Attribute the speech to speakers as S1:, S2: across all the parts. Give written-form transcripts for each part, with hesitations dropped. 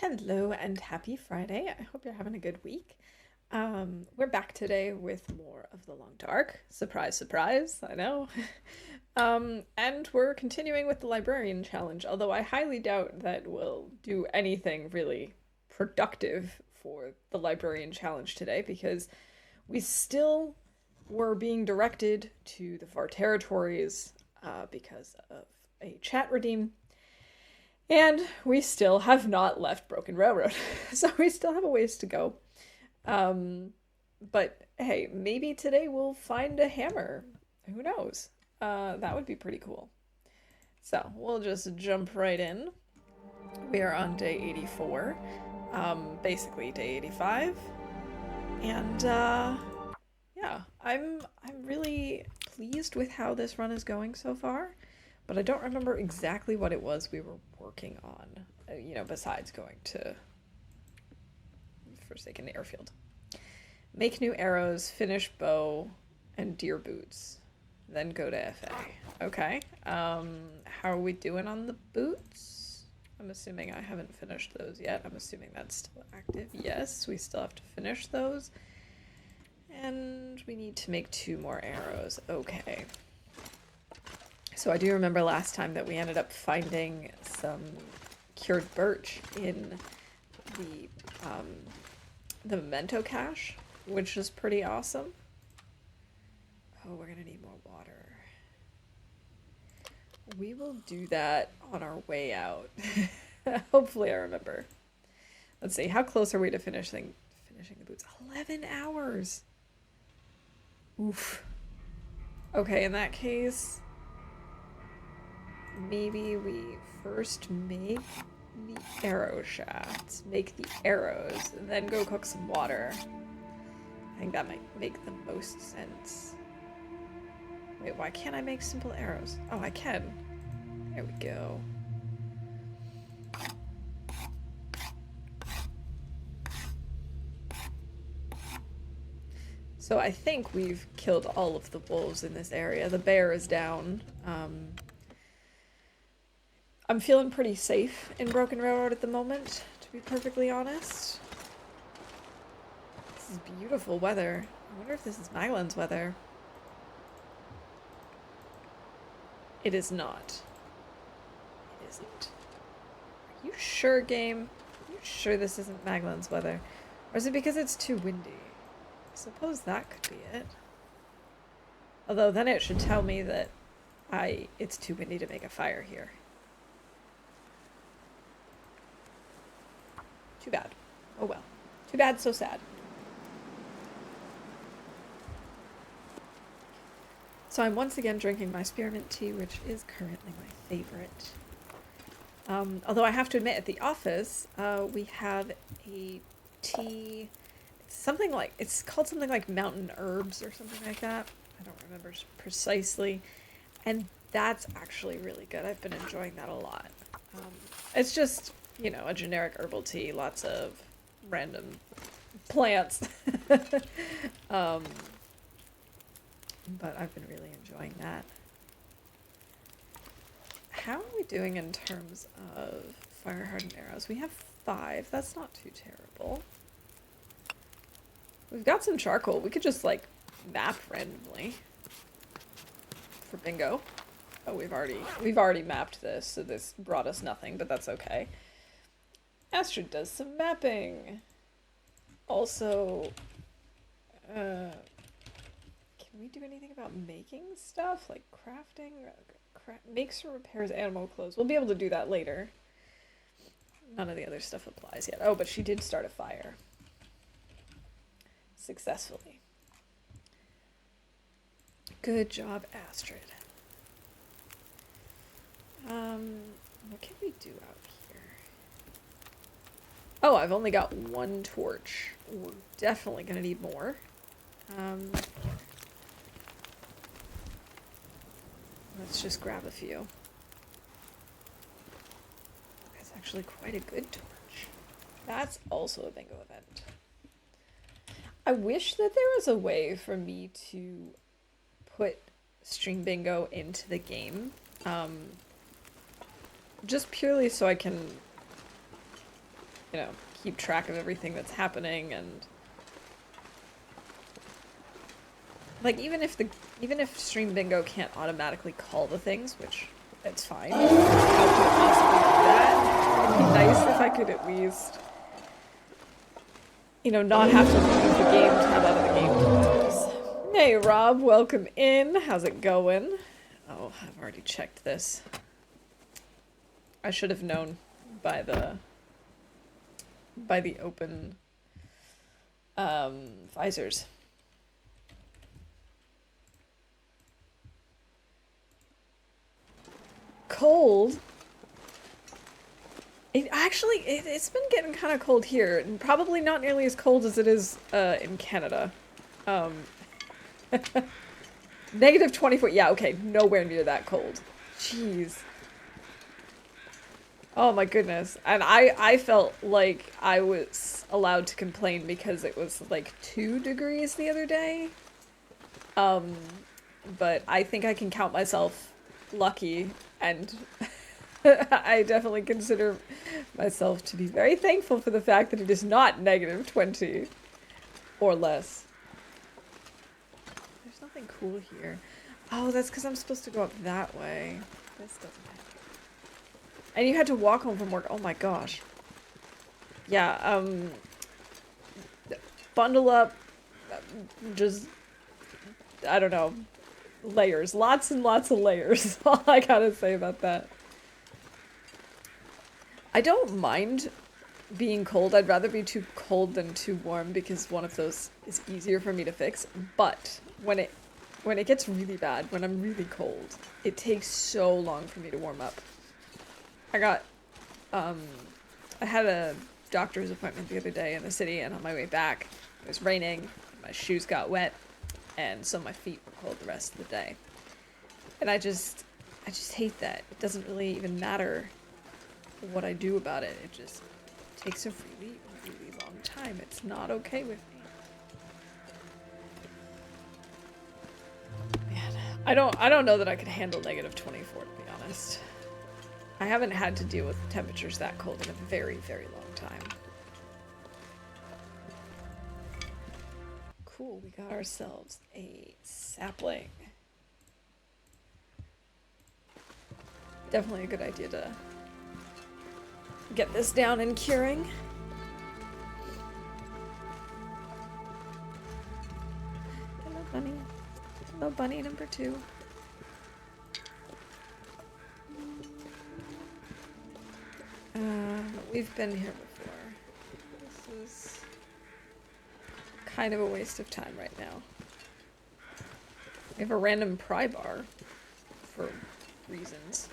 S1: Hello and happy Friday. I hope you're having a good week. We're back today with more of The Long Dark. Surprise, surprise, I know. And we're continuing with the Librarian challenge, although I highly doubt that we'll do anything really productive for the Librarian challenge today because we still were being directed to the far territories because of a chat redeem, and we still have not left Broken Railroad. So we still have a ways to go. Um, but hey, maybe today we'll find a hammer. Who knows? That would be pretty cool. So we'll just jump right in. We are on day 84, basically day 85. And yeah, I'm really pleased with how this run is going so far, but I don't remember exactly what it was we were working on, besides going to Forsaken Airfield. Make new arrows, finish bow, and deer boots. Then go to FA. Okay. How are we doing on the boots? I'm assuming I haven't finished those yet. I'm assuming that's still active. Yes, we still have to finish those. And we need to make 2 more arrows. Okay. So I do remember last time that we ended up finding some cured birch in the memento cache, which is pretty awesome. Oh, we're gonna need more water. We will do that on our way out. Hopefully I remember. Let's see, how close are we to finishing the boots? 11 hours! Oof. Okay, in that case, maybe we first make the arrow shafts, make the arrows, and then go cook some water. I think that might make the most sense. Wait, why can't I make simple arrows? Oh, I can. There we go. So I think we've killed all of the wolves in this area. The bear is down. I'm feeling pretty safe in Broken Railroad at the moment, to be perfectly honest. This is beautiful weather. I wonder if this is Maglan's weather. It is not. It isn't. Are you sure, game? Are you sure this isn't Maglan's weather? Or is it because it's too windy? I suppose that could be it. Although then it should tell me that it's too windy to make a fire here. Too bad. Oh well. Too bad, so sad. So I'm once again drinking my spearmint tea, which is currently my favorite. Although I have to admit, at the office, we have a tea. It's called something like mountain herbs or something like that. I don't remember precisely. And that's actually really good. I've been enjoying that a lot. It's just, a generic herbal tea, lots of random plants. But I've been really enjoying that. How are we doing in terms of fire hardened arrows? We have 5. That's not too terrible. We've got some charcoal. We could just map randomly for bingo. Oh, we've already mapped this, so this brought us nothing, but that's okay. Astrid does some mapping. Also, can we do anything about making stuff? Like crafting? Makes or repairs animal clothes. We'll be able to do that later. None of the other stuff applies yet. Oh, but she did start a fire. Successfully. Good job, Astrid. What can we do out here? Oh, I've only got 1 torch. We're definitely gonna need more. Let's just grab a few. That's actually quite a good torch. That's also a bingo event. I wish that there was a way for me to put Stream Bingo into the game. Just purely so I can you know, keep track of everything that's happening and like even if Stream Bingo can't automatically call the things, which it's fine. How could it possibly do that? It'd be nice if I could at least, you know, not have to leave the game to have out of the game tools. Hey Rob, welcome in. How's it going? Oh, I've already checked this. I should have known by the open visors. Cold. It's been getting kind of cold here, and probably not nearly as cold as it is in Canada. Negative 24. Yeah, okay, nowhere near that cold. Jeez. Oh my goodness. And I felt like I was allowed to complain because it was like 2 degrees the other day. But I think I can count myself lucky, and I definitely consider myself to be very thankful for the fact that it is not negative 20 or less. There's nothing cool here. Oh, that's because I'm supposed to go up that way. This doesn't matter. And you had to walk home from work. Oh my gosh. Yeah, bundle up. Just, I don't know. Layers. Lots and lots of layers. All I gotta say about that. I don't mind being cold. I'd rather be too cold than too warm because one of those is easier for me to fix. But when it gets really bad, when I'm really cold, it takes so long for me to warm up. I had a doctor's appointment the other day in the city, and on my way back, it was raining, my shoes got wet, and so my feet were cold the rest of the day. And I just hate that. It doesn't really even matter what I do about it. It just takes a really, really long time. It's not okay with me. Man, I don't know that I could handle negative 24, to be honest. I haven't had to deal with temperatures that cold in a very, very long time. Cool, we got ourselves a sapling. Definitely a good idea to get this down and curing. Hello, bunny. Hello, bunny number 2. We've been here before. This is kind of a waste of time right now. We have a random pry bar for reasons.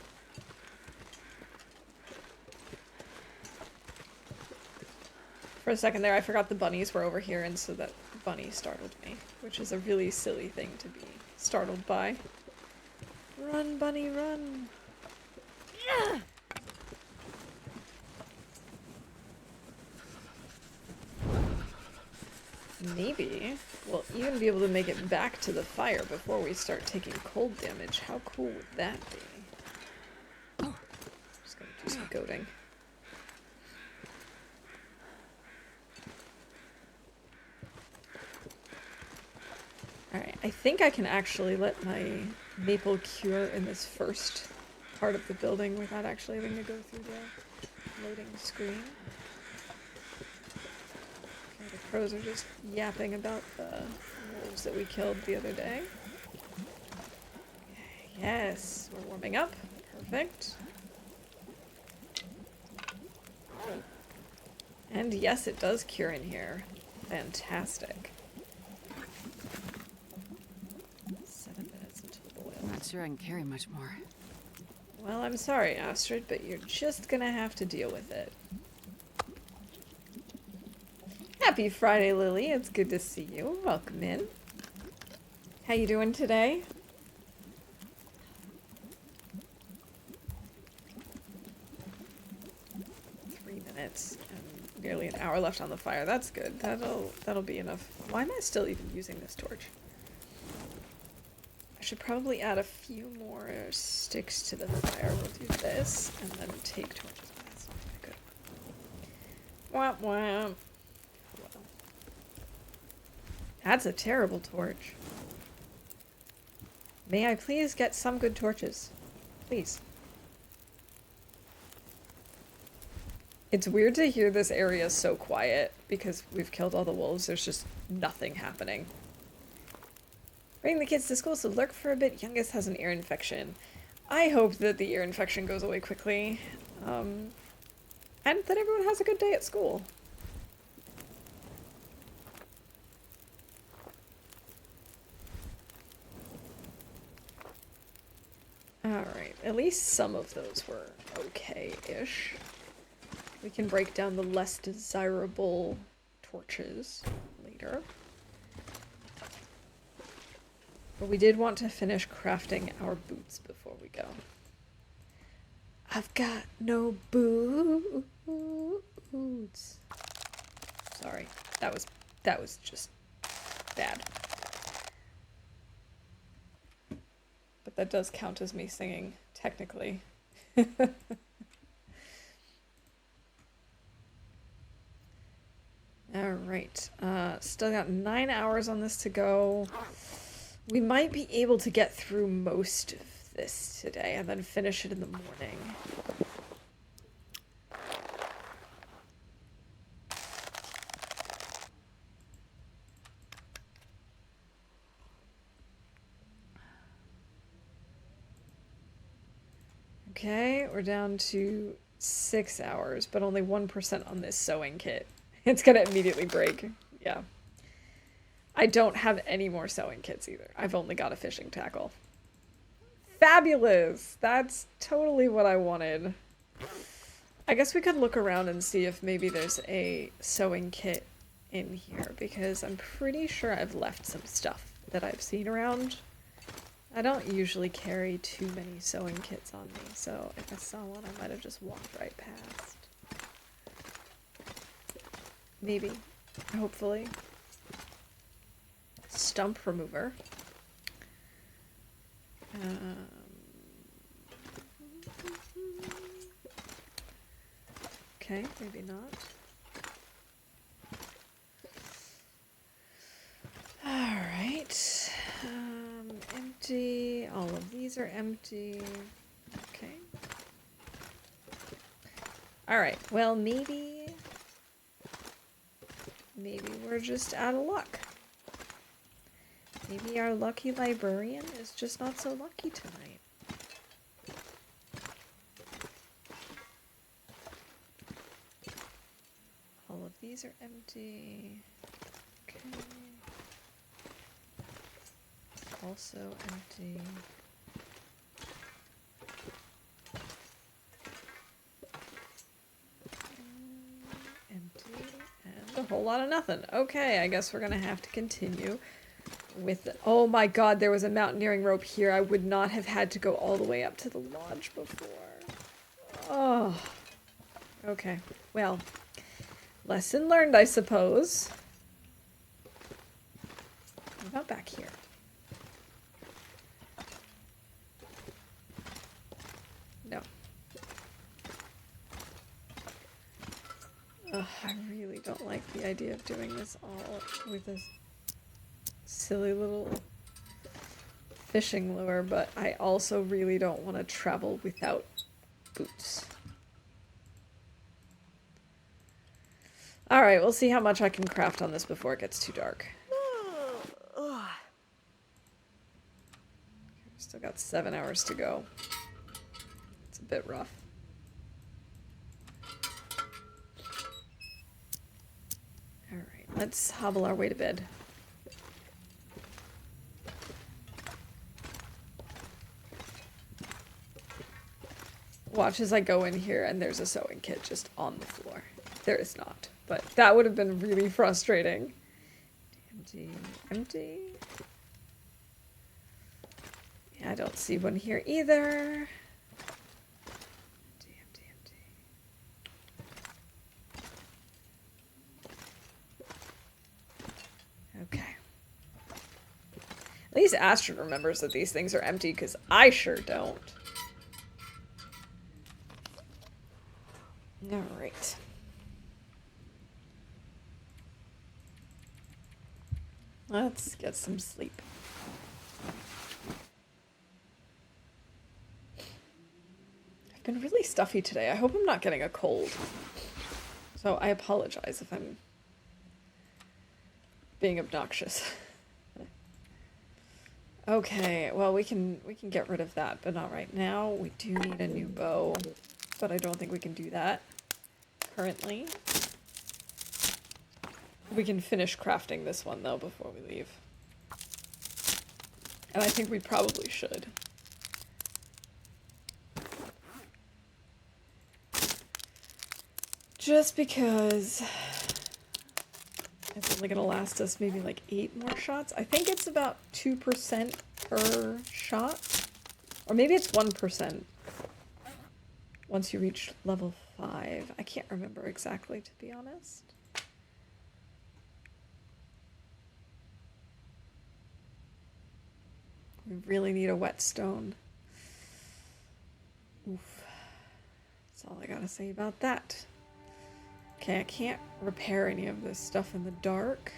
S1: For a second there, I forgot the bunnies were over here, and so that bunny startled me, which is a really silly thing to be startled by. Run, bunny, run! Yeah! Maybe we'll even be able to make it back to the fire before we start taking cold damage. How cool would that be? Just gonna do some goading. Alright, I think I can actually let my maple cure in this first part of the building without actually having to go through the loading screen. The crows are just yapping about the wolves that we killed the other day. Yes, we're warming up. Perfect. And yes, it does cure in here. Fantastic. 7 minutes until boil.
S2: I'm not sure I can carry much more.
S1: Well, I'm sorry, Astrid, but you're just gonna have to deal with it. Happy Friday, Lily. It's good to see you. Welcome in. How you doing today? Minutes and nearly an hour left on the fire. That's good. That'll be enough. Why am I still even using this torch? I should probably add a few more sticks to the fire. We'll do this and then take torches. That's not very good. Womp womp. That's a terrible torch. May I please get some good torches? Please. It's weird to hear this area so quiet because we've killed all the wolves. There's just nothing happening. Bring the kids to school so lurk for a bit. Youngest has an ear infection. I hope that the ear infection goes away quickly. And that everyone has a good day at school. Alright, at least some of those were okay-ish. We can break down the less desirable torches later. But we did want to finish crafting our boots before we go. I've got no boots. Sorry, that was just bad. But that does count as me singing, technically. Alright, still got 9 hours on this to go. We might be able to get through most of this today and then finish it in the morning. Okay, we're down to 6 hours, but only 1% on this sewing kit. It's gonna immediately break. Yeah. I don't have any more sewing kits either. I've only got a fishing tackle. Fabulous! That's totally what I wanted. I guess we could look around and see if maybe there's a sewing kit in here, because I'm pretty sure I've left some stuff that I've seen around. I don't usually carry too many sewing kits on me, so if I saw one, I might have just walked right past. Maybe. Hopefully. Stump remover. Okay, maybe not. Alright. Empty. All of these are empty. Okay. Alright, well maybe we're just out of luck. Maybe our lucky librarian is just not so lucky tonight. All of these are empty. Okay. Also empty. Empty. And a whole lot of nothing. Okay, I guess we're gonna have to continue with it. Oh my god, there was a mountaineering rope here. I would not have had to go all the way up to the lodge before. Oh. Okay. Well, lesson learned, I suppose. What about back here? No. Ugh, I really don't like the idea of doing this all with this silly little fishing lure, but I also really don't want to travel without boots. Alright, we'll see how much I can craft on this before it gets too dark. Still got 7 hours to go. It's a bit rough. Alright, let's hobble our way to bed. Watch as I go in here and there's a sewing kit just on the floor. There is not, but that would have been really frustrating. Empty, empty. Yeah, I don't see one here either. Empty, empty, empty. Okay. At least Astrid remembers that these things are empty, because I sure don't. Alright. Let's get some sleep. I've been really stuffy today. I hope I'm not getting a cold. So I apologize if I'm being obnoxious. Okay, well we can get rid of that, but not right now. We do need a new bow, but I don't think we can do that currently. We can finish crafting this one though before we leave. And I think we probably should. Just because it's only gonna last us maybe like 8 more shots. I think it's about 2% per shot. Or maybe it's 1% once you reach level 5. I can't remember exactly, to be honest. We really need a whetstone. Oof. That's all I gotta say about that. Okay, I can't repair any of this stuff in the dark.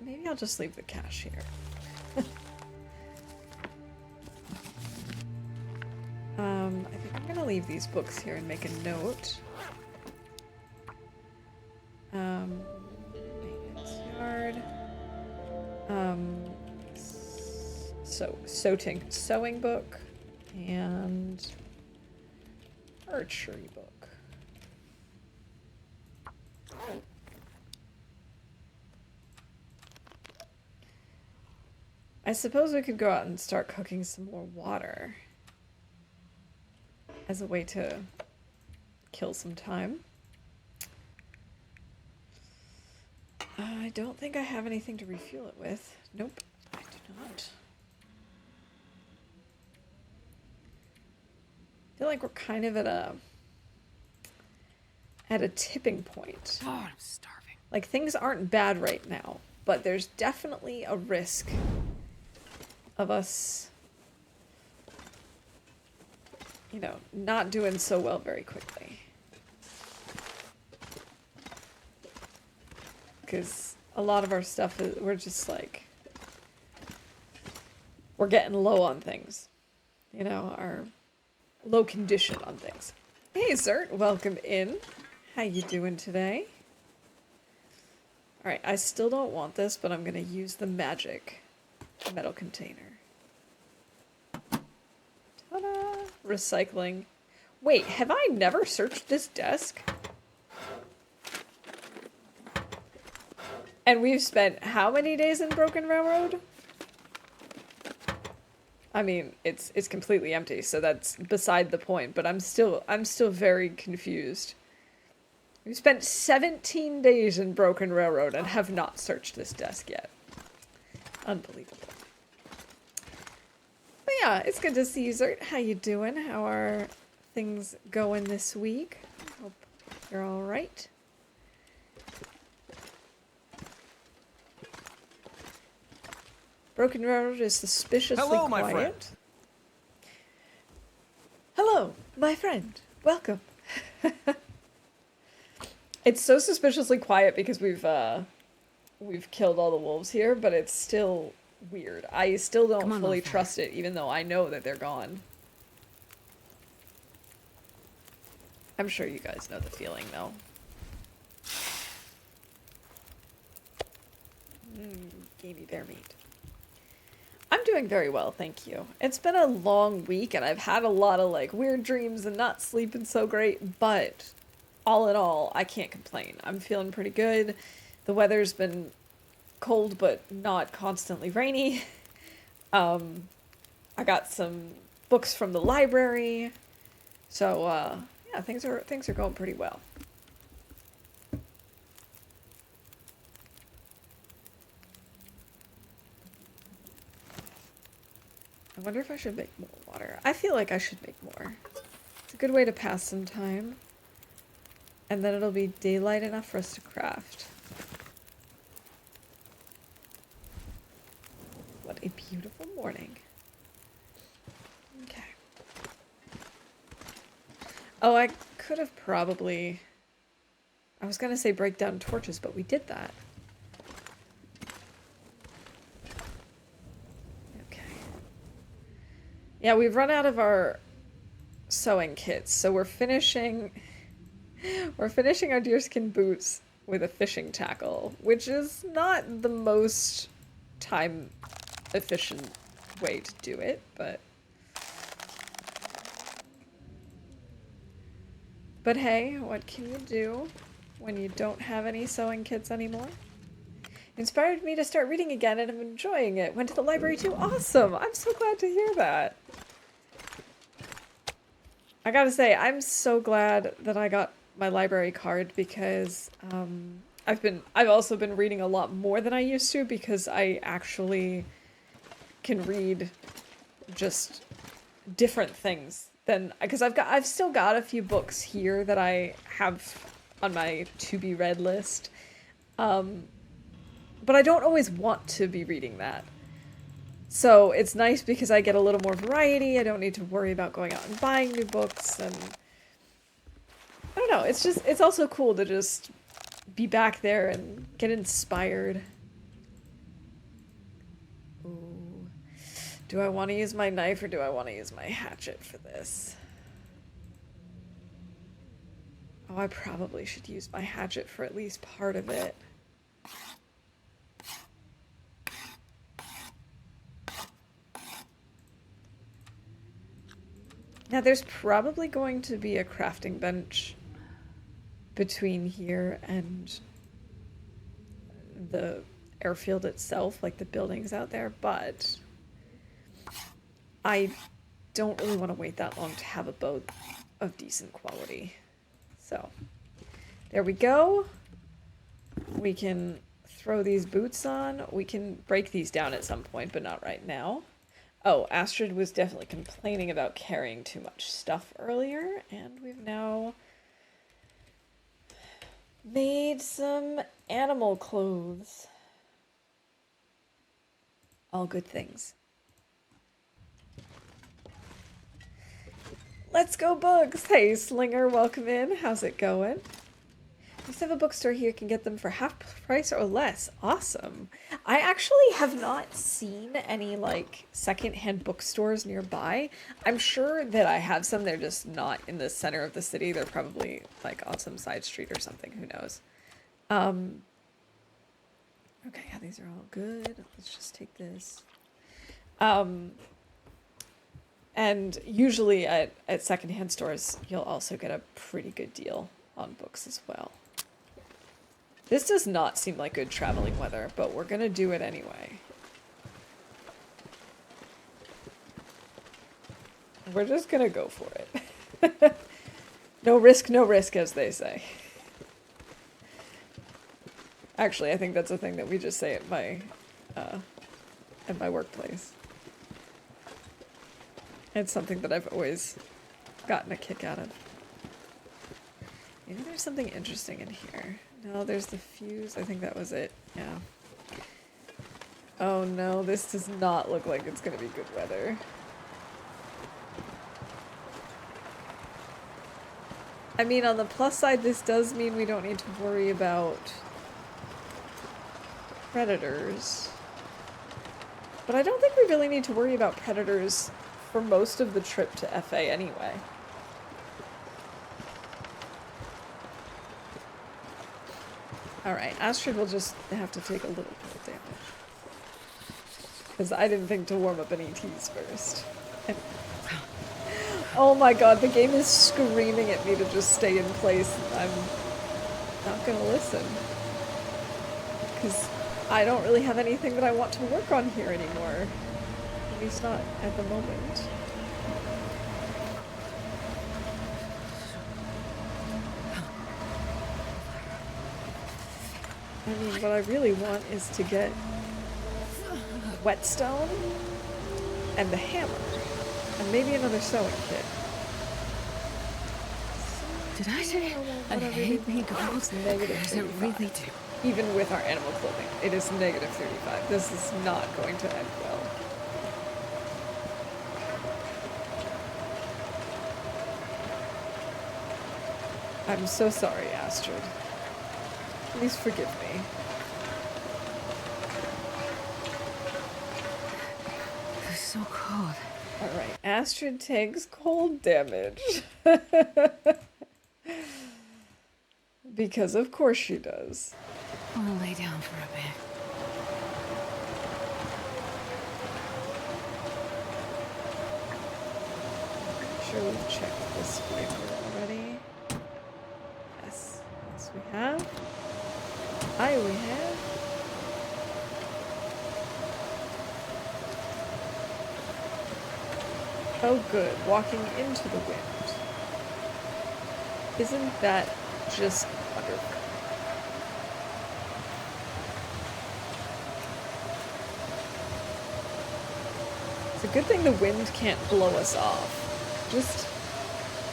S1: Maybe I'll just leave the cash here. I think I'm gonna leave these books here and make a note. Maintenance yard. Sewing book and archery book. I suppose we could go out and start cooking some more water as a way to kill some time. I don't think I have anything to refuel it with. Nope, I do not. I feel like we're kind of at a tipping point.
S2: God, I'm starving.
S1: Like, things aren't bad right now, but there's definitely a risk of us, you know, not doing so well very quickly. Because a lot of our stuff is, we're just like, we're getting low on things. You know, our low condition on things. Hey, Zert, welcome in. How you doing today? Alright, I still don't want this, but I'm gonna use the magic metal container. Ta-da! Recycling. Wait, have I never searched this desk? And we've spent how many days in Broken Railroad? I mean, it's completely empty, so that's beside the point, but I'm still very confused. We spent 17 days in Broken Railroad and have not searched this desk yet. Unbelievable. But yeah, it's good to see you, Zert. How you doing? How are things going this week? Hope you're all right. Broken Railroad is suspiciously quiet.
S2: My friend.
S1: Hello, my friend. Welcome. It's so suspiciously quiet because we've killed all the wolves here, but it's still weird. I still don't fully trust it, even though I know that they're gone. I'm sure you guys know the feeling, though. Gamey bear meat. I'm doing very well, thank you. It's been a long week, and I've had a lot of, like, weird dreams and not sleeping so great, but all in all, I can't complain. I'm feeling pretty good. The weather's been cold, but not constantly rainy. I got some books from the library, so, yeah, things are going pretty well. I wonder if I should make more water. I feel like I should make more. It's a good way to pass some time. And then it'll be daylight enough for us to craft. What a beautiful morning. Okay. Oh, I could have probably... I was gonna say break down torches, but we did that. Okay. Yeah, we've run out of our sewing kits, so we're finishing our deerskin boots with a fishing tackle, which is not the most time efficient way to do it, but hey, what can you do when you don't have any sewing kits anymore? Inspired me to start reading again, and I'm enjoying it. Went to the library too. Awesome! I'm so glad to hear that. I gotta say, I'm so glad that I got my library card because I've also been reading a lot more than I used to because I actually can read just different things than because I've still got a few books here that I have on my to be read list. But I don't always want to be reading that. So it's nice because I get a little more variety. I don't need to worry about going out and buying new books, and I don't know, it's also cool to just be back there and get inspired. Ooh. Do I want to use my knife or do I want to use my hatchet for this? Oh, I probably should use my hatchet for at least part of it. Now, there's probably going to be a crafting bench between here and the airfield itself, like the buildings out there, but I don't really want to wait that long to have a bow of decent quality. So, there we go. We can throw these boots on. We can break these down at some point, but not right now. Oh, Astrid was definitely complaining about carrying too much stuff earlier, and we've now made some animal clothes. All good things. Let's go, Bugs! Hey, Slinger, welcome in. How's it going? We just have a bookstore here, can get them for half price or less. Awesome. I actually have not seen any, like, secondhand bookstores nearby. I'm sure that I have some, they're just not in the center of the city. They're probably, like, on some side street or something, who knows. Okay, yeah, these are all good. Let's just take this. And usually at secondhand stores, you'll also get a pretty good deal on books as well. This does not seem like good traveling weather, but we're gonna do it anyway. We're just gonna go for it. No risk, as they say. Actually, I think that's a thing that we just say at my workplace. It's something that I've always gotten a kick out of. Maybe there's something interesting in here. No, there's the fuse. I think that was it. Yeah. Oh no, this does not look like it's gonna be good weather. I mean, on the plus side, this does mean we don't need to worry about predators. But I don't think we really need to worry about predators for most of the trip to FA anyway. Alright, Astrid will just have to take a little bit of damage. Because I didn't think to warm up any teas first. And oh my god, the game is screaming at me to just stay in place. I'm not gonna listen. Because I don't really have anything that I want to work on here anymore. At least not at the moment. I mean, what I really want is to get whetstone and the hammer. And maybe another sewing kit.
S2: Did I say I hate being cold?
S1: It's negative 35.
S2: I really do.
S1: Even with our animal clothing, it is negative 35. This is not going to end well. I'm so sorry, Astrid. Please forgive me.
S2: It's so cold.
S1: Alright, Astrid takes cold damage. Because of course she does.
S2: I want to lay down for a bit.
S1: Pretty sure we've checked this flavor already. Yes. Yes, we have. Aye, we have. Oh good, walking into the wind. Isn't that just wonderful? It's a good thing the wind can't blow us off. Just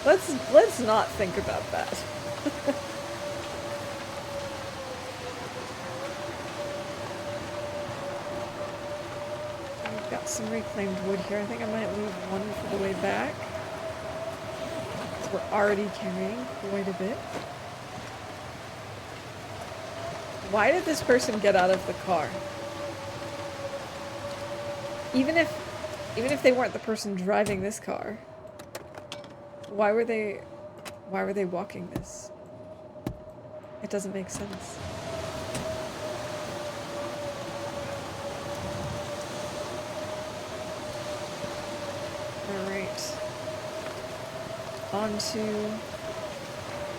S1: let's not think about that. We've got some reclaimed wood here. I think I might leave one for the way back. We're already carrying quite a bit. Why did this person get out of the car? Even if they weren't the person driving this car, why were they walking this? It doesn't make sense. All right. On to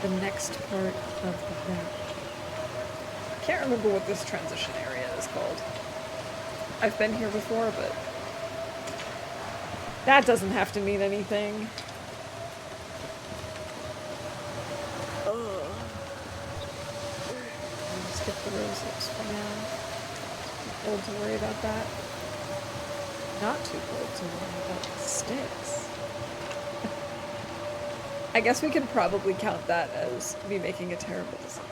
S1: the next part of the map. I can't remember what this transition area is called. I've been here before, but that doesn't have to mean anything. Ugh. I'll skip the rose hips for now. Too cold to worry about that. Not too cold to worry about the sticks. I guess we can probably count that as me making a terrible decision.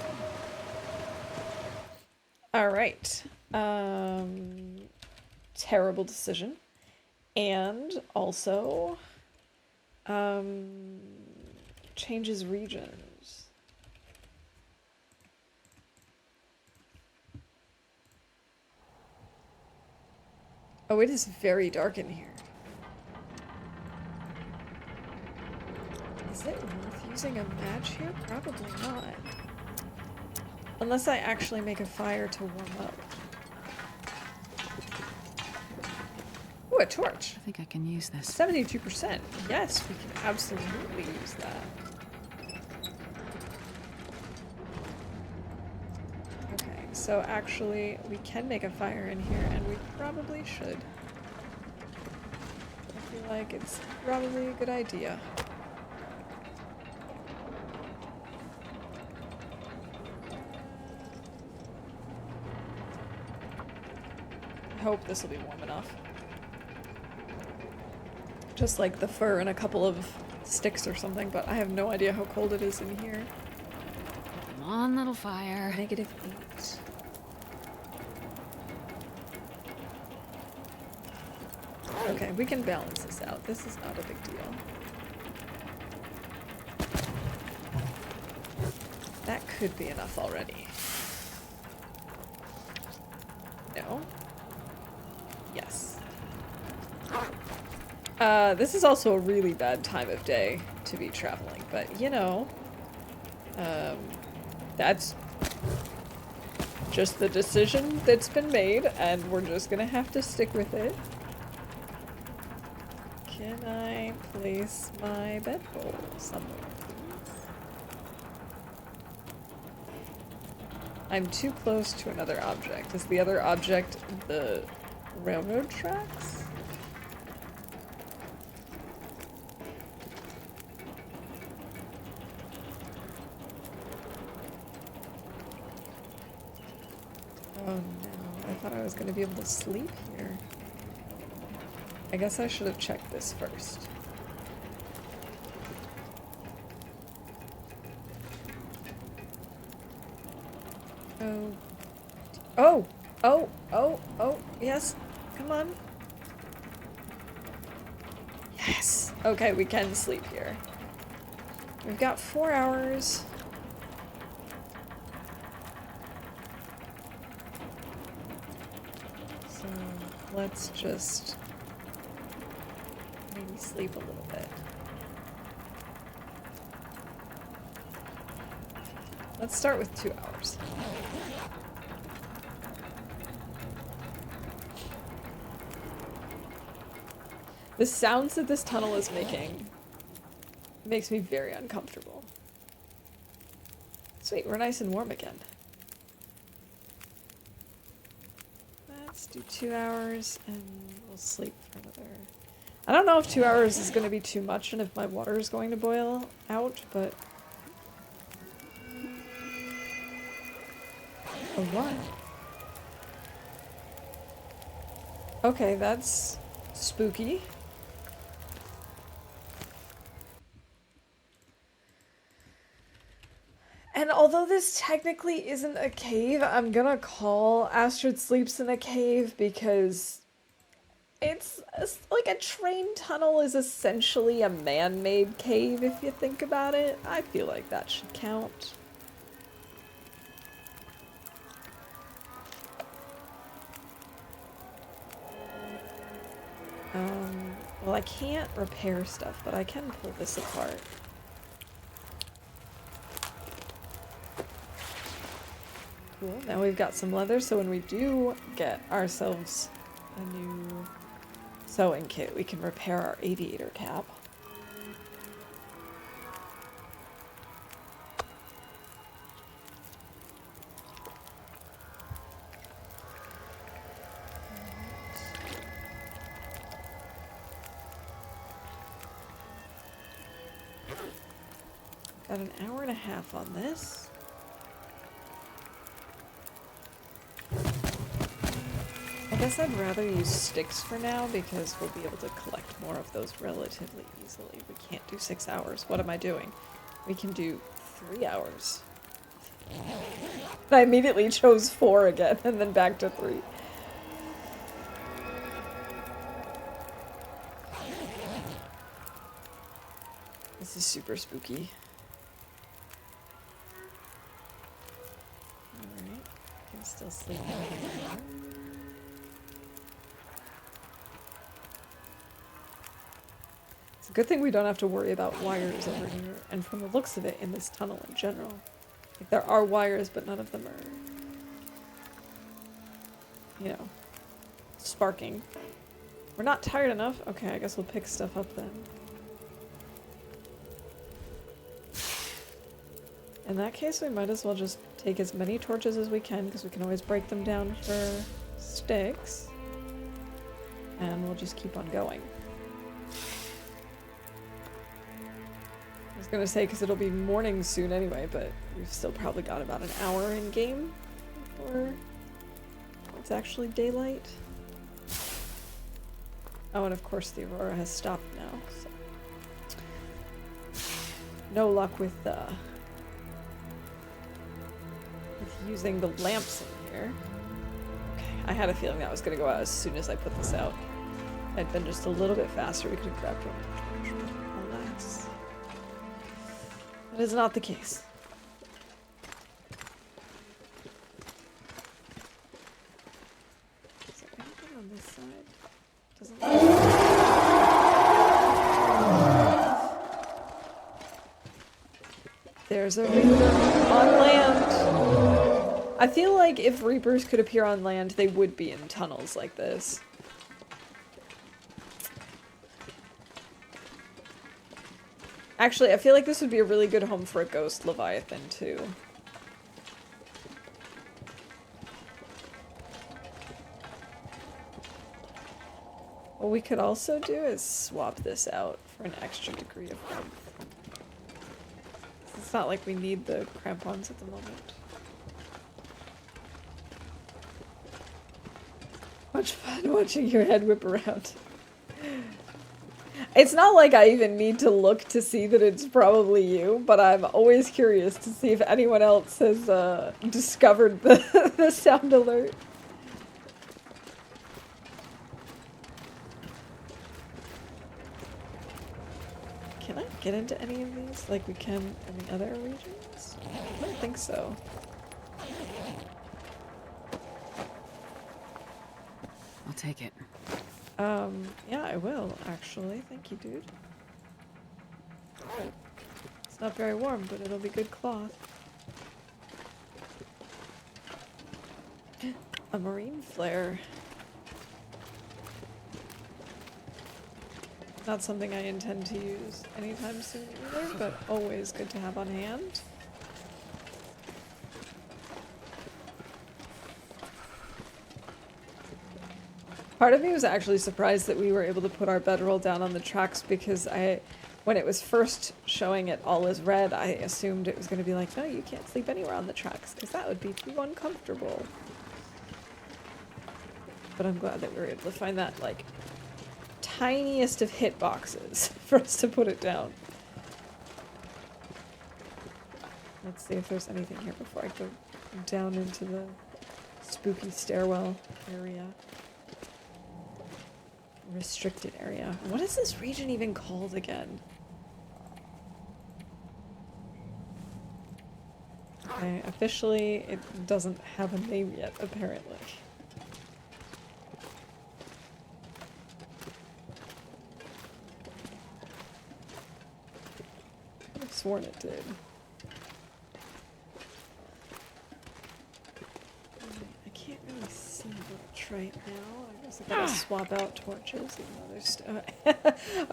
S1: Alright. Terrible decision. And also, changes regions. Oh, it is very dark in here. Is it worth using a match here? Probably not. Unless I actually make a fire to warm up. Ooh, a torch.
S2: I think I can use this.
S1: 72%. Yes, we can absolutely use that. Okay, so actually we can make a fire in here, and we probably should. I feel like it's probably a good idea. I hope this will be warm enough. Just like the fur and a couple of sticks or something, but I have no idea how cold it is in here.
S2: Come on, little fire.
S1: -8. Okay, we can balance this out. This is not a big deal. That could be enough already. No? Yes. This is also a really bad time of day to be traveling, but you know, that's just the decision that's been made, and we're just gonna have to stick with it. Can I place my bedroll somewhere, please? I'm too close to another object. Is the other object the railroad tracks? Oh no, I thought I was going to be able to sleep here. I guess I should have checked this first. Oh. Oh! Oh! Oh! Oh! Yes! Come on! Yes! Okay, we can sleep here. We've got 4 hours. let's just maybe sleep a little bit. Let's start with 2 hours. The sounds that this tunnel is making makes me very uncomfortable. Sweet, we're nice and warm again. Let's do 2 hours and we'll sleep for another... I don't know if 2 hours is going to be too much and if my water is going to boil out, but... A what? Okay, that's spooky. And although this technically isn't a cave, I'm gonna call Astrid Sleeps in a Cave because it's like a train tunnel is essentially a man-made cave if you think about it. I feel like that should count. Well, I can't repair stuff, but I can pull this apart. Cool, now we've got some leather, so when we do get ourselves a new sewing kit, we can repair our aviator cap. Got an hour and a half on this. I guess I'd rather use sticks for now because we'll be able to collect more of those relatively easily. We can't do 6 hours. What am I doing? We can do 3 hours. I immediately chose 4 again and then back to 3. This is super spooky. Alright, I can still sleep over here. It's a good thing we don't have to worry about wires over here, and from the looks of it, in this tunnel in general. Like, there are wires, but none of them are, you know, sparking. We're not tired enough? Okay, I guess we'll pick stuff up then. In that case, we might as well just take as many torches as we can, because we can always break them down for sticks. And we'll just keep on going. I was gonna say, because it'll be morning soon anyway, but we've still probably got about an hour in game before it's actually daylight. Oh, and of course the aurora has stopped now, so... No luck with using the lamps in here. Okay, I had a feeling that was gonna go out as soon as I put this out. If I'd been just a little bit faster, we could have grabbed one. Alas. That is not the case. Is there anything on this side? Doesn't look like... There's a Reaper on land. I feel like if Reapers could appear on land, they would be in tunnels like this. Actually, I feel like this would be a really good home for a ghost Leviathan, too. What we could also do is swap this out for an extra degree of warmth. It's not like we need the crampons at the moment. Much fun watching your head whip around. It's not like I even need to look to see that it's probably you, but I'm always curious to see if anyone else has discovered the sound alert. Can I get into any of these like we can in the other regions? I don't think so.
S2: I'll take it.
S1: Yeah, I will, actually. Thank you, dude. It's not very warm, but it'll be good cloth. A marine flare. Not something I intend to use anytime soon either, but always good to have on hand. Part of me was actually surprised that we were able to put our bedroll down on the tracks because when it was first showing it all as red, I assumed it was going to be like, no, you can't sleep anywhere on the tracks because that would be too uncomfortable. But I'm glad that we were able to find that, like, tiniest of hit boxes for us to put it down. Let's see if there's anything here before I go down into the spooky stairwell area. Restricted area. What is this region even called again? Okay, officially it doesn't have a name yet, apparently. I've sworn it did. I can't really see much right now. I guess I gotta swap out torches. Even though there's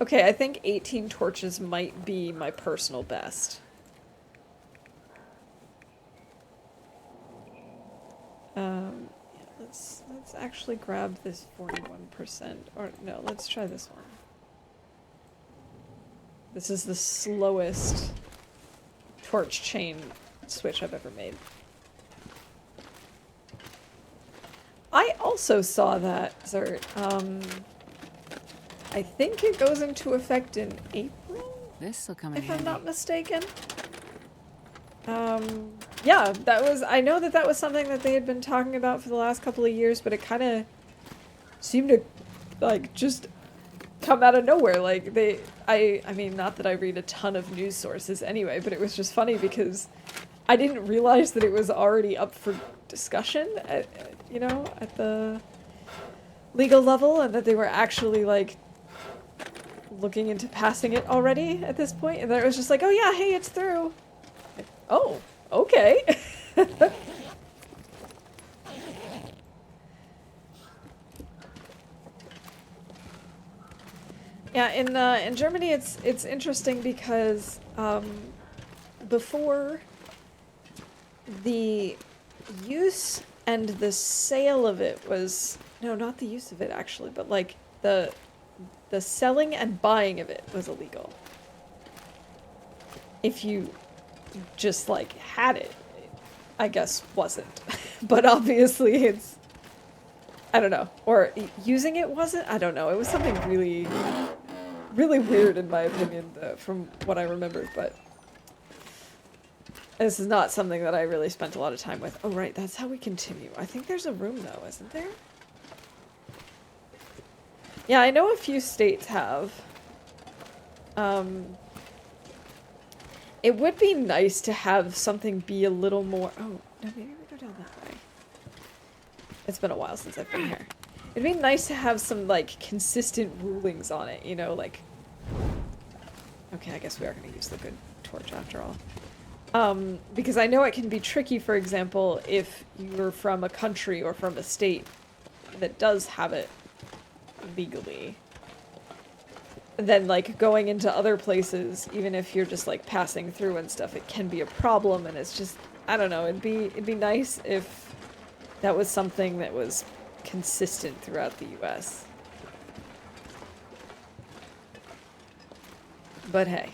S1: okay, I think 18 torches might be my personal best. Yeah, let's actually grab this 41%. Or no, let's try this one. This is the slowest torch chain switch I've ever made. I also saw that, Zert. I think it goes into effect in April?
S2: This'll come in
S1: If I'm
S2: handy.
S1: not mistaken. Yeah, that was, I know that that was something that they had been talking about for the last couple of years, but it kind of seemed to, like, just come out of nowhere. Like, I mean, not that I read a ton of news sources anyway, but it was just funny because I didn't realize that it was already up for discussion at, you know, at the legal level, and that they were actually, like, looking into passing it already at this point, and then it was just like, oh yeah, hey, it's through. Like, oh, okay. Yeah, in Germany it's interesting because before, the use and the sale of it was, no, not the use of it actually, but like the selling and buying of it was illegal. If you just like had it, I guess wasn't. But obviously it's, I don't know, or using it wasn't, I don't know. It was something really, really weird in my opinion, from what I remember, but this is not something that I really spent a lot of time with. Oh right, that's how we continue. I think there's a room though, isn't there? Yeah, I know a few states have. It would be nice to have something be a little more... Oh, no, maybe we go down that way. It's been a while since I've been here. It'd be nice to have some, like, consistent rulings on it, you know, like... Okay, I guess we are going to use the good torch after all. Because I know it can be tricky, for example, if you're from a country or from a state that does have it legally. Then, like, going into other places, even if you're just, like, passing through and stuff, it can be a problem, and it's just, I don't know, it'd be nice if that was something that was consistent throughout the US. But hey.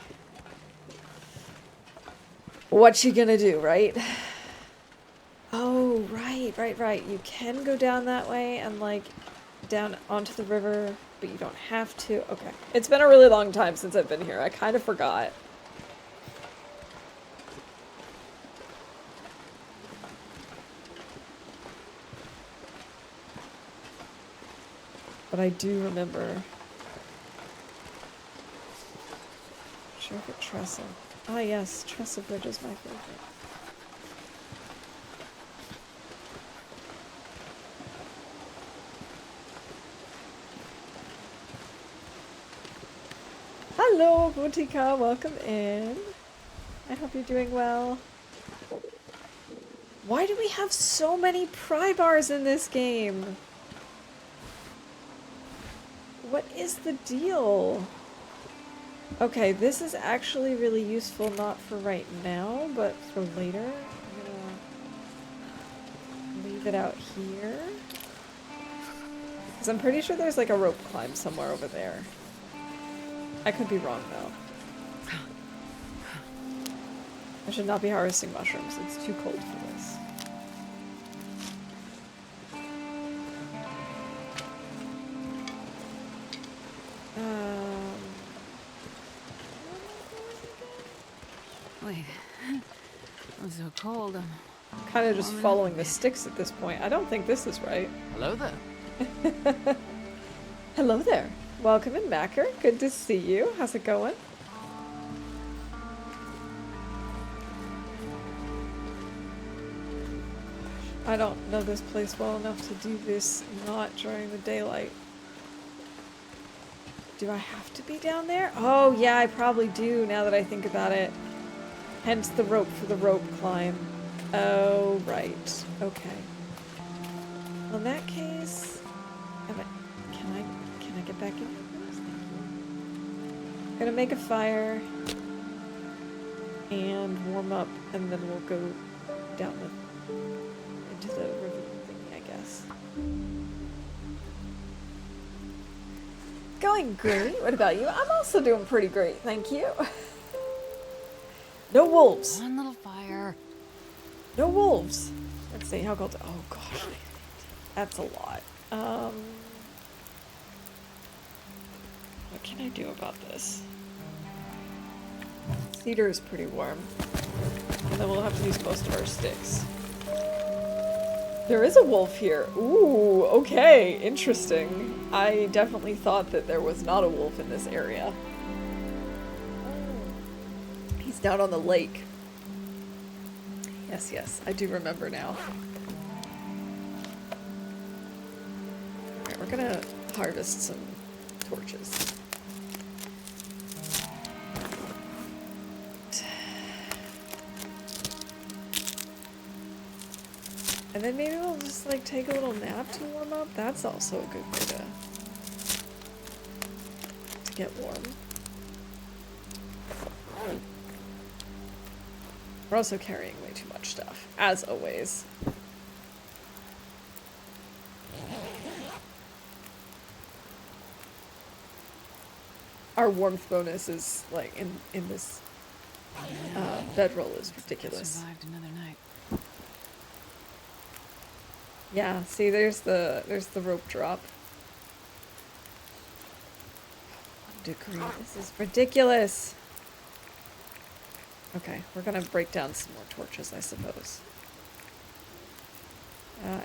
S1: What you gonna do, right? Oh, right. You can go down that way and, like, down onto the river, but you don't have to. Okay. It's been a really long time since I've been here. I kind of forgot. But I do remember. Sherwood Trestle. Ah yes, Trestle Bridge is my favorite. Hello, Butika. Welcome in. I hope you're doing well. Why do we have so many pry bars in this game? What is the deal? Okay, this is actually really useful, not for right now, but for later. I'm gonna leave it out here. Because I'm pretty sure there's like a rope climb somewhere over there. I could be wrong though. I should not be harvesting mushrooms. It's too cold for this.
S2: Wait. I'm so cold. I'm
S1: Kind of just following the sticks at this point. I don't think this is right.
S3: Hello there.
S1: Hello there. Welcome in, Macker. Good to see you. How's it going? I don't know this place well enough to do this not during the daylight. Do I have to be down there? Oh, yeah, I probably do now that I think about it. Hence the rope for the rope climb. Oh, right. Okay. Well, in that case, can I get back in here, please? Thank you. I'm gonna make a fire and warm up, and then we'll go down into the river thingy, I guess. Going great. What about you? I'm also doing pretty great, thank you. No wolves.
S2: one little fire.
S1: No wolves. Let's see, how cold? Oh gosh, that's a lot. What can I do about this? Cedar is pretty warm. And then we'll have to use most of our sticks. There is a wolf here. Ooh, okay, interesting. I definitely thought that there was not a wolf in this area. He's down on the lake. Yes, I do remember now. Alright, we're gonna harvest some torches. And then maybe we'll just like take a little nap to warm up. That's also a good way to get warm. We're also carrying way too much stuff, as always. Our warmth bonus is like in this bedroll is ridiculous.
S2: Survived another night.
S1: Yeah, see, there's the rope drop. 1 degree. This is ridiculous. Okay, we're gonna break down some more torches, I suppose.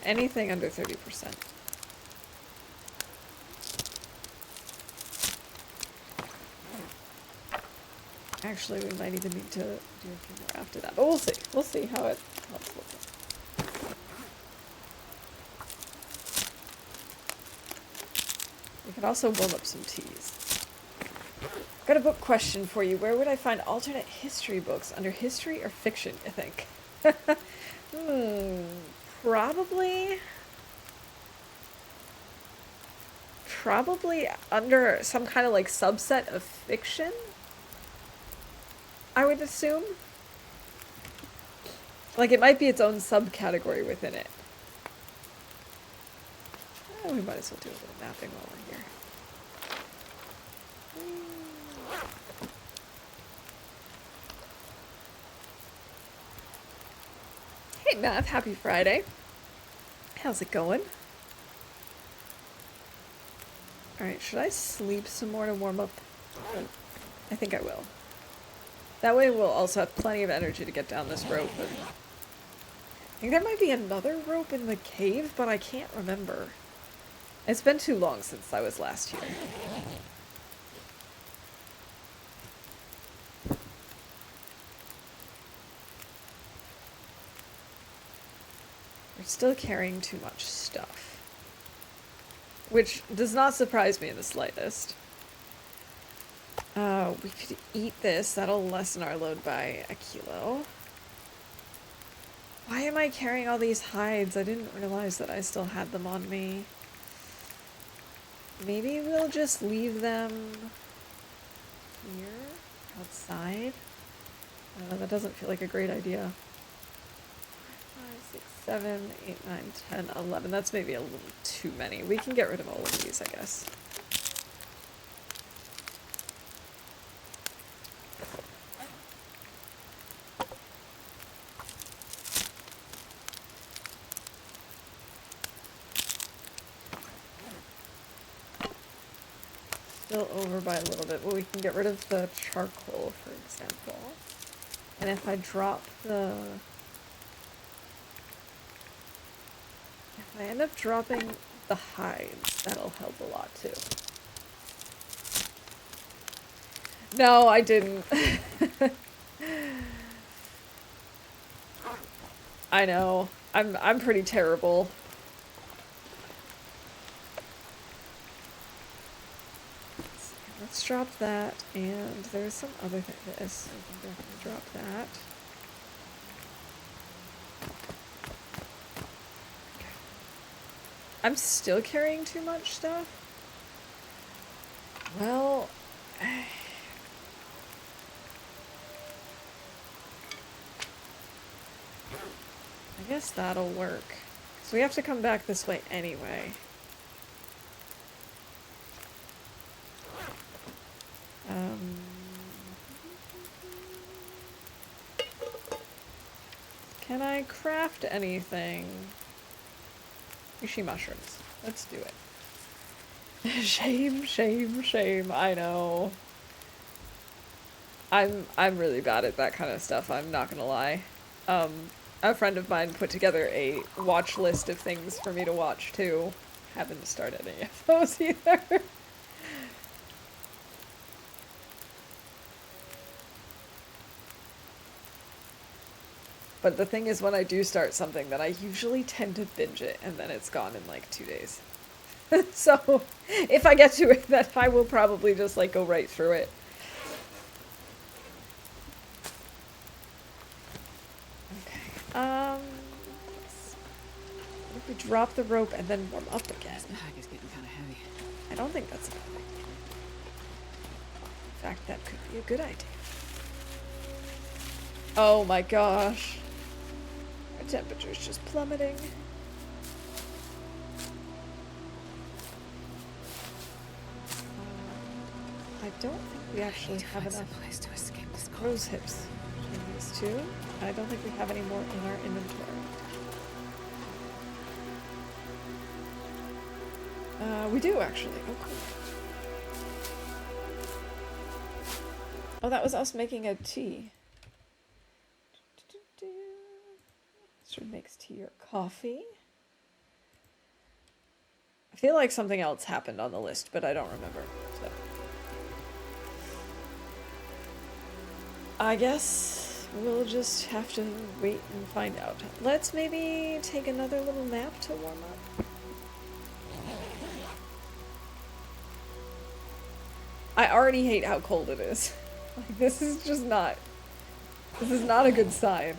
S1: Anything under 30%. Actually, we might even need to do a few more after that, but we'll see. We'll see how it helps with it. We could also warm up some teas. Got a book question for you. Where would I find alternate history books? Under history or fiction, you think? Probably under some kind of like subset of fiction, I would assume. Like it might be its own subcategory within it. Oh, we might as well do a little mapping while we're here. Hey Math, happy Friday. How's it going? Alright, should I sleep some more to warm up? I think I will. That way we'll also have plenty of energy to get down this rope. I think there might be another rope in the cave, but I can't remember. It's been too long since I was last here. We're still carrying too much stuff. Which does not surprise me in the slightest. We could eat this. That'll lessen our load by a kilo. Why am I carrying all these hides? I didn't realize that I still had them on me. Maybe we'll just leave them here, outside. That doesn't feel like a great idea. 5, 6, 7, 8, 9, 10, 11. That's maybe a little too many. We can get rid of all of these, I guess. Still over by a little bit, but we can get rid of the charcoal, for example. And if I drop the... If I end up dropping the hides, that'll help a lot too. No, I didn't. I know. I'm pretty terrible. Let's drop that, and there's some other thing. This, we can definitely drop that. Okay. I'm still carrying too much stuff. Well, I guess that'll work. So we have to come back this way anyway. Can I craft anything? Sushi mushrooms. Let's do it. Shame, shame, shame. I know. I'm really bad at that kind of stuff, I'm not gonna lie. A friend of mine put together a watch list of things for me to watch too. Haven't started any of those either. But the thing is, when I do start something, then I usually tend to binge it, and then it's gone in like 2 days. So, if I get to it, then I will probably just like go right through it. Okay. If we drop the rope and then warm up again.
S2: This pack is getting kind of heavy.
S1: I don't think that's a bad idea. In fact, that could be a good idea. Oh my gosh. Our temperature's just plummeting. I don't think we actually have enough
S2: place to escape this cold.
S1: crow's hips in these two. I don't think we have any more in our inventory. We do actually. Oh, cool. Oh, that was us making a tea. Should makes tea or coffee. I feel like something else happened on the list, but I don't remember. So. I guess we'll just have to wait and find out. Let's maybe take another little nap to warm up. I already hate how cold it is. Like, this is just not... This is not a good sign.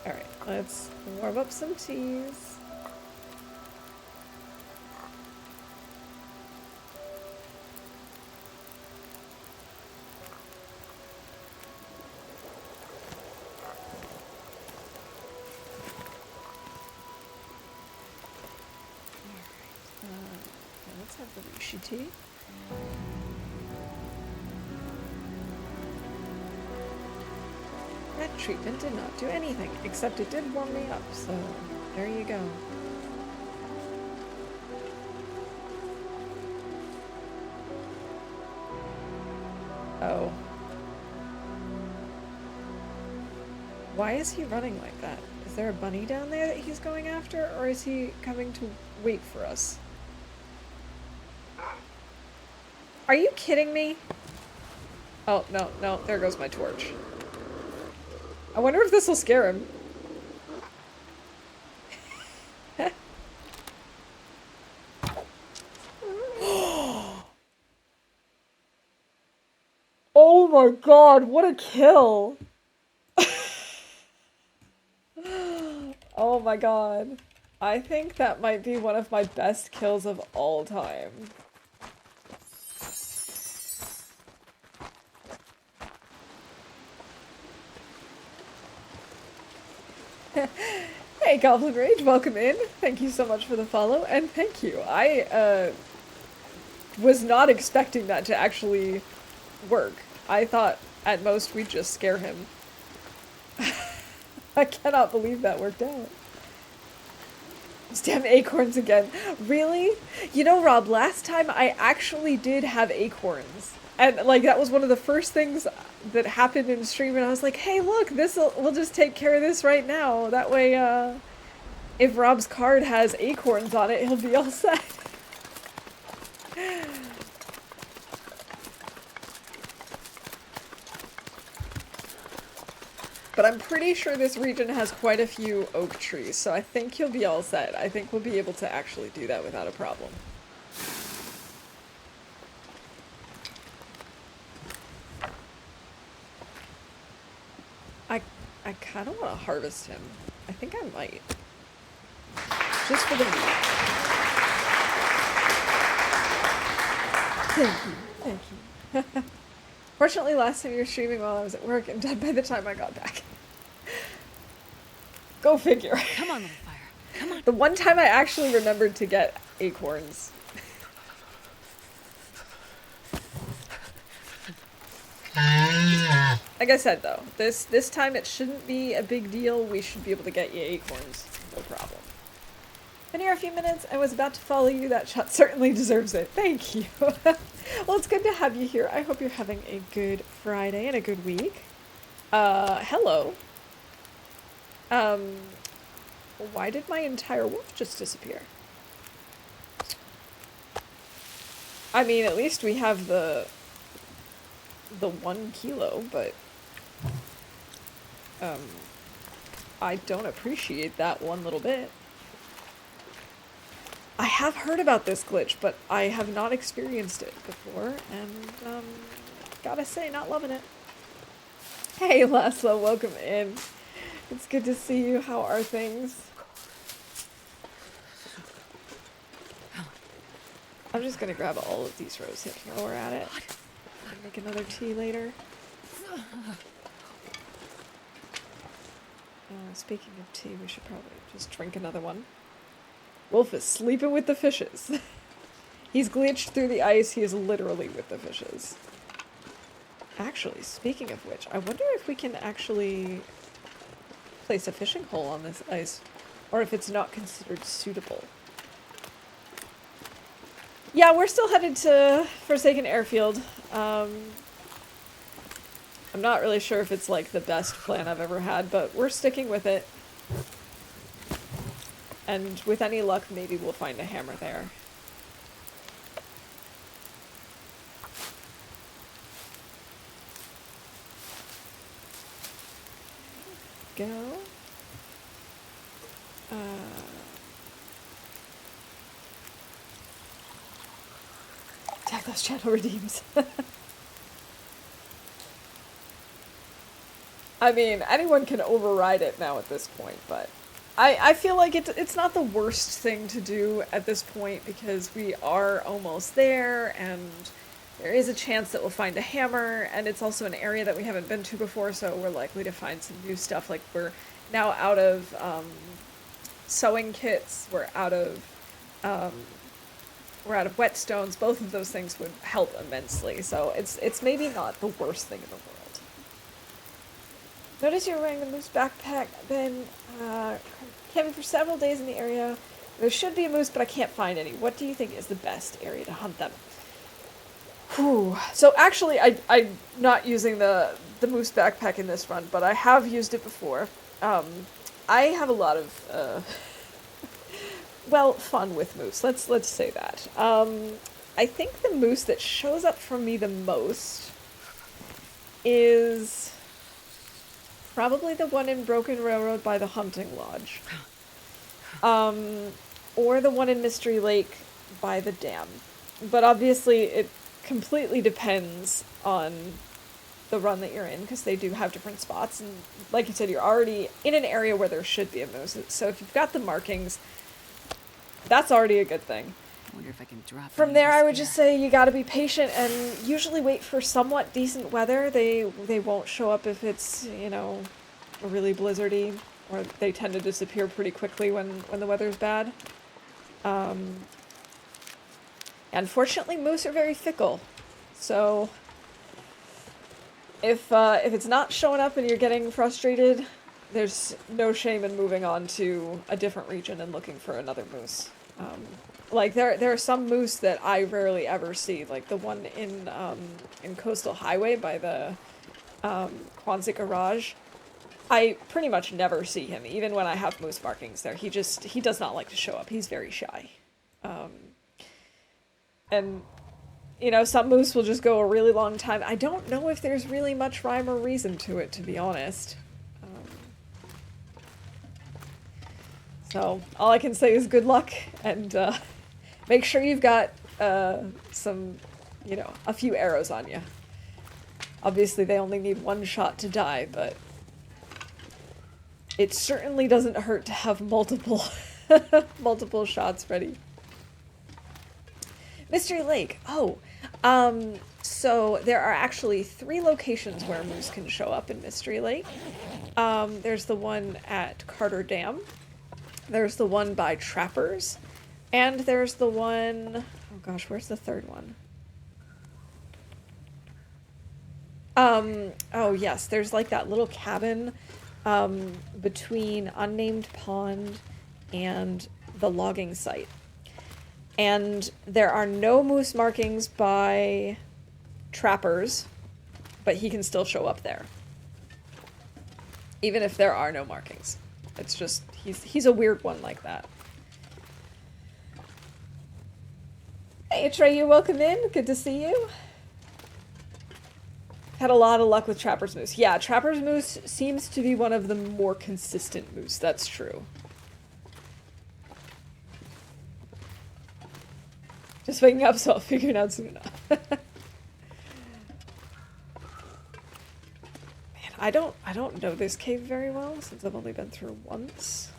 S1: Alright, let's warm up some teas. Let's have the reishi tea. That treatment did not do anything, except it did warm me up, so there you go. Oh. Why is he running like that? Is there a bunny down there that he's going after, or is he coming to wait for us? Are you kidding me? Oh, no, no, there goes my torch. I wonder if this will scare him. Oh my god, what a kill! Oh my god. I think that might be one of my best kills of all time. Hey, Goblin Rage, welcome in. Thank you so much for the follow, and thank you. I was not expecting that to actually work. I thought at most we'd just scare him. I cannot believe that worked out. These damn acorns again. Really? You know, Rob, last time I actually did have acorns. And, like, that was one of the first things that happened in stream, and I was like, hey, look, we'll just take care of this right now. That way, if Rob's card has acorns on it, he'll be all set. But I'm pretty sure this region has quite a few oak trees, so I think he'll be all set. I think we'll be able to actually do that without a problem. I kind of want to harvest him. I think I might. Just for the meat. Thank you. Fortunately, last time you were streaming while I was at work and dead by the time I got back. Go figure.
S2: Come on, little fire. Come on.
S1: The one time I actually remembered to get acorns. Like I said, though, this time it shouldn't be a big deal. We should be able to get you acorns. No problem. Been here a few minutes. I was about to follow you. That shot certainly deserves it. Thank you. Well, it's good to have you here. I hope you're having a good Friday and a good week. Hello. Why did my entire wolf just disappear? I mean, at least we have the 1 kilo, but I don't appreciate that one little bit. I have heard about this glitch, but I have not experienced it before, and gotta say, not loving it. Hey, Laszlo, welcome in. It's good to see you. How are things? I'm just gonna grab all of these rose hips while we're at it. Make another tea later. Speaking of tea, we should probably just drink another one. Wolf is sleeping with the fishes. He's glitched through the ice. He is literally with the fishes. Actually, speaking of which, I wonder if we can actually place a fishing hole on this ice, or if it's not considered suitable. Yeah, we're still headed to Forsaken Airfield. I'm not really sure if it's like the best plan I've ever had, but we're sticking with it. And with any luck, maybe we'll find a hammer there. Go. Tag those channel redeems. I mean, anyone can override it now at this point, but I feel like it's not the worst thing to do at this point because we are almost there, and there is a chance that we'll find a hammer, and it's also an area that we haven't been to before, so we're likely to find some new stuff. Like, we're now out of sewing kits, we're out of whetstones. Both of those things would help immensely, so it's maybe not the worst thing in the world. Notice you're wearing the moose backpack. Been camping for several days in the area. There should be a moose, but I can't find any. What do you think is the best area to hunt them? Whew. So actually, I'm not using the moose backpack in this run, but I have used it before. I have a lot of well, fun with moose. Let's say that. I think the moose that shows up for me the most is probably the one in Broken Railroad by the hunting lodge. Or the one in Mystery Lake by the dam. But obviously it completely depends on the run that you're in, because they do have different spots. And like you said, you're already in an area where there should be a moose. So if you've got the markings, that's already a good thing.
S2: I wonder if I can drop
S1: From
S2: any
S1: there,
S2: of
S1: I
S2: this
S1: would
S2: gear.
S1: just say you gotta be patient and usually wait for somewhat decent weather. They won't show up if it's, you know, really blizzardy, or they tend to disappear pretty quickly when the weather's bad. Unfortunately, moose are very fickle, so if it's not showing up and you're getting frustrated, there's no shame in moving on to a different region and looking for another moose. Like there are some moose that I rarely ever see, like the one in Coastal Highway by the Quonset Garage. I pretty much never see him, even when I have moose markings there. He does not like to show up. He's very shy. And, you know, some moose will just go a really long time. I don't know if there's really much rhyme or reason to it, to be honest. So all I can say is good luck, and make sure you've got some, you know, a few arrows on you. Obviously, they only need one shot to die, but it certainly doesn't hurt to have multiple multiple shots ready. Mystery Lake. Oh, so there are actually 3 locations where moose can show up in Mystery Lake. There's the one at Carter Dam. There's the one by Trappers. And there's the one... Oh gosh, where's the third one? Oh yes, there's like that little cabin between Unnamed Pond and the logging site. And there are no moose markings by Trappers, but he can still show up there. Even if there are no markings. It's just, he's a weird one like that. Hey Atreyu, welcome in. Good to see you. Had a lot of luck with Trapper's Moose. Yeah, Trapper's Moose seems to be one of the more consistent moose, that's true. Just waking up, so I'll figure it out soon enough. Man, I don't know this cave very well, since I've only been through once.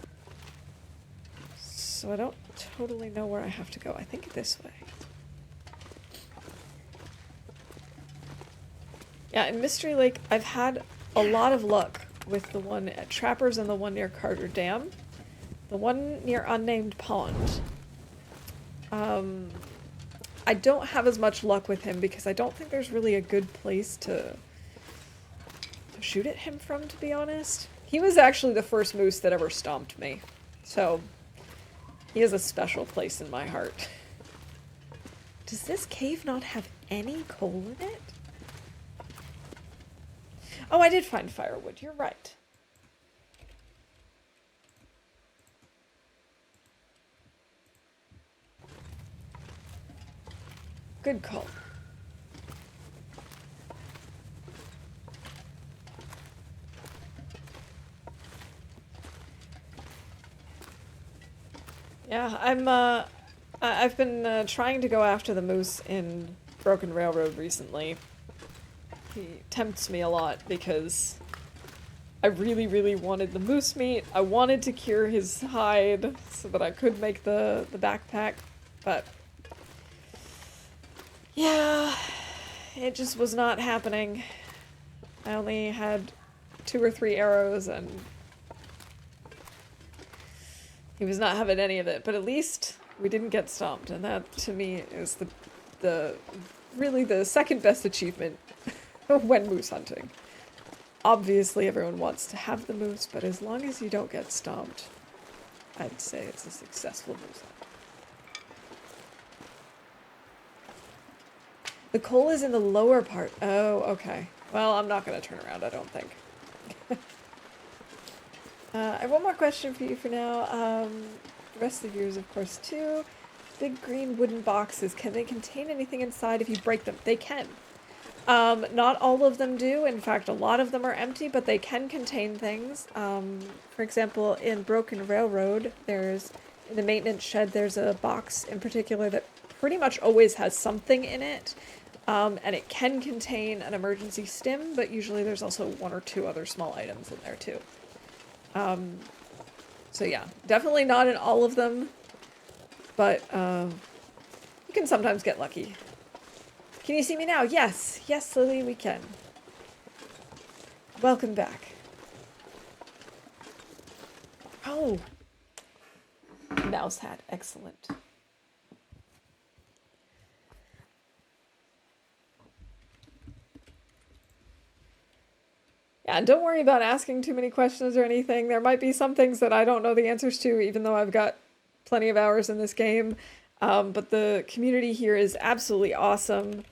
S1: So I don't totally know where I have to go. I think this way. Yeah, in Mystery Lake, I've had a lot of luck with the one at Trappers and the one near Carter Dam. The one near Unnamed Pond. I don't have as much luck with him because I don't think there's really a good place to shoot at him from, to be honest. He was actually the first moose that ever stomped me. So, he has a special place in my heart. Does this cave not have any coal in it? Oh, I did find firewood. You're right. Good call. Yeah, I've been trying to go after the moose in Broken Railroad recently. He tempts me a lot because I really, really wanted the moose meat. I wanted to cure his hide so that I could make the backpack, but yeah, it just was not happening. I only had 2 or 3 arrows and he was not having any of it, but at least we didn't get stomped, and that to me is the really the second best achievement when moose hunting. Obviously everyone wants to have the moose, but as long as you don't get stomped, I'd say it's a successful moose hunt. The coal is in the lower part. Oh, okay. Well, I'm not going to turn around, I don't think. I have one more question for you for now. The rest of yours, of course, too. Big green wooden boxes. Can they contain anything inside if you break them? They can. Not all of them do. In fact, a lot of them are empty, but they can contain things. For example, in Broken Railroad, in the maintenance shed, there's a box in particular that pretty much always has something in it. And it can contain an emergency stim, but usually there's also one or two other small items in there too. So yeah, definitely not in all of them, but you can sometimes get lucky. Can you see me now? Yes. Yes, Lily, we can. Welcome back. Oh. Mouse hat. Excellent. Yeah, and don't worry about asking too many questions or anything. There might be some things that I don't know the answers to, even though I've got plenty of hours in this game. But the community here is absolutely awesome.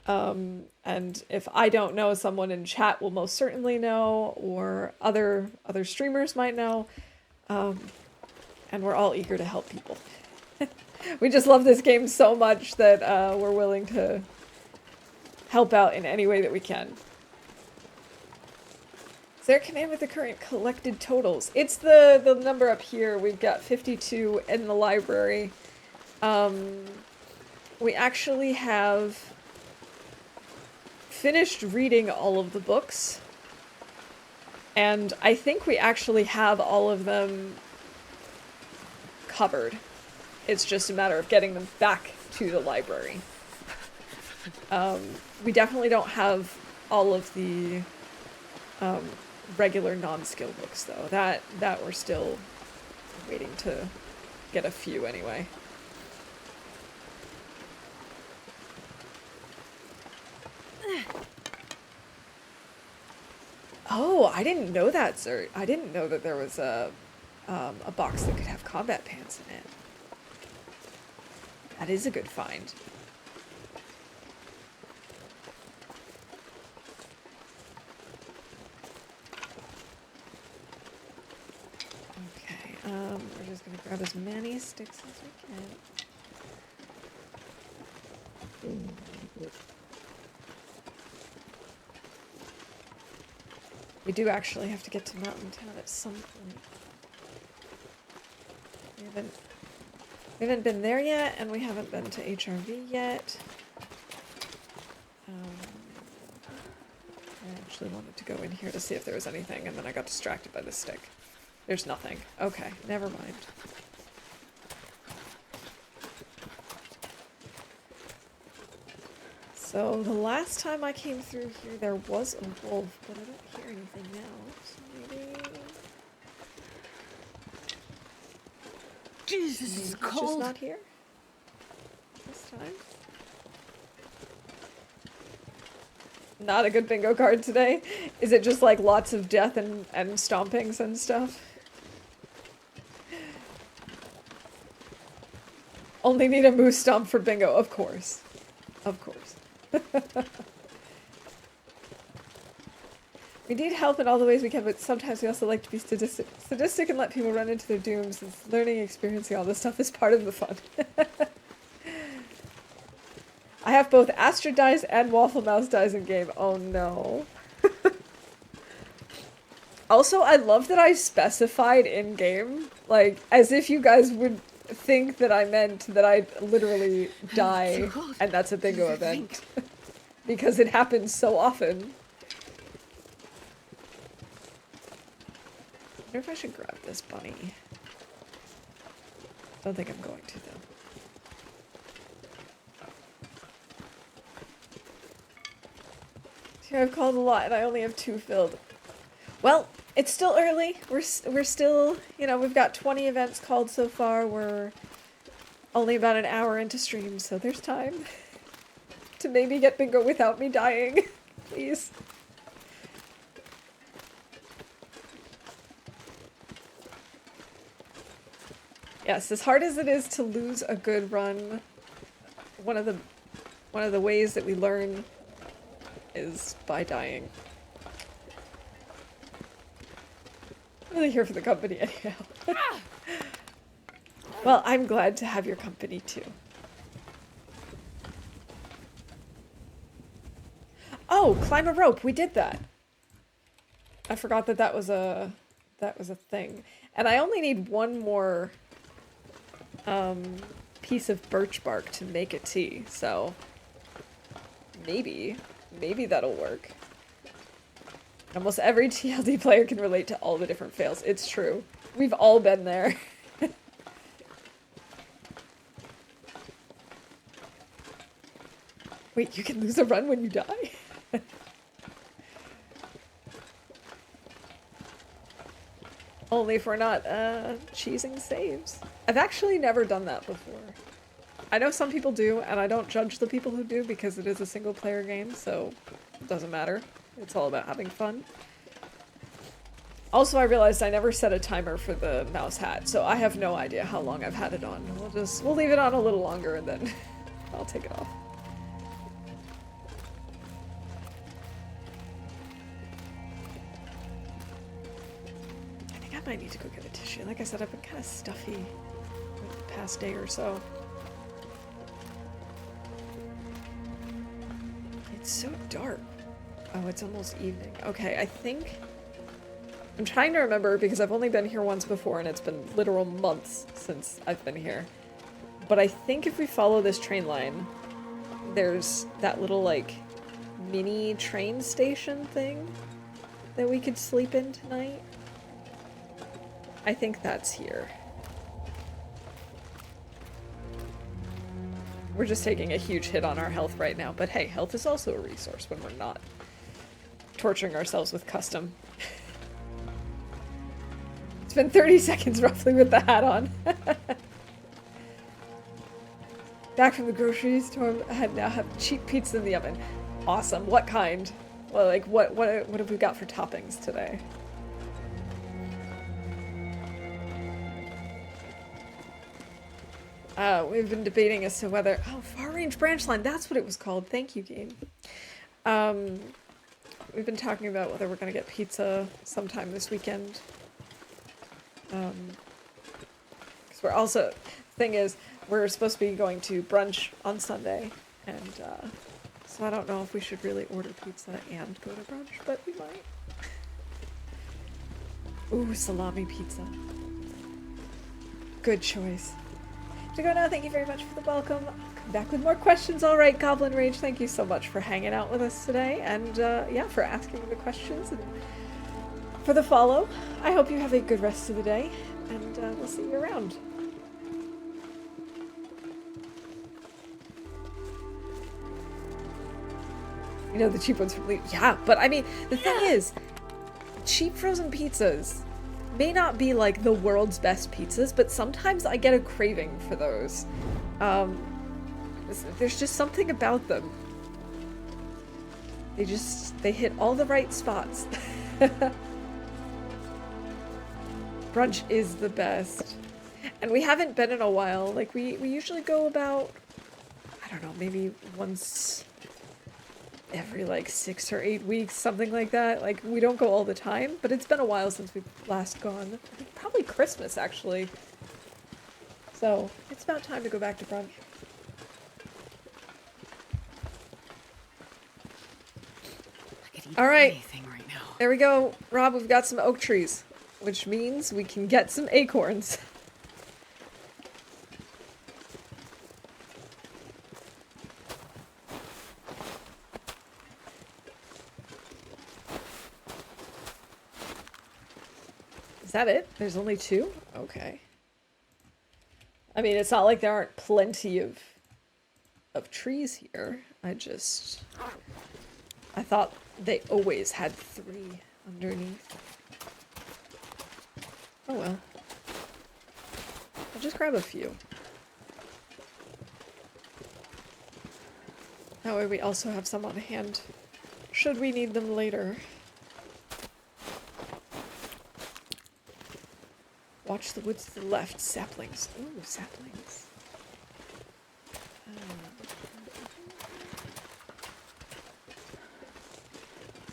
S1: And if I don't know, someone in chat will most certainly know, or other streamers might know. And we're all eager to help people. We just love this game so much that we're willing to help out in any way that we can. Is there a command with the current collected totals? It's the number up here. We've got 52 in the library. We actually have finished reading all of the books. And I think we actually have all of them covered. It's just a matter of getting them back to the library. We definitely don't have all of the regular non-skill books, though. That we're still waiting to get a few anyway. Oh, I didn't know that, sir. I didn't know that there was a box that could have combat pants in it. That is a good find. Okay, we're just gonna grab as many sticks as we can. We do actually have to get to Mountain Town at some point. We haven't been there yet, and we haven't been to HRV yet. I actually wanted to go in here to see if there was anything, and then I got distracted by the stick. There's nothing. Okay, never mind. So the last time I came through here, there was a wolf, but I don't hear anything now. So maybe...
S2: Jesus, this is cold.
S1: Just not here this time. Not a good bingo card today. Is it just like lots of death and stompings and stuff? Only need a moose stomp for bingo, of course. Of course. We need help in all the ways we can, but sometimes we also like to be sadistic and let people run into their dooms. Since learning, experiencing all this stuff is part of the fun. I have both Astrid dice and Waffle Mouse dice in game. Oh no. Also, I love that I specified in game, like, as if you guys would think that I meant that I'd literally die, and that's a bingo event. Because it happens so often. I wonder if I should grab this bunny. Don't think I'm going to, though. Here I've called a lot, and I only have 2 filled. Well, it's still early. We're still, you know, we've got 20 events called so far. We're only about an hour into stream, so there's time to maybe get bingo without me dying. Please. Yes, as hard as it is to lose a good run, one of the ways that we learn is by dying. I'm really here for the company anyhow. Well, I'm glad to have your company too. Oh, climb a rope. We did that. I forgot that that was a thing. And I only need one more piece of birch bark to make a tea, so maybe that'll work. Almost every TLD player can relate to all the different fails. It's true. We've all been there. Wait, you can lose a run when you die? Only if we're not, cheesing saves. I've actually never done that before. I know some people do, and I don't judge the people who do because it is a single-player game, so it doesn't matter. It's all about having fun. Also, I realized I never set a timer for the mouse hat, so I have no idea how long I've had it on. We'll leave it on a little longer and then I'll take it off. I think I might need to go get a tissue. Like I said, I've been kind of stuffy the past day or so. It's so dark. Oh, it's almost evening. Okay, I think... I'm trying to remember because I've only been here once before and it's been literal months since I've been here. But I think if we follow this train line, there's that little, like, mini train station thing that we could sleep in tonight. I think that's here. We're just taking a huge hit on our health right now, but hey, health is also a resource when we're not torturing ourselves with custom. It's been 30 seconds roughly with the hat on. Back from the grocery store, I now have cheap pizza in the oven. Awesome. What kind? Well, like, what have we got for toppings today? We've been debating as to whether... Oh, Far Range Branch Line. That's what it was called. Thank you, game. We've been talking about whether we're going to get pizza sometime this weekend. Because we're also... Thing is, we're supposed to be going to brunch on Sunday. And, so I don't know if we should really order pizza and go to brunch, but we might. Ooh, salami pizza. Good choice. To go now, thank you very much for the welcome. I'll come back with more questions. All right, Goblin Rage, thank you so much for hanging out with us today, and yeah, for asking the questions and for the follow. I hope you have a good rest of the day, and we'll see you around. You know, the cheap ones from Lee. Yeah, but I mean, the thing is, cheap frozen pizzas may not be like the world's best pizzas, but sometimes I get a craving for those. There's just something about them. They hit all the right spots. Brunch is the best. And we haven't been in a while. Like, we usually go about, I don't know, maybe once every like 6 or 8 weeks, something like that. Like, we don't go all the time, but it's been a while since we've last gone. I think probably Christmas, actually. So, it's about time to go back to brunch. Alright,
S2: right now.
S1: there we go. Rob, we've got some oak trees, which means we can get some acorns. Is that it? There's only 2? Okay. I mean, it's not like there aren't plenty of trees here. I thought they always had 3 underneath. Oh well. I'll just grab a few. That way we also have some on hand, should we need them later. Watch the woods to the left. Saplings. Ooh, saplings.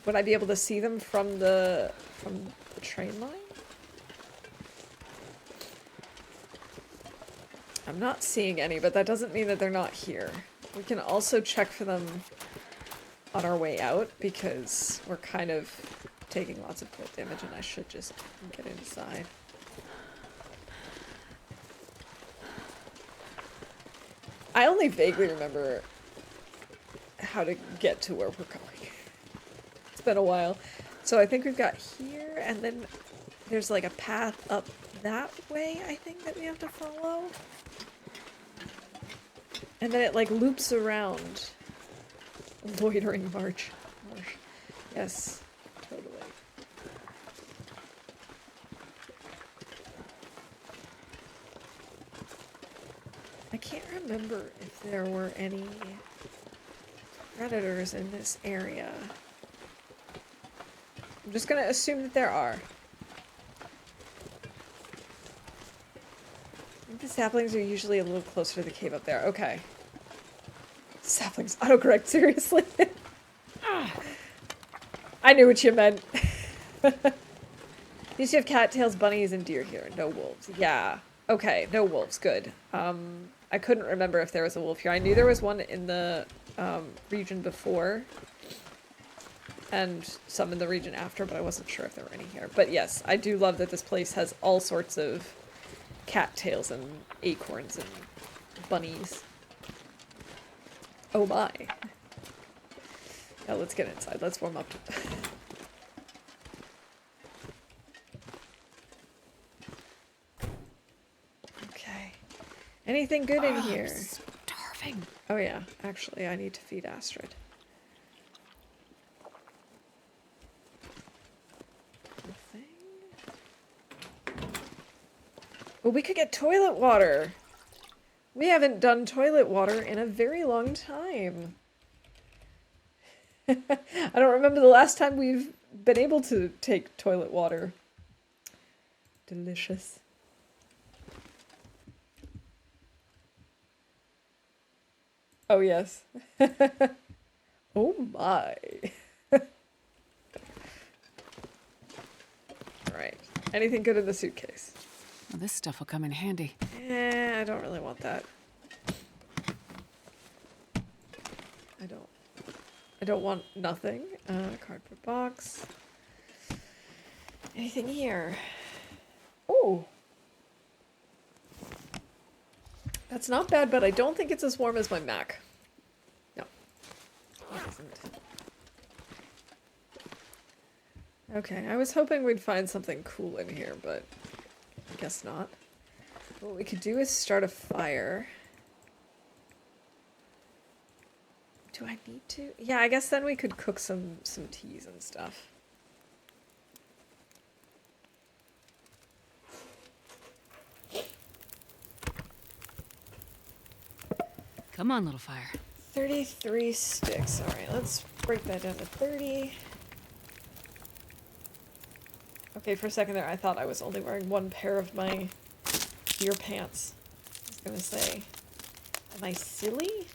S1: Would I be able to see them from the train line? I'm not seeing any, but that doesn't mean that they're not here. We can also check for them on our way out, because we're kind of taking lots of cold damage, and I should just get inside. I only vaguely remember how to get to where we're going. It's been a while. So I think we've got here, and then there's like a path up that way, I think, that we have to follow. And then it like loops around. Loitering march. Yes, totally. I can't remember if there were any predators in this area. I'm just gonna assume that there are. I think the saplings are usually a little closer to the cave up there. Okay. Saplings. Autocorrect, seriously? I knew what you meant. These you have cattails, bunnies, and deer here. No wolves. Yeah. Okay, no wolves. Good. I couldn't remember if there was a wolf here. I knew there was one in the region before. And some in the region after, but I wasn't sure if there were any here. But yes, I do love that this place has all sorts of cattails and acorns and bunnies. Oh my. Now let's get inside. Let's warm up. Okay. Anything good in here?
S2: I'm starving.
S1: Oh yeah, actually I need to feed Astrid. Nothing. Well, we could get toilet water. We haven't done toilet water in a very long time. I don't remember the last time we've been able to take toilet water. Delicious. Oh, yes. Oh, my. Alright. Anything good in the suitcase?
S2: Well, this stuff will come in handy.
S1: I don't really want that. I don't want nothing. Cardboard box. Anything here? Oh! That's not bad, but I don't think it's as warm as my Mac. No. It isn't. Okay, I was hoping we'd find something cool in here, but I guess not. What we could do is start a fire. Do I need to? Yeah, I guess then we could cook some teas and stuff.
S2: Come on, little fire.
S1: 33 sticks. Alright, let's break that down to 30. Okay, for a second there I thought I was only wearing one pair of my deer pants. I was gonna say, am I silly?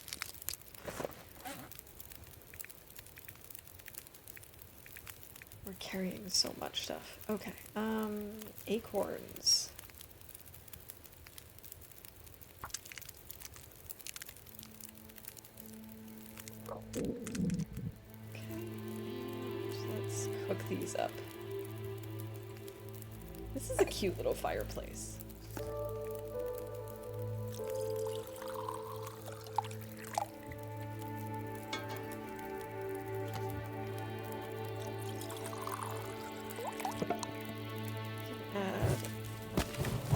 S1: We're carrying so much stuff. Okay, acorns. Okay, let's cook these up. This is a cute little fireplace. Add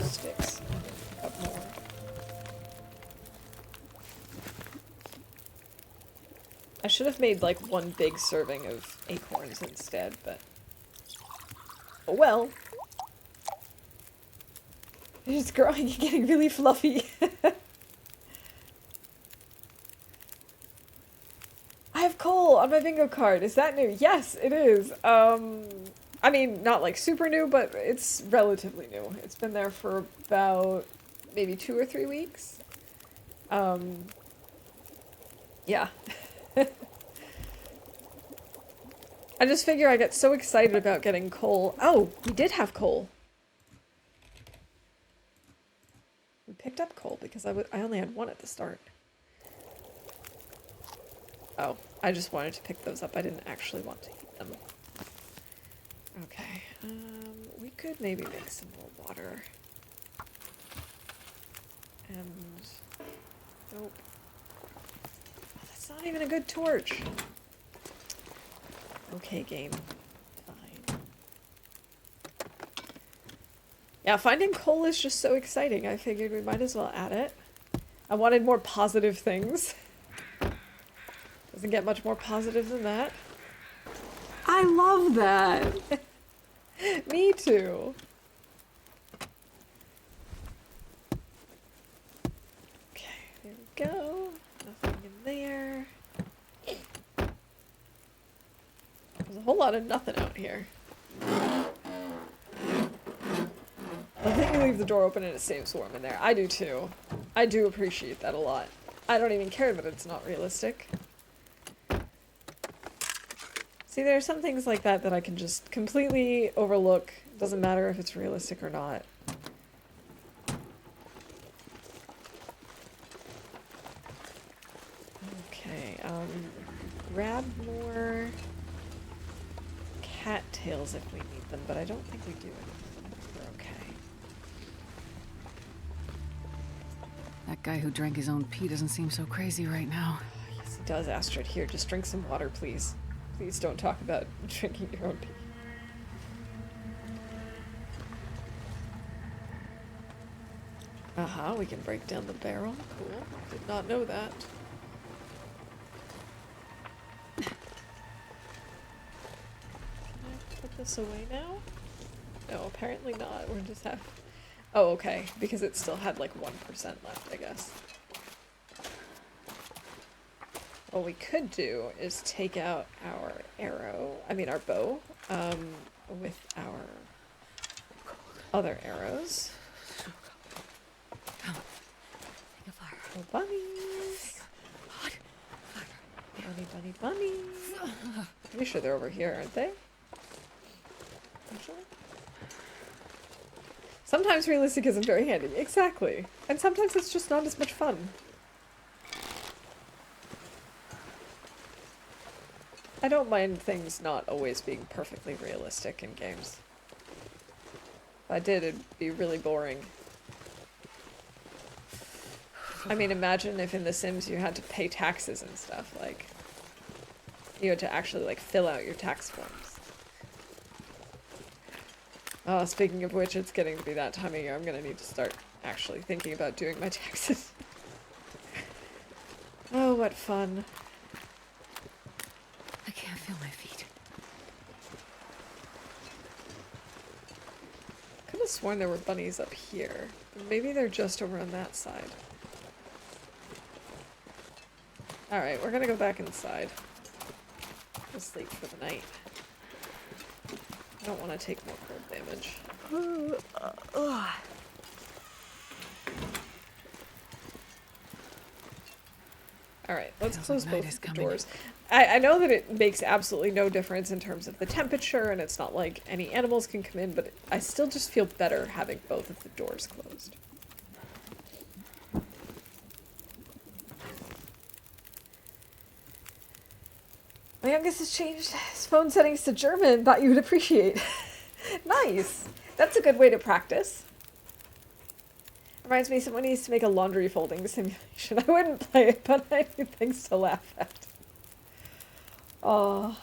S1: sticks. Pick up more. I should have made like one big serving of acorns instead, but oh well. It's growing and getting really fluffy. I have coal on my bingo card. Is that new? Yes, it is. I mean, not like super new, but it's relatively new. It's been there for about maybe 2 or 3 weeks. Yeah. I just figure I get so excited about getting coal. Oh, we did have coal. We picked up coal because I only had one at the start. Oh, I just wanted to pick those up. I didn't actually want to eat them. Okay, we could maybe make some more water. And nope. Oh, that's It's not even a good torch. Okay, game. Fine. Yeah, finding coal is just so exciting. I figured we might as well add it. I wanted more positive things. Doesn't get much more positive than that. I love that! Me too. Okay, there we go. Nothing in there. There's a whole lot of nothing out here. I think you leave the door open and it stays warm in there. I do too. I do appreciate that a lot. I don't even care that it's not realistic. See, there are some things like that that I can just completely overlook. Doesn't matter if it's realistic or not. Okay, grab more cattails if we need them, but I don't think we do anymore. We're okay.
S2: That guy who drank his own pee doesn't seem so crazy right now.
S1: Yes, he does, Astrid. Here, just drink some water, please. Please don't talk about drinking your own pee. Aha, we can break down the barrel. Cool. Did not know that. Can I put this away now? No, apparently not. We're just half... Oh, okay. Because it still had like 1% left, I guess. What we could do is take out our our bow, with our other arrows.
S2: Come, take a fire.
S1: Oh, bunnies! Bunny, bunny, bunnies! Pretty sure they're over here, aren't they? Actually? Sometimes realistic isn't very handy. Exactly. And sometimes it's just not as much fun. I don't mind things not always being perfectly realistic in games. If I did, it'd be really boring. I mean, imagine if in The Sims you had to pay taxes and stuff, like... You had to actually, like, fill out your tax forms. Oh, speaking of which, it's getting to be that time of year. I'm gonna need to start actually thinking about doing my taxes. Oh, what fun.
S2: I can't feel my feet.
S1: Could have sworn there were bunnies up here. But maybe they're just over on that side. Alright, we're gonna go back inside. Go sleep for the night. I don't want to take more cold damage. Alright, let's close both of the doors. I know that it makes absolutely no difference in terms of the temperature, and it's not like any animals can come in, but I still just feel better having both of the doors closed. My youngest has changed his phone settings to German. Thought you would appreciate. Nice. That's a good way to practice. Reminds me, someone needs to make a laundry folding simulation. I wouldn't play it, but I need things to laugh at. Oh.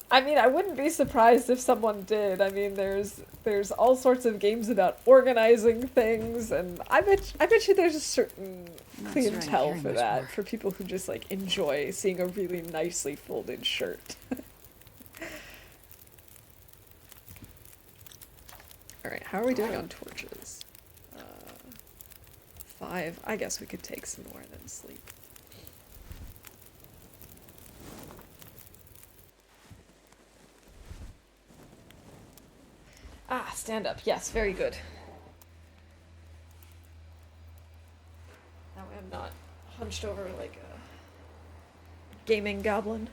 S1: I mean, I wouldn't be surprised if someone did. I mean, there's all sorts of games about organizing things, and I bet you there's a certain clientele for that, for people who just like enjoy seeing a really nicely folded shirt. Alright, how are we doing on torches? 5. I guess we could take some more and then sleep. Ah, stand up. Yes, very good. Now I'm not hunched over like a gaming goblin.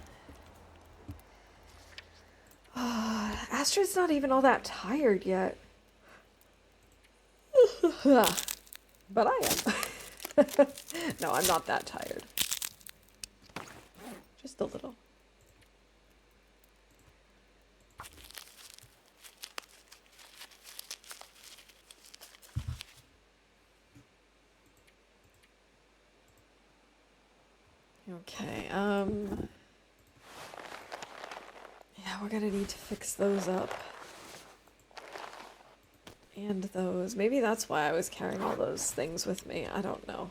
S1: Astrid's not even all that tired yet. But I am. No, I'm not that tired. Just a little. Okay, yeah, we're gonna need to fix those up. And those. Maybe that's why I was carrying all those things with me. I don't know.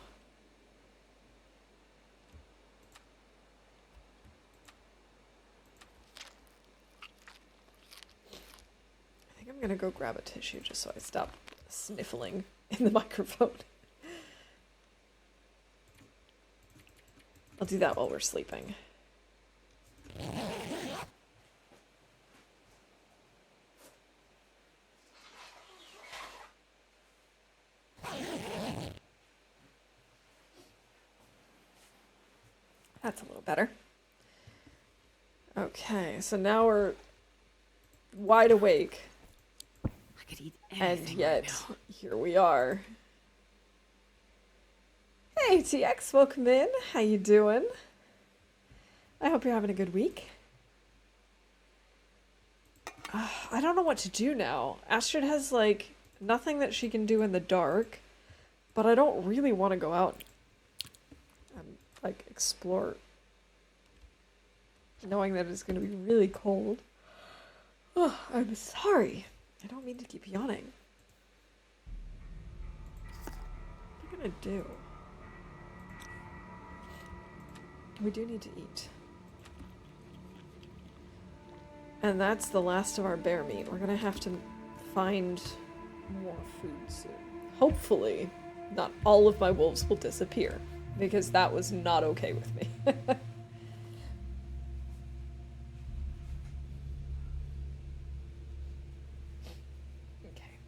S1: I think I'm gonna go grab a tissue just so I stop sniffling in the microphone. I'll do that while we're sleeping. That's a little better. Okay, so now we're wide awake.
S2: I could eat anything
S1: And yet,
S2: right now.
S1: here we are. Hey, TX, welcome in. How you doing? I hope you're having a good week. I don't know what to do now. Astrid has, like, nothing that she can do in the dark, but I don't really want to go out and, like, explore, knowing that it's going to be really cold. Oh, I'm sorry. I don't mean to keep yawning. What are you gonna do? We do need to eat. And that's the last of our bear meat. We're gonna have to find more food soon. Hopefully, not all of my wolves will disappear, because that was not okay with me. Okay.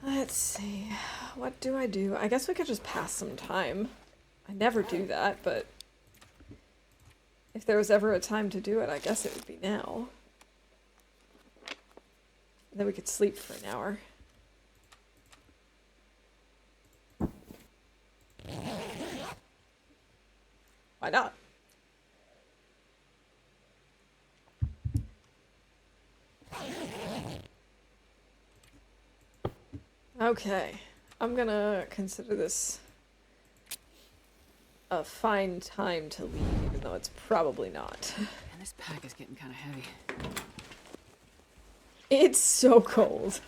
S1: Let's see. What do I do? I guess we could just pass some time. I never do that, but if there was ever a time to do it, I guess it would be now. Then we could sleep for an hour. Why not? Okay, I'm gonna consider this a fine time to leave, even though it's probably not.
S2: And this pack is getting kind of heavy.
S1: It's so cold.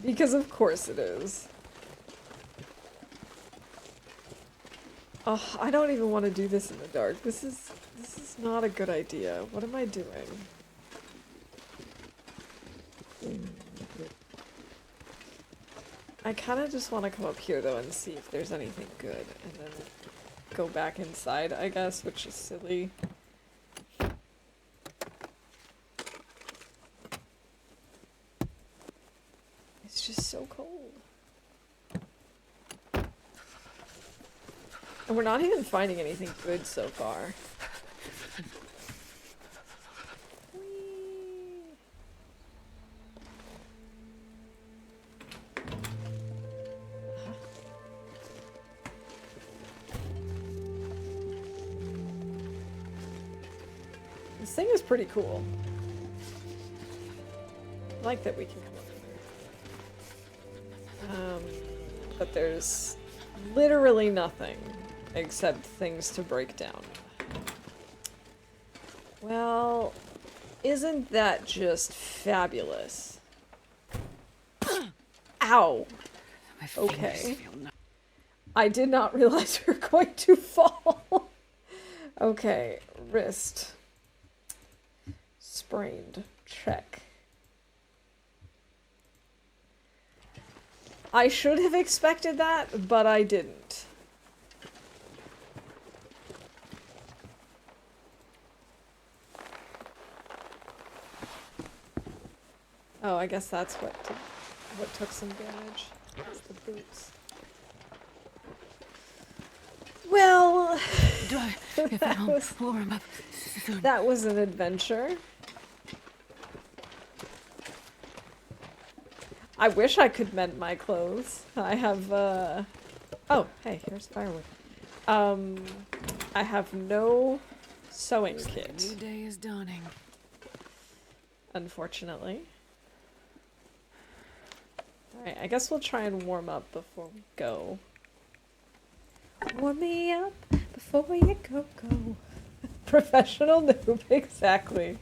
S1: Because of course it is. Oh, I don't even want to do this in the dark. This is not a good idea. What am I doing? I kind of just want to come up here though and see if there's anything good, and then go back inside, I guess, which is silly. It's just so cold. And we're not even finding anything good so far. Whee! This thing is pretty cool. I like that we can come up here. But there's literally nothing except things to break down. Well, isn't that just fabulous? Ow!
S2: My fingers
S1: Okay.
S2: feel numb.
S1: I did not realize we were going to fall. Okay, wrist. Sprained. Check. I should have expected that, but I didn't. Oh, I guess that's what took some damage. It's the boots. Well,
S2: Do I get back home? Warm up soon.
S1: that was an adventure. I wish I could mend my clothes. I have, oh, hey, here's firewood. I have no sewing
S2: Looks like a
S1: kit,
S2: new day is dawning.
S1: unfortunately. Alright, I guess we'll try and warm up before we go. Warm me up before you go. Professional noob, exactly.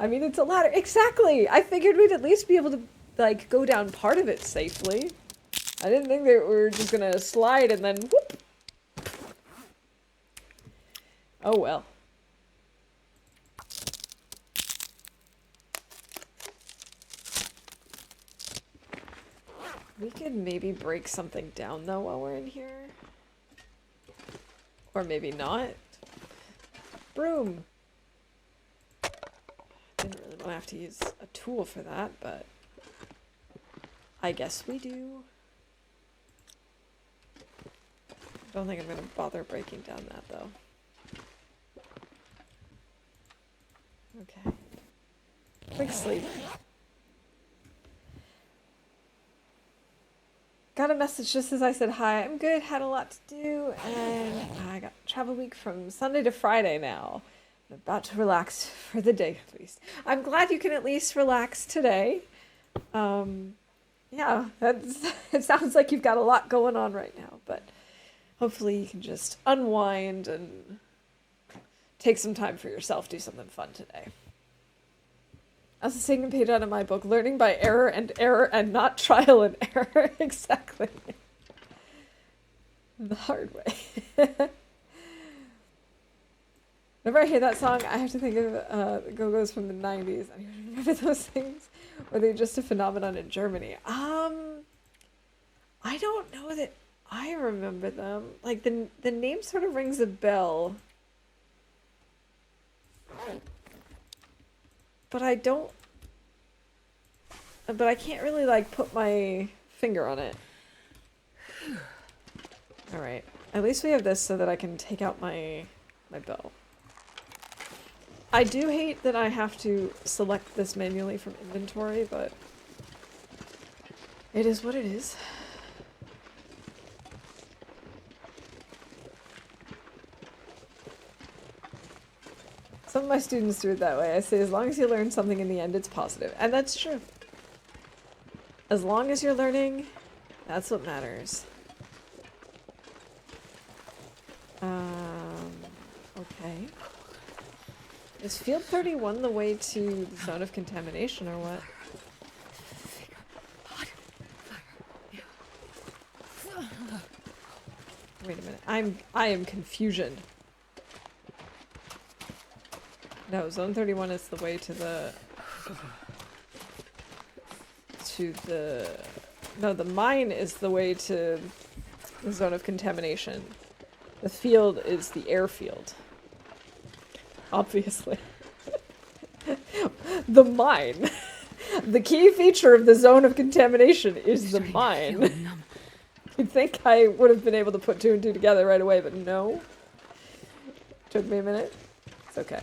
S1: I mean, it's a ladder. Exactly! I figured we'd at least be able to, like, go down part of it safely. I didn't think that we were just gonna slide and then whoop! Oh well. We could maybe break something down, though, while we're in here. Or maybe not. Broom! Didn't really want to have to use a tool for that, but I guess we do. Don't think I'm gonna bother breaking down that, though. Okay. Quick sleep. Got a message just as I said hi. I'm good, had a lot to do, and I got travel week from Sunday to Friday now. I'm about to relax for the day at least. I'm glad you can at least relax today. Yeah, it sounds like you've got a lot going on right now, but hopefully you can just unwind and take some time for yourself, do something fun today. As a second page out of my book, learning by error and not trial and error. Exactly. The hard way. Whenever I hear that song, I have to think of the Go-Go's from the 90s. I remember those things? Were they just a phenomenon in Germany? I don't know that I remember them. Like, the name sort of rings a bell. But I don't... But I can't really, like, put my finger on it. Alright. At least we have this so that I can take out my bow. I do hate that I have to select this manually from inventory, but it is what it is. Some of my students do it that way. I say, as long as you learn something in the end, it's positive. And that's true. As long as you're learning, that's what matters. Okay. Is field 31 the way to the zone of contamination, or what? Wait a minute. I am confusion. No, zone 31 is the way to the... No, the mine is the way to the zone of contamination. The field is the airfield. Obviously. The mine. The key feature of the zone of contamination is the mine. You'd think I would have been able to put two and two together right away, but no. Took me a minute. It's okay.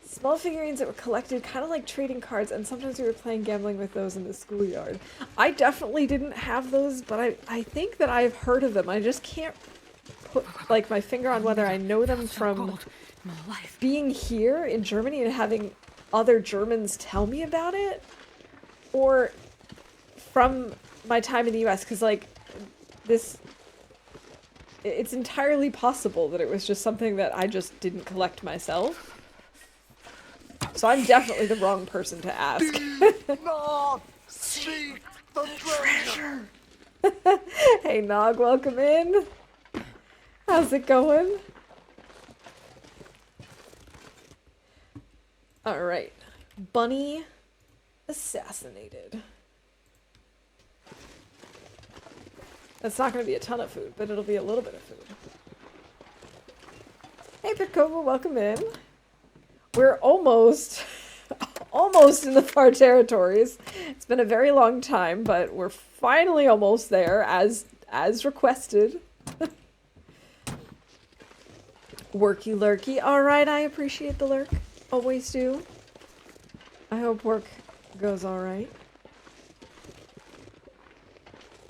S1: Small figurines that were collected, kind of like trading cards, and sometimes we were playing gambling with those in the schoolyard. I definitely didn't have those, but I think that I've heard of them. I just can't put like my finger on whether I know them from being here in Germany and having other Germans tell me about it, or from my time in the US, because like this, it's entirely possible that it was just something that I just didn't collect myself. So I'm definitely the wrong person to ask.
S3: Not seek the treasure.
S1: Hey Nog, welcome in. How's it going? Alright. Bunny assassinated. That's not going to be a ton of food, but it'll be a little bit of food. Hey Pitkova, welcome in. We're almost in the far territories. It's been a very long time, but we're finally almost there, as requested. Worky lurky. Alright, I appreciate the lurk. Always do. I hope work goes alright.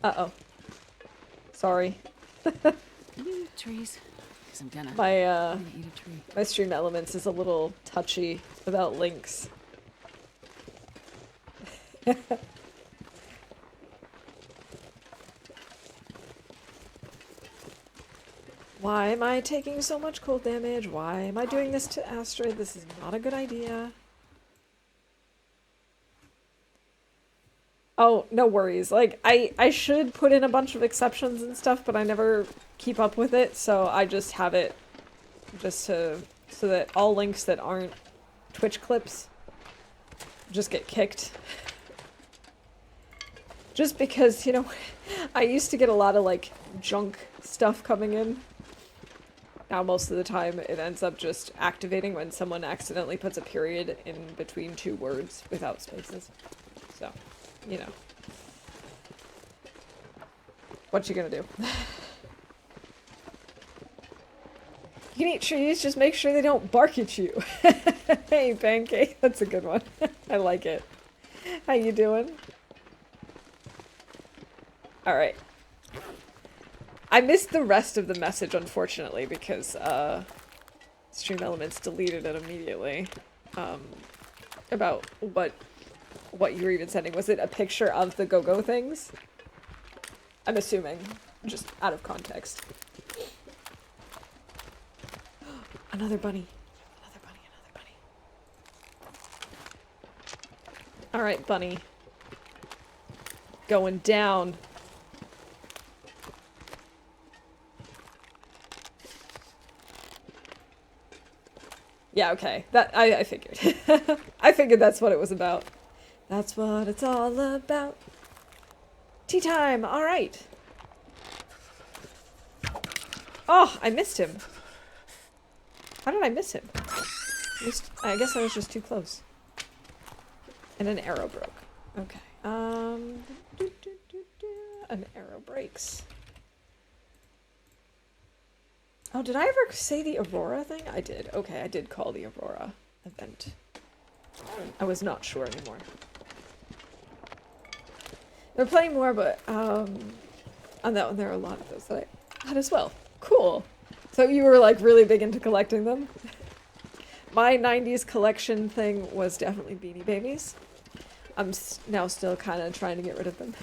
S1: Uh-oh. Sorry.
S2: Trees. I'm gonna
S1: My
S2: eat a tree.
S1: my stream elements is a little touchy about links. Why am I taking so much cold damage? Why am I doing this to Astrid? This is not a good idea. Oh, no worries. Like, I should put in a bunch of exceptions and stuff, but I never keep up with it, so I just have it just to, so that all links that aren't Twitch clips just get kicked. Just because, you know, I used to get a lot of, like, junk stuff coming in. Now most of the time it ends up just activating when someone accidentally puts a period in between two words without spaces. So, you know. What you gonna do? You can eat trees, just make sure they don't bark at you. Hey, Pancake, that's a good one. I like it. How you doing? Alright. I missed the rest of the message, unfortunately, because Stream Elements deleted it immediately. About what you were even sending. Was it a picture of the go-go things? I'm assuming, just out of context. Another bunny. Another bunny, another bunny. Alright, bunny. Going down. Yeah, okay. That I figured. I figured that's what it was about. That's what it's all about. Tea time! Alright. Oh, I missed him. How did I miss him? I guess I was just too close. And an arrow broke. Okay. An arrow breaks. Oh, did I ever say the Aurora thing? I did. Okay, I did call the Aurora event. I was not sure anymore. They're playing more, but on that one there are a lot of those that I had as well. Cool. So you were like really big into collecting them? My 90s collection thing was definitely Beanie Babies. I'm now still kind of trying to get rid of them.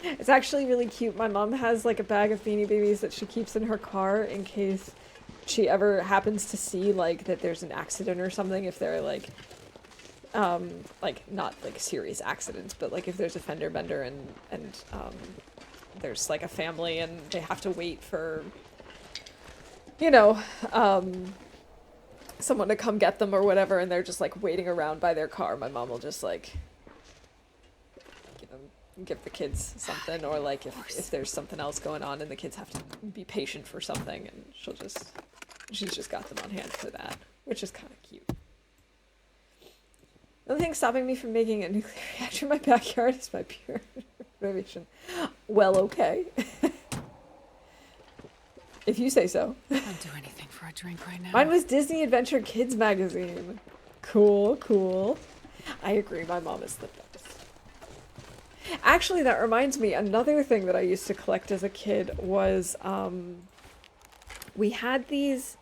S1: It's actually really cute. My mom has like a bag of Beanie Babies that she keeps in her car in case she ever happens to see like that there's an accident or something, if they're like not like serious accidents, but like if there's a fender bender and there's like a family and they have to wait for, you know, someone to come get them or whatever, and they're just like waiting around by their car, my mom will just like give the kids something, or like if there's something else going on and the kids have to be patient for something, and she's just got them on hand for that, which is kind of cute. The only thing stopping me from making a nuclear reactor in my backyard is my pure motivation. Well, okay. If you say so.
S2: I'll do anything for a drink right now.
S1: Mine was Disney Adventure Kids magazine. Cool, cool. I agree, my mom is the best. Actually, that reminds me, another thing that I used to collect as a kid was, we had these,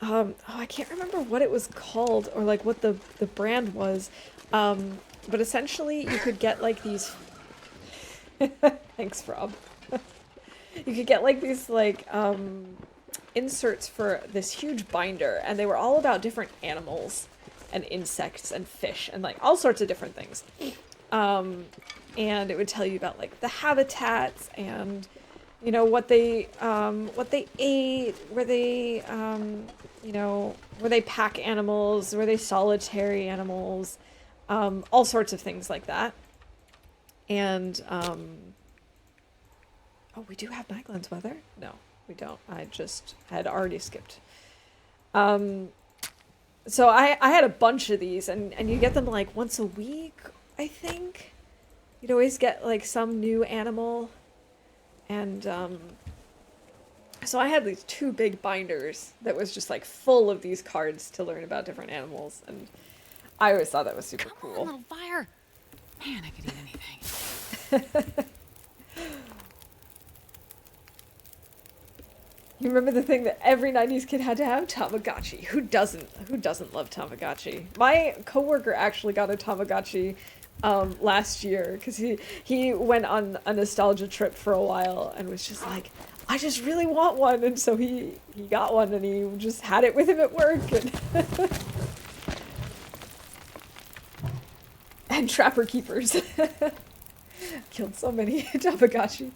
S1: oh, I can't remember what it was called, or like what the brand was, but essentially you could get like these, thanks Rob, you could get like these like, inserts for this huge binder, and they were all about different animals, and insects, and fish, and like all sorts of different things. And it would tell you about like the habitats and, you know, what they ate, where they, you know, where they pack animals, where they solitary animals, all sorts of things like that. And, oh, we do have Nightlands weather? No, we don't. I just had already skipped. So I had a bunch of these, and you get them like once a week, I think. You'd always get like some new animal, and so I had these two big binders that was just like full of these cards to learn about different animals, and I always thought that was super cool.
S2: Come on, little fire! Man, I could eat anything.
S1: You remember the thing that every 90s kid had to have? Tamagotchi. Who doesn't love Tamagotchi? My coworker actually got a Tamagotchi last year, because he went on a nostalgia trip for a while and was just like, I just really want one, and so he got one, and he just had it with him at work, and and trapper keepers. Killed so many Tamagotchi.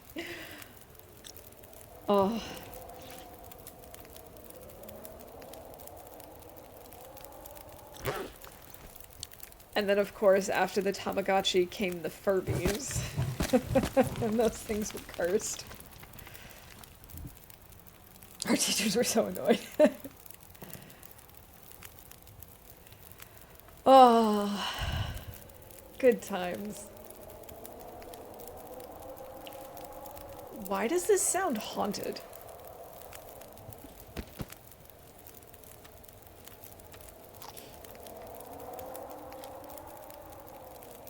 S1: Oh. And then, of course, after the Tamagotchi came the Furbies. And those things were cursed. Our teachers were so annoyed. Oh, good times. Why does this sound haunted?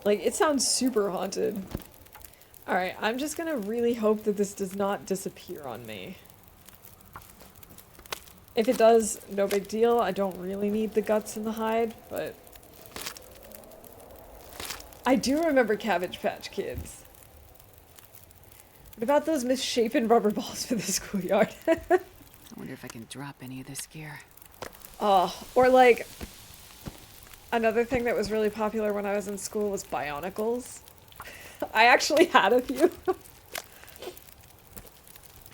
S1: Like, it sounds super haunted. Alright, I'm just gonna really hope that this does not disappear on me. If it does, no big deal. I don't really need the guts and the hide, but... I do remember Cabbage Patch Kids. What about those misshapen rubber balls for the schoolyard?
S2: I wonder if I can drop any of this gear.
S1: Oh, or like... Another thing that was really popular when I was in school was Bionicles. I actually had a few.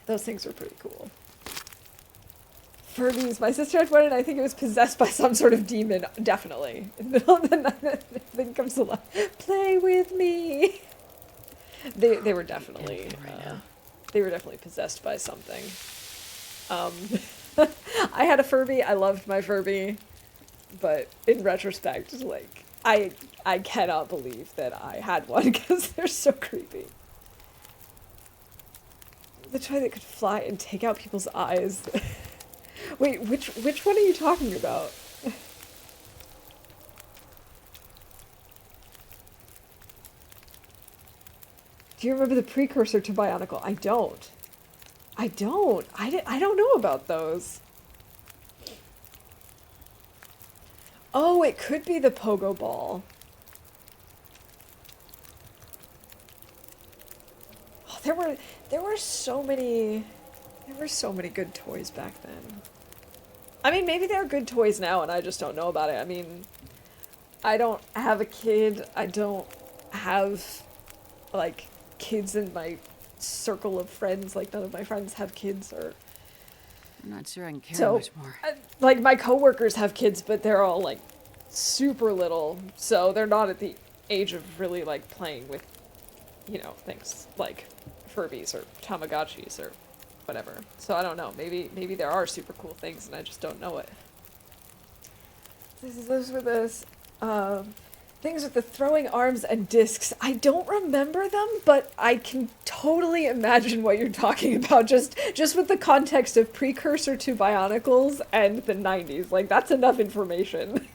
S1: Those things were pretty cool. Furbies. My sister had one and I think it was possessed by some sort of demon. Definitely. In the middle of the night, then comes alive. Play with me! They were definitely... they were definitely possessed by something. I had a Furby. I loved my Furby. But in retrospect, like, I cannot believe that I had one because they're so creepy. The toy that could fly and take out people's eyes. Wait, which one are you talking about? Do you remember the precursor to Bionicle? I don't. I don't know about those. Oh, it could be the pogo ball. Oh, there were so many good toys back then. I mean, maybe they're good toys now and I just don't know about it. I mean, I don't have a kid. I don't have like kids in my circle of friends. Like none of my friends have kids or
S2: I'm not sure I can care
S1: so,
S2: much more.
S1: like, my coworkers have kids, but they're all, like, super little, so they're not at the age of really, like, playing with, you know, things like Furbies or Tamagotchis or whatever. So I don't know. Maybe there are super cool things and I just don't know it. Those were those, things with the throwing arms and discs. I don't remember them, but I can totally imagine what you're talking about. Just with the context of precursor to Bionicles and the 90s. Like, that's enough information.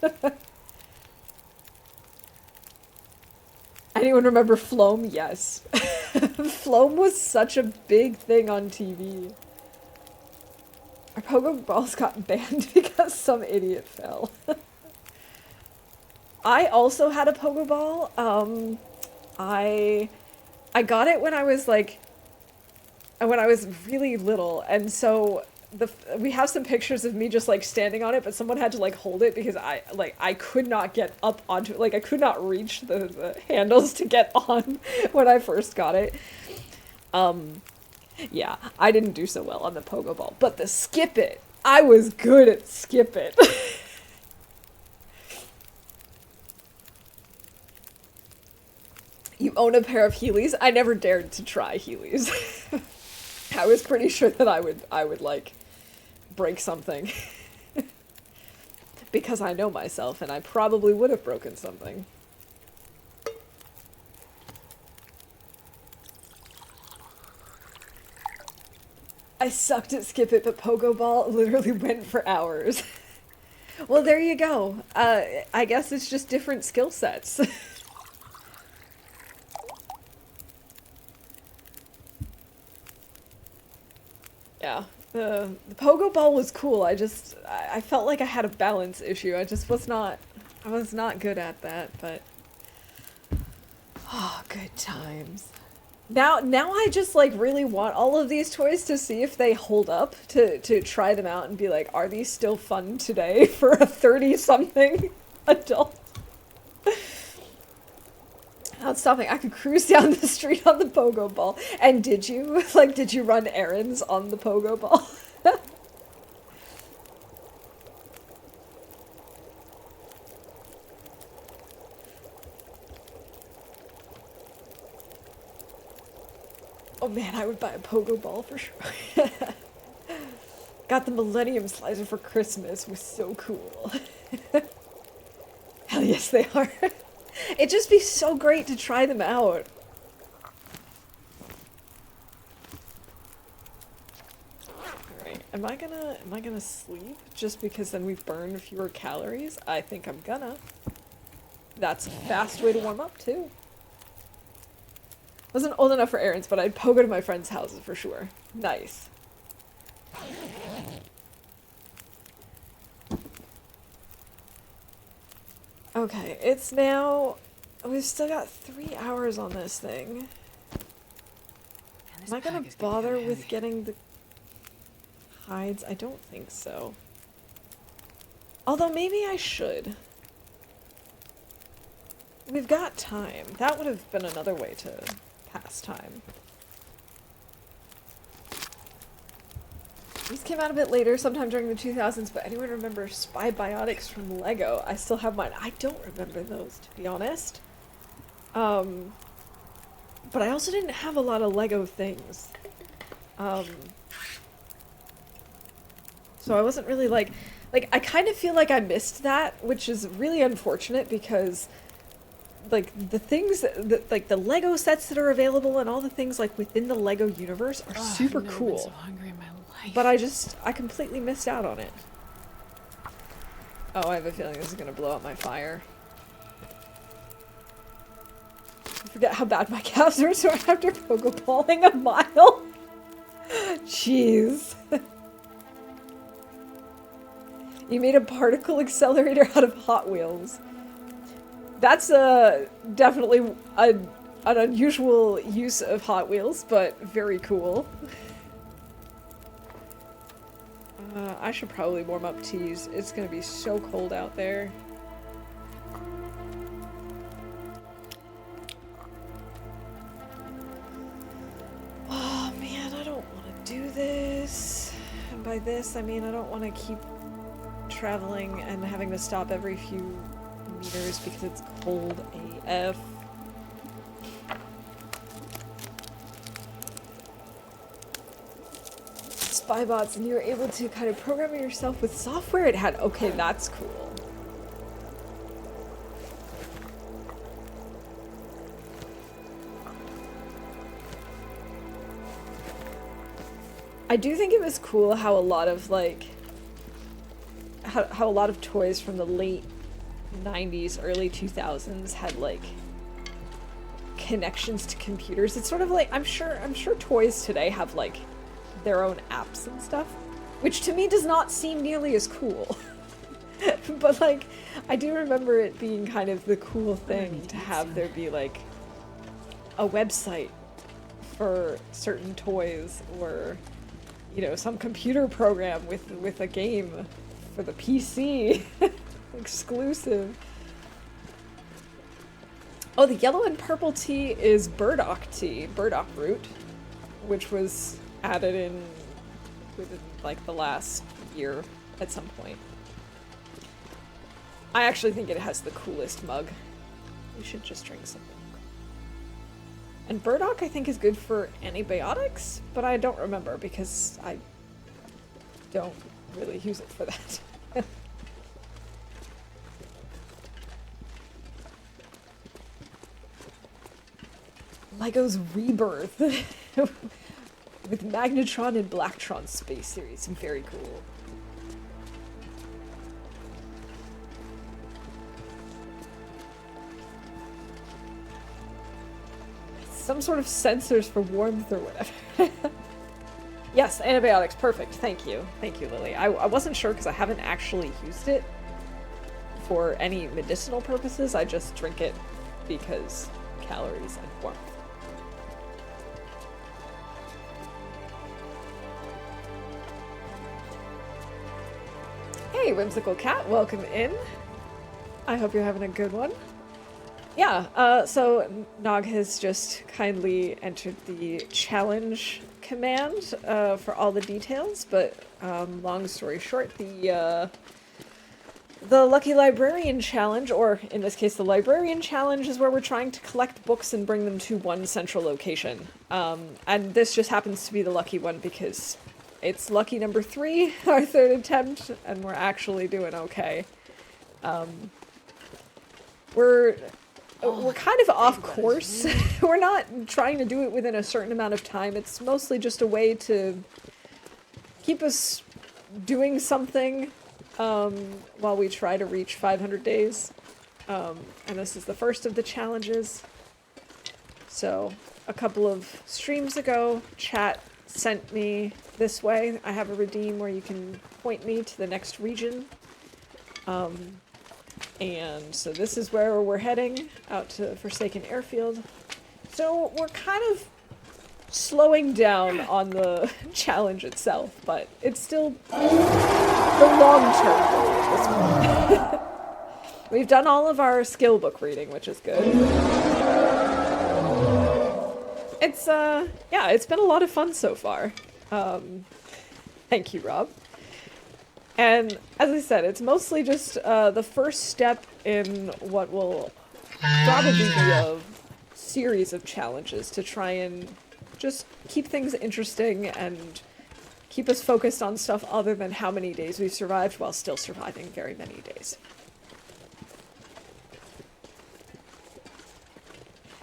S1: Anyone remember Floam? Yes. Floam was such a big thing on TV. Our pogo balls got banned because some idiot fell. I also had a pogo ball. I got it when I was like, when I was really little, and so we have some pictures of me just like standing on it, but someone had to like hold it because I could not get up onto it. Like I could not reach the handles to get on when I first got it. Yeah, I didn't do so well on the pogo ball, but the skip it, I was good at skip it. You own a pair of Heelys? I never dared to try Heelys. I was pretty sure that I would like break something. Because I know myself and I probably would have broken something. I sucked at skip it, but pogo ball literally went for hours. Well, there you go. I guess it's just different skill sets. Yeah, the pogo ball was cool. I felt like I had a balance issue. I was not good at that, but oh, good times. Now I just like really want all of these toys to see if they hold up, to try them out and be like, are these still fun today for a 30-something adult? Without stopping, I could cruise down the street on the pogo ball. And did you? Like, did you run errands on the pogo ball? Oh man, I would buy a pogo ball for sure. Got the Millennium Slicer for Christmas. It was so cool. Hell yes, they are. It'd just be so great to try them out. Alright, am I gonna sleep just because then we've burned fewer calories? I think I'm gonna. That's a fast way to warm up too. Wasn't old enough for errands, but I'd pogo to my friends' houses for sure. Nice. Okay, it's now... We've still got 3 hours on this thing. Am I gonna bother with getting the hides? I don't think so. Although maybe I should. We've got time. That would have been another way to pass time. These came out a bit later, sometime during the 2000s, but anyone remember Spy Biotics from Lego? I still have mine. I don't remember those, to be honest. But I also didn't have a lot of Lego things. So I wasn't really like, I kind of feel like I missed that, which is really unfortunate because like the things that like the Lego sets that are available and all the things like within the Lego universe are super cool.
S2: I've been so hungry in my life.
S1: But I completely missed out on it. Oh, I have a feeling this is gonna blow up my fire. I forget how bad my calves are, so I have to pogo balling a mile. Jeez. You made a particle accelerator out of Hot Wheels. That's definitely an unusual use of Hot Wheels, but very cool. I should probably warm up teas. It's gonna be so cold out there. Oh man, I don't want to do this. And by this, I mean I don't want to keep traveling and having to stop every few meters because it's cold AF. Spybots, and you were able to kind of program it yourself with software it had. Okay, that's cool. I do think it was cool how a lot of like how a lot of toys from the late 90s, early 2000s had like connections to computers. It's sort of like I'm sure toys today have like their own apps and stuff, which to me does not seem nearly as cool. But like I do remember it being kind of the cool thing to have there be like a website for certain toys, or you know, some computer program with a game for the PC. Exclusive. Oh, the yellow and purple tea is burdock tea, burdock root, which was added in within like the last year at some point. I actually think it has the coolest mug. We should just drink some milk. And burdock I think is good for antibiotics, but I don't remember because I don't really use it for that. Lego's Rebirth with Magnetron and Blacktron Space Series. Very cool. Some sort of sensors for warmth or whatever. Yes, antibiotics. Perfect. Thank you. Thank you, Lily. I wasn't sure because I haven't actually used it for any medicinal purposes. I just drink it because calories and warmth. Hey, Whimsical Cat, welcome in. I hope you're having a good one. Yeah, so Nog has just kindly entered the challenge command for all the details, but long story short, the Lucky Librarian Challenge, or in this case the Librarian Challenge, is where we're trying to collect books and bring them to one central location. And this just happens to be the lucky one because it's lucky number 3, our 3rd attempt, and we're actually doing okay. We're kind of off course. We're not trying to do it within a certain amount of time. It's mostly just a way to keep us doing something while we try to reach 500 days. And this is the first of the challenges. So a couple of streams ago, chat sent me this way. I have a redeem where you can point me to the next region. And so this is where we're heading, out to Forsaken Airfield. So we're kind of slowing down on the challenge itself, but it's still the long-term goal at this point. We've done all of our skill book reading, which is good. It's, yeah, it's been a lot of fun so far. Thank you, Rob. And as I said, it's mostly just the first step in what will probably be a series of challenges to try and just keep things interesting and keep us focused on stuff other than how many days we've survived while still surviving very many days.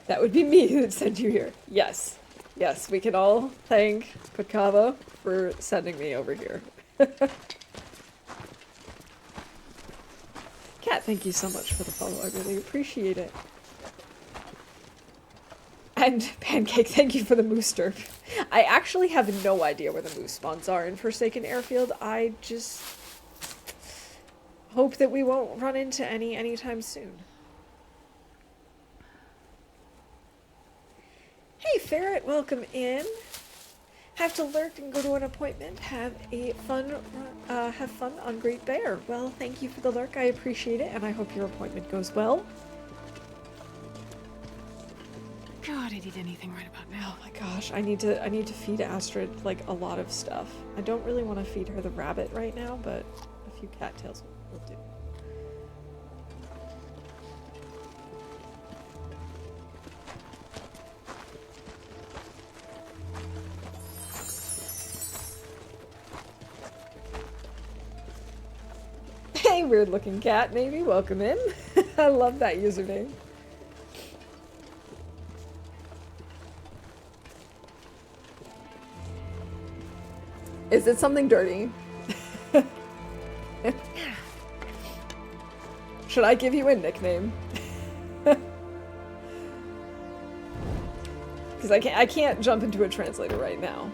S1: That would be me who'd send you here. Yes. Yes, we can all thank Pakava for sending me over here. Kat, thank you so much for the follow. I really appreciate it. And Pancake, thank you for the moose derp. I actually have no idea where the moose spawns are in Forsaken Airfield. I just hope that we won't run into any anytime soon. Hey Ferret, welcome in. Have to lurk and go to an appointment. Have fun on Great Bear. Well, thank you for the lurk. I appreciate it, and I hope your appointment goes well.
S2: God, I'd eat anything right about now.
S1: Oh my gosh, I need to feed Astrid like a lot of stuff. I don't really want to feed her the rabbit right now, but a few cattails will do. Hey, weird looking cat, maybe. Welcome in. I love that username. Is it something dirty? Should I give you a nickname? Because I can't jump into a translator right now.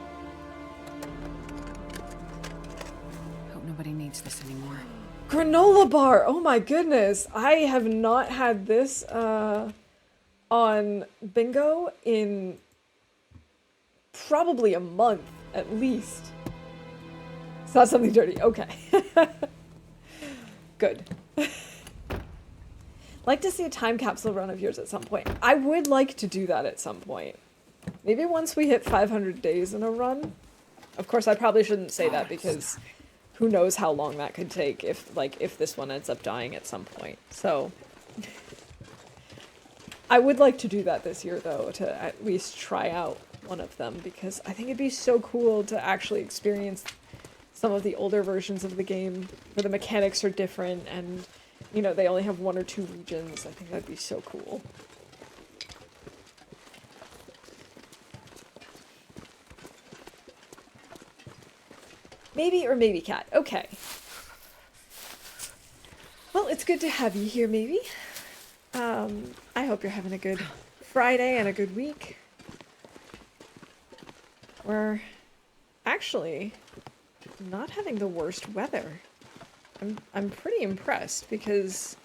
S2: Hope nobody needs this anymore.
S1: Granola bar! Oh my goodness! I have not had this on bingo in probably a month at least. It's not something dirty. Okay. Good. Like to see a time capsule run of yours at some point. I would like to do that at some point. Maybe once we hit 500 days in a run. Of course, I probably shouldn't say that because who knows how long that could take if this one ends up dying at some point. So I would like to do that this year though, to at least try out one of them, because I think it'd be so cool to actually experience some of the older versions of the game where the mechanics are different and, you know, they only have 1 or 2 regions. I think that'd be so cool. Maybe or maybe cat. Okay. Well, it's good to have you here, maybe. I hope you're having a good Friday and a good week. We're actually not having the worst weather. I'm pretty impressed because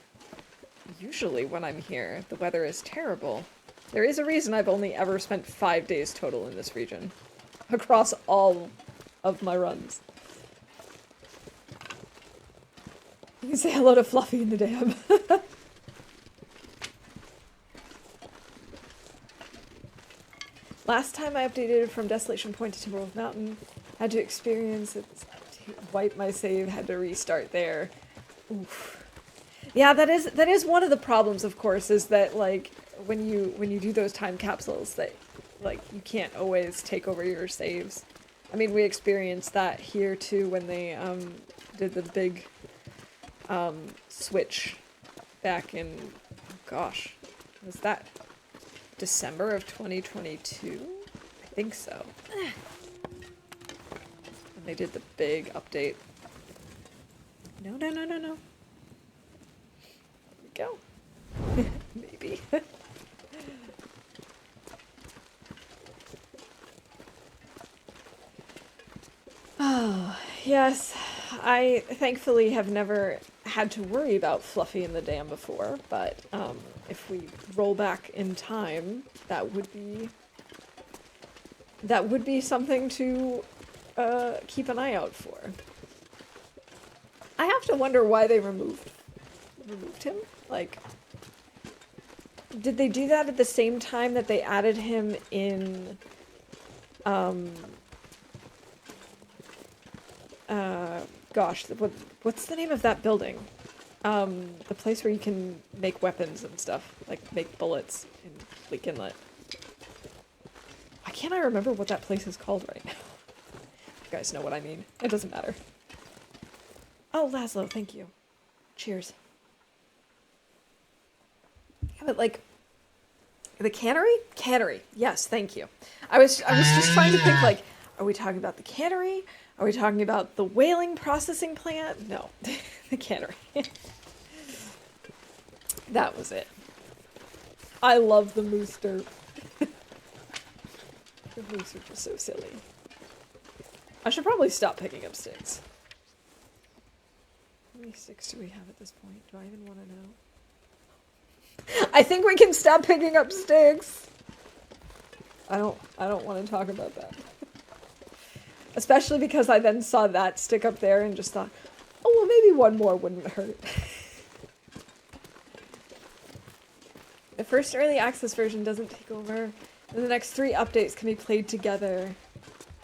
S1: usually when I'm here, the weather is terrible. There is a reason I've only ever spent 5 days total in this region across all of my runs. You can say hello to Fluffy in the dam. Last time I updated from Desolation Point to Timberwolf Mountain, had to experience it, wipe my save, had to restart there. Oof. Yeah, that is one of the problems, of course, is that like when you do those time capsules, that like you can't always take over your saves. I mean, we experienced that here too when they did the big switch back in, oh gosh, was that December of 2022? I think so. When they did the big update. No. There we go. Maybe. Oh, yes. I thankfully have never had to worry about Fluffy in the dam before, but if we roll back in time, that would be something to keep an eye out for. I have to wonder why they removed him. Like, did they do that at the same time that they added him in gosh, what's the name of that building? The place where you can make weapons and stuff, like make bullets in Leak Inlet. Why can't I remember what that place is called right now? You guys know what I mean. It doesn't matter. Oh, Laszlo, thank you. Cheers. Yeah, but like, the cannery? Cannery. Yes, thank you. I was just trying to think, like, are we talking about the cannery? Are we talking about the whaling processing plant? No, the cannery. That was it. I love the moose derp. The moose are just so silly. I should probably stop picking up sticks. How many sticks do we have at this point? Do I even want to know? I think we can stop picking up sticks. I don't want to talk about that. Especially because I then saw that stick up there and just thought, oh, well, maybe one more wouldn't hurt. The first early access version doesn't take over, and the next 3 updates can be played together.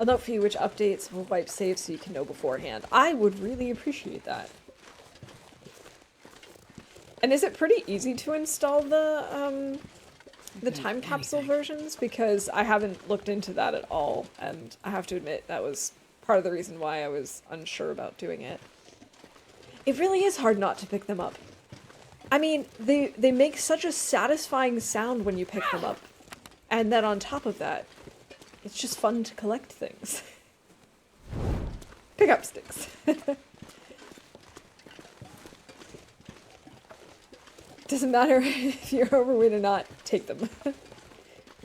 S1: I'll note for you which updates will wipe saves so you can know beforehand. I would really appreciate that. And is it pretty easy to install the time capsule versions? Because I haven't looked into that at all, and I have to admit that was part of the reason why I was unsure about doing it. It really is hard not to pick them up. I mean, they make such a satisfying sound when you pick them up. And then on top of that, it's just fun to collect things. Pick up sticks. Doesn't matter if you're overweight or not, take them.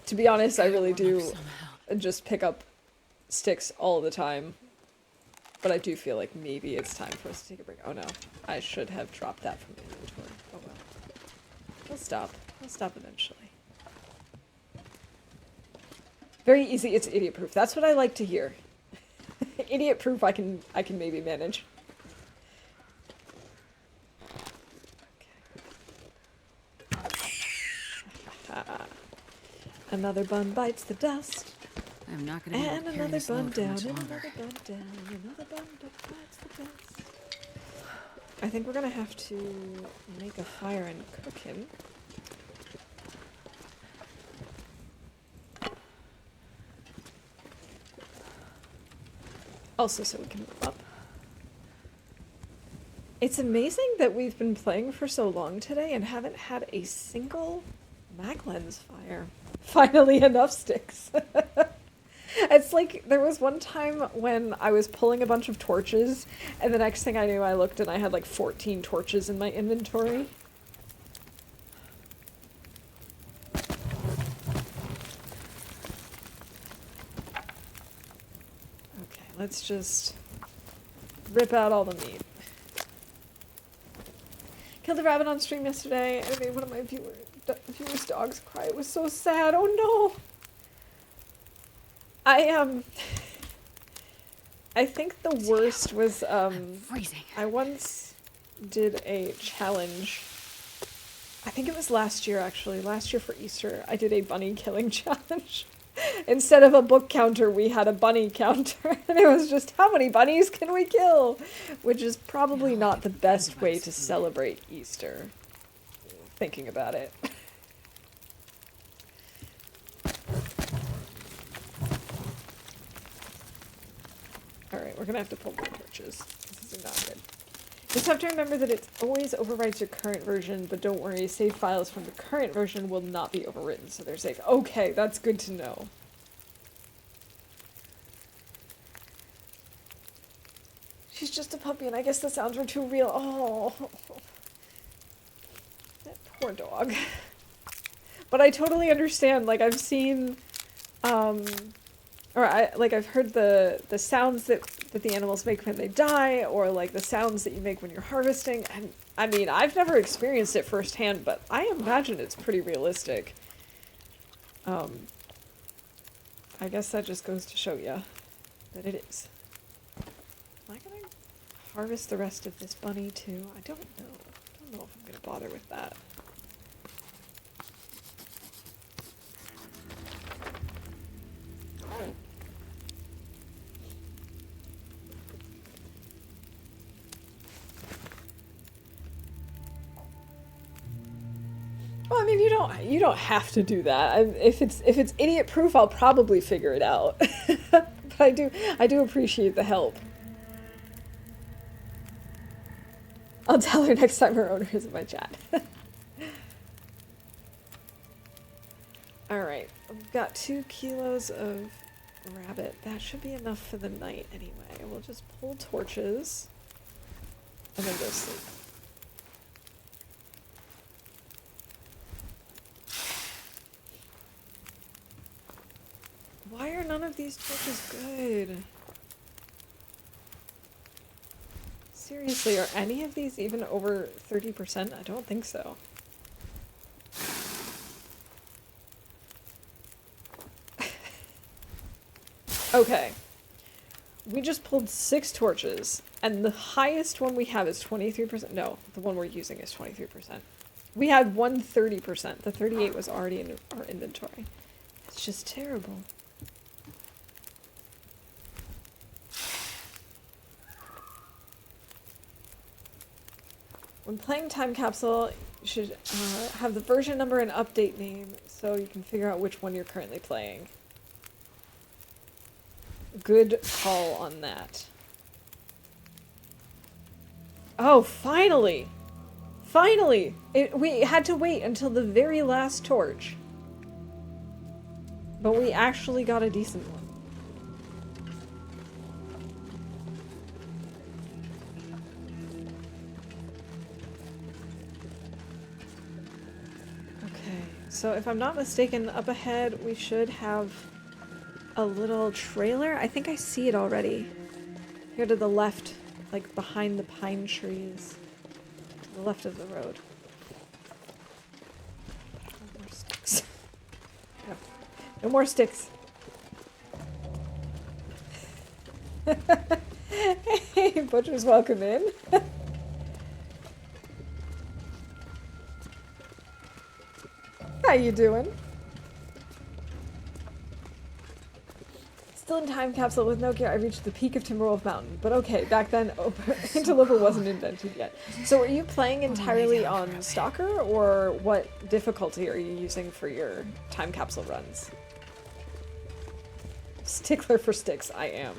S1: To be honest, I really do just pick up sticks all the time. But I do feel like maybe it's time for us to take a break. Oh no, I should have dropped that from inventory. Oh well. We'll stop. We'll stop eventually. Very easy, it's idiot proof. That's what I like to hear. Idiot proof I can maybe manage. Another bun bites the dust.
S2: I'm not gonna be able to carry
S1: another
S2: this
S1: bun
S2: load for
S1: down,
S2: much
S1: and
S2: longer.
S1: another bun down, another bun bites the dust. I think we're gonna have to make a fire and cook him. Also, so we can move up. It's amazing that we've been playing for so long today and haven't had a single mag lens fire. Finally, enough sticks. It's like there was one time when I was pulling a bunch of torches, and the next thing I knew, I looked and I had like 14 torches in my inventory. Okay, let's just rip out all the meat. Killed a rabbit on stream yesterday, and I made one of my viewers' dogs cry. It was so sad. Oh no! I think the worst was
S2: I'm freezing.
S1: I once did a challenge. I think it was last year, actually. Last year for Easter, I did a bunny killing challenge. Instead of a book counter, we had a bunny counter. And it was just, how many bunnies can we kill? Which is probably not the best way to celebrate Easter. Thinking about it. Alright, we're gonna have to pull more torches. This is not good. Just have to remember that it always overwrites your current version, but don't worry, save files from the current version will not be overwritten, so they're safe. Okay, that's good to know. She's just a puppy, and I guess the sounds were too real. Oh, that poor dog. But I totally understand. Like, I've seen, I've heard the sounds that the animals make when they die, or like the sounds that you make when you're harvesting. And I mean, I've never experienced it firsthand, but I imagine it's pretty realistic. I guess that just goes to show you that it is. Am I gonna harvest the rest of this bunny too? I don't know. I don't know if I'm gonna bother with that. Well, I mean, you don't have to do that. If it's idiot proof, I'll probably figure it out. But I do appreciate the help. I'll tell her next time her owner is in my chat. Alright, we've got 2 kilos of rabbit. That should be enough for the night anyway. We'll just pull torches and then go sleep. Why are none of these torches good? Seriously, are any of these even over 30%? I don't think so. Okay. We just pulled 6 torches, and the highest one we have is 23%. No, the one we're using is 23%. We had 130%. The 38 was already in our inventory. It's just terrible. When playing Time Capsule, you should have the version number and update name so you can figure out which one you're currently playing. Good call on that. Oh, finally! Finally! We had to wait until the very last torch. But we actually got a decent one. So if I'm not mistaken, up ahead we should have a little trailer. I think I see it already. Here to the left, like behind the pine trees. To the left of the road. No more sticks. No, no more sticks. Hey, Butcher's welcome in. How you doing? Still in Time Capsule with no gear, I reached the peak of Timberwolf Mountain. But okay, back then, Interloper wasn't invented yet. So are you playing entirely on Stalker, or what difficulty are you using for your Time Capsule runs? Stickler for sticks, I am.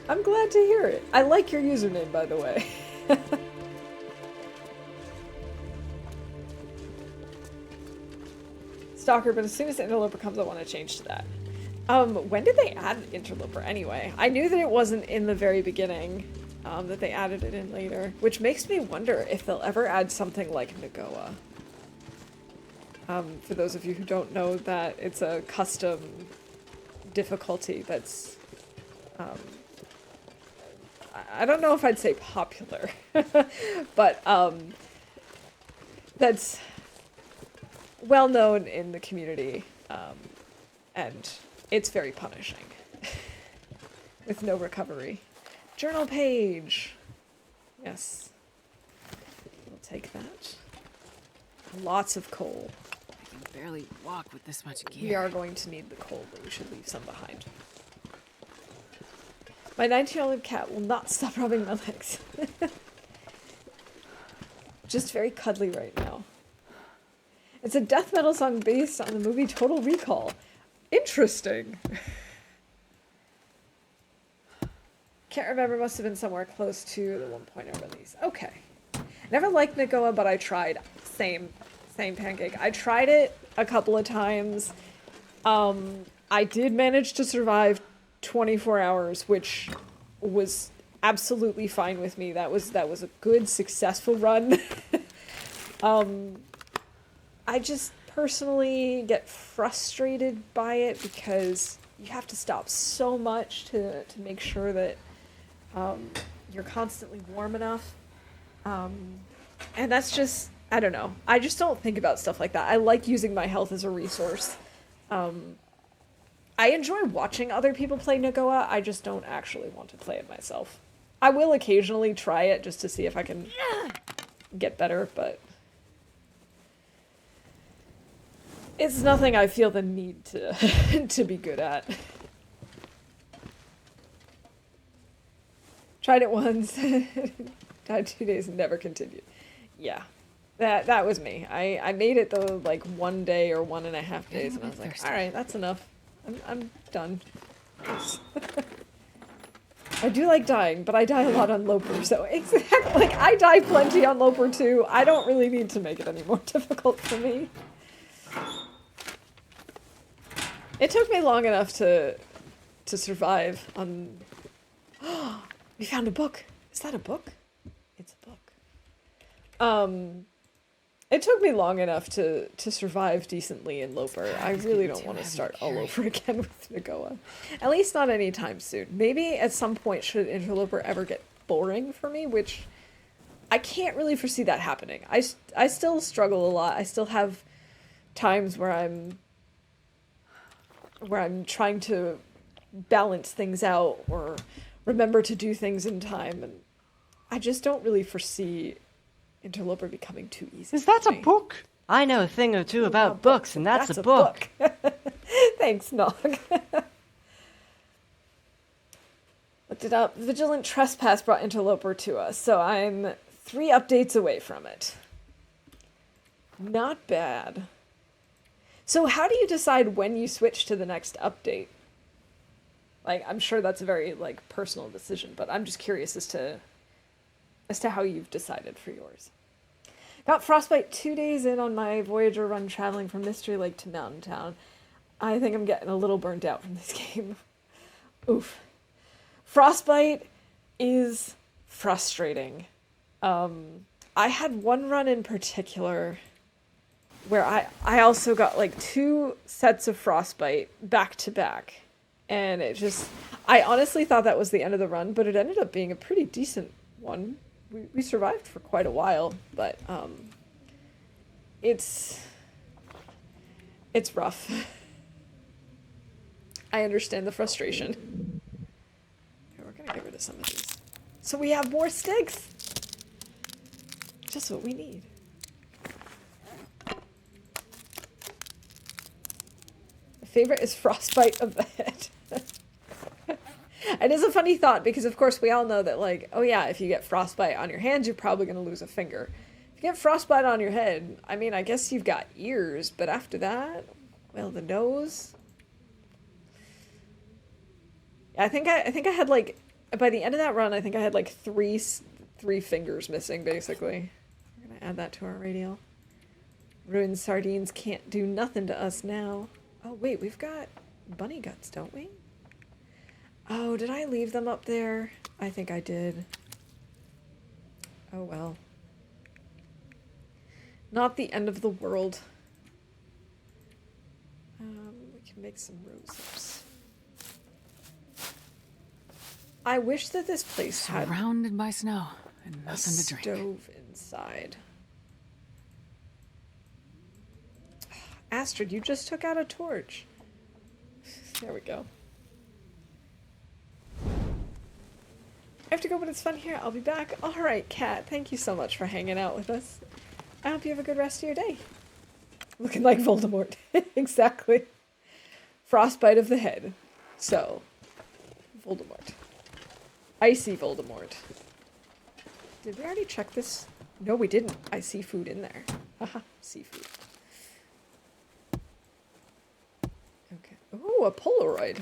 S1: I'm glad to hear it. I like your username, by the way. Stalker, but as soon as Interloper comes, I want to change to that. When did they add Interloper anyway? I knew that it wasn't in the very beginning, that they added it in later, which makes me wonder if they'll ever add something like Nagoa. For those of you who don't know, that it's a custom difficulty that's, I don't know if I'd say popular, but that's well known in the community, and it's very punishing. with no recovery. Journal page. Yes. We'll take that. Lots of coal.
S2: I can barely walk with this much gear.
S1: We are going to need the coal, but we should leave some behind. My 19-year-old cat will not stop rubbing my legs. Just very cuddly right now. It's a death metal song based on the movie Total Recall. Interesting. Can't remember, must have been somewhere close to the 1.0 release. Okay. Never liked Nagoa, but I tried. Same pancake. I tried it a couple of times. I did manage to survive 24 hours, which was absolutely fine with me. That was a good, successful run. I just personally get frustrated by it because you have to stop so much to make sure that you're constantly warm enough. And that's just, I don't know. I just don't think about stuff like that. I like using my health as a resource. I enjoy watching other people play Nagoa. I just don't actually want to play it myself. I will occasionally try it just to see if I can get better, but it's nothing I feel the need to to be good at. Tried it once, died 2 days and never continued. Yeah, that was me. I made it though like 1 day or 1.5 days, and I was like, all right, that's enough. I'm done. I do like dying, but I die a lot on Loper, so exactly, like, I die plenty on Loper too. I don't really need to make it any more difficult for me. It took me long enough to survive on... We found a book. Is that a book? It's a book. It took me long enough to survive decently in Loper. I really don't want to start all over again with Nagoa. At least not anytime soon. Maybe at some point should Interloper ever get boring for me, which I can't really foresee that happening. I still struggle a lot. I still have times where I'm trying to balance things out or remember to do things in time, and I just don't really foresee Interloper becoming too easy.
S4: Is that
S1: for
S4: a
S1: me.
S4: book? I know a thing or two about books, and that's a book.
S1: Thanks, Nog. Looked it up. Vigilant Trespass brought Interloper to us, so I'm 3 updates away from it. Not bad. So how do you decide when you switch to the next update? Like, I'm sure that's a very, like, personal decision, but I'm just curious as to how you've decided for yours. Got Frostbite 2 days in on my Voyager run traveling from Mystery Lake to Mountain Town. I think I'm getting a little burnt out from this game. Oof. Frostbite is frustrating. I had one run in particular where I also got like 2 sets of Frostbite back to back. And it just, I honestly thought that was the end of the run, but it ended up being a pretty decent one. We survived for quite a while, but it's rough. I understand the frustration. Okay, we're gonna get rid of some of these. So we have more sticks! Just what we need. My favorite is Frostbite of the Head. It is a funny thought because, of course, we all know that, like, oh yeah, if you get frostbite on your hands, you're probably going to lose a finger. If you get frostbite on your head, I mean, I guess you've got ears, but after that, well, the nose. I think I had, like, by the end of that run, I think I had, like, three fingers missing, basically. We're going to add that to our radial. Ruined sardines can't do nothing to us now. Oh, wait, we've got bunny guts, don't we? Oh, did I leave them up there? I think I did. Oh, well. Not the end of the world. We can make some roses. I wish that this place had
S2: Surrounded by snow and
S1: a
S2: nothing to drink.
S1: stove inside. Astrid, you just took out a torch. There we go. I have to go, but it's fun here. I'll be back. Alright, Kat. Thank you so much for hanging out with us. I hope you have a good rest of your day. Looking like Voldemort. Exactly. Frostbite of the head. So, Voldemort. Icy Voldemort. Did we already check this? No, we didn't. I see food in there. Haha, seafood. Okay. Ooh, a Polaroid.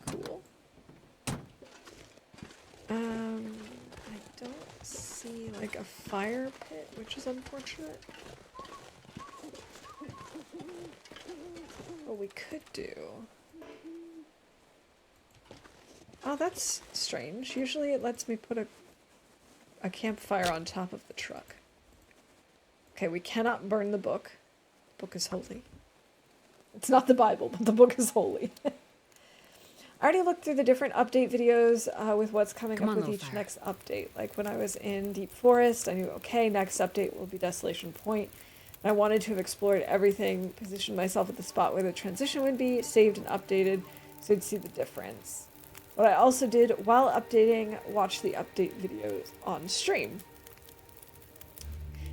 S1: Cool. I don't see like a fire pit, which is unfortunate. What we could do. Oh, that's strange. Usually it lets me put a campfire on top of the truck. Okay, we cannot burn the book. The book is holy. It's not the Bible, but the book is holy. I already looked through the different update videos with what's coming up with each next update. Like when I was in Deep Forest, I knew, okay, next update will be Desolation Point. And I wanted to have explored everything, positioned myself at the spot where the transition would be, saved and updated, so I'd see the difference. What I also did while updating, watch the update videos on stream.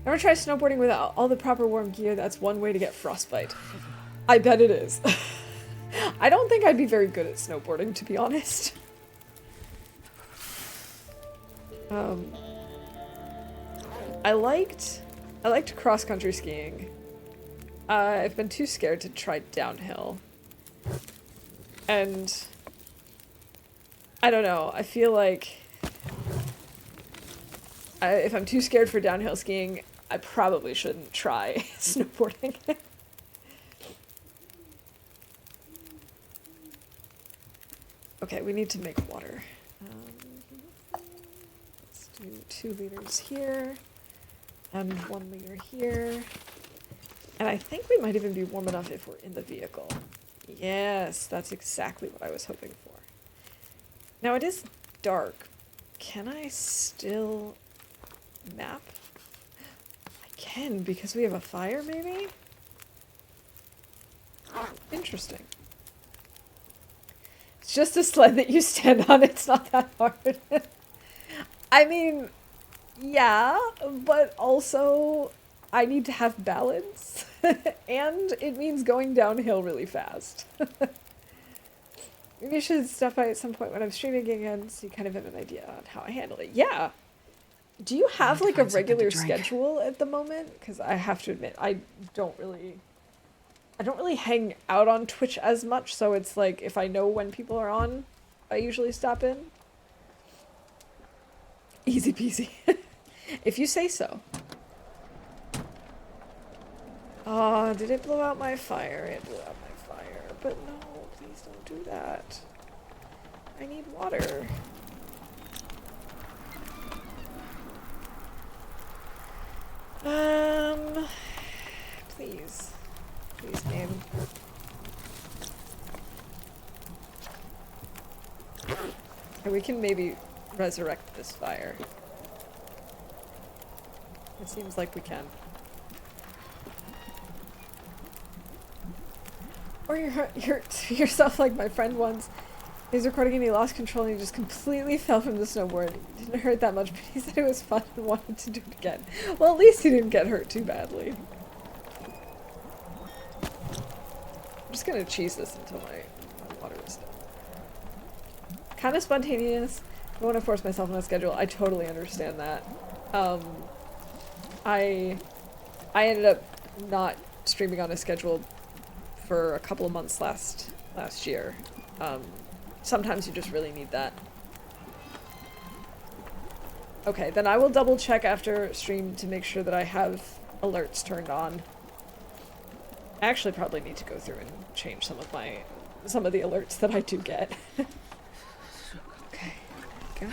S1: Never try snowboarding without all the proper warm gear. That's one way to get frostbite. I bet it is. I don't think I'd be very good at snowboarding, to be honest. I liked cross-country skiing. I've been too scared to try downhill. And I don't know, I feel like if I'm too scared for downhill skiing, I probably shouldn't try snowboarding. Okay, we need to make water. Let's do 2 liters here, and 1 liter here. And I think we might even be warm enough if we're in the vehicle. Yes, that's exactly what I was hoping for. Now it is dark. Can I still map? I can, because we have a fire, maybe? Interesting. It's just a sled that you stand on. It's not that hard. I mean, yeah, but also I need to have balance. And it means going downhill really fast. Maybe I should stop by at some point when I'm streaming again so you kind of have an idea on how I handle it. Yeah. Do you have like a regular schedule at the moment? Because I have to admit, I don't really hang out on Twitch as much, so it's like if I know when people are on, I usually stop in. Easy peasy. If you say so. Oh, did it blow out my fire? It blew out my fire. But no, please don't do that. I need water. Please. Please, game. And we can maybe resurrect this fire. It seems like we can. Or you hurt yourself like my friend once. He was recording and he lost control and he just completely fell from the snowboard. It didn't hurt that much, but he said it was fun and wanted to do it again. Well, at least he didn't get hurt too badly. I'm just gonna cheese this until my water is done. Kind of spontaneous. I don't want to force myself on a schedule. I totally understand that. I ended up not streaming on a schedule for a couple of months last year. Sometimes you just really need that. Okay, then I will double check after stream to make sure that I have alerts turned on. I actually probably need to go through and change some of the alerts that I do get. Okay, go.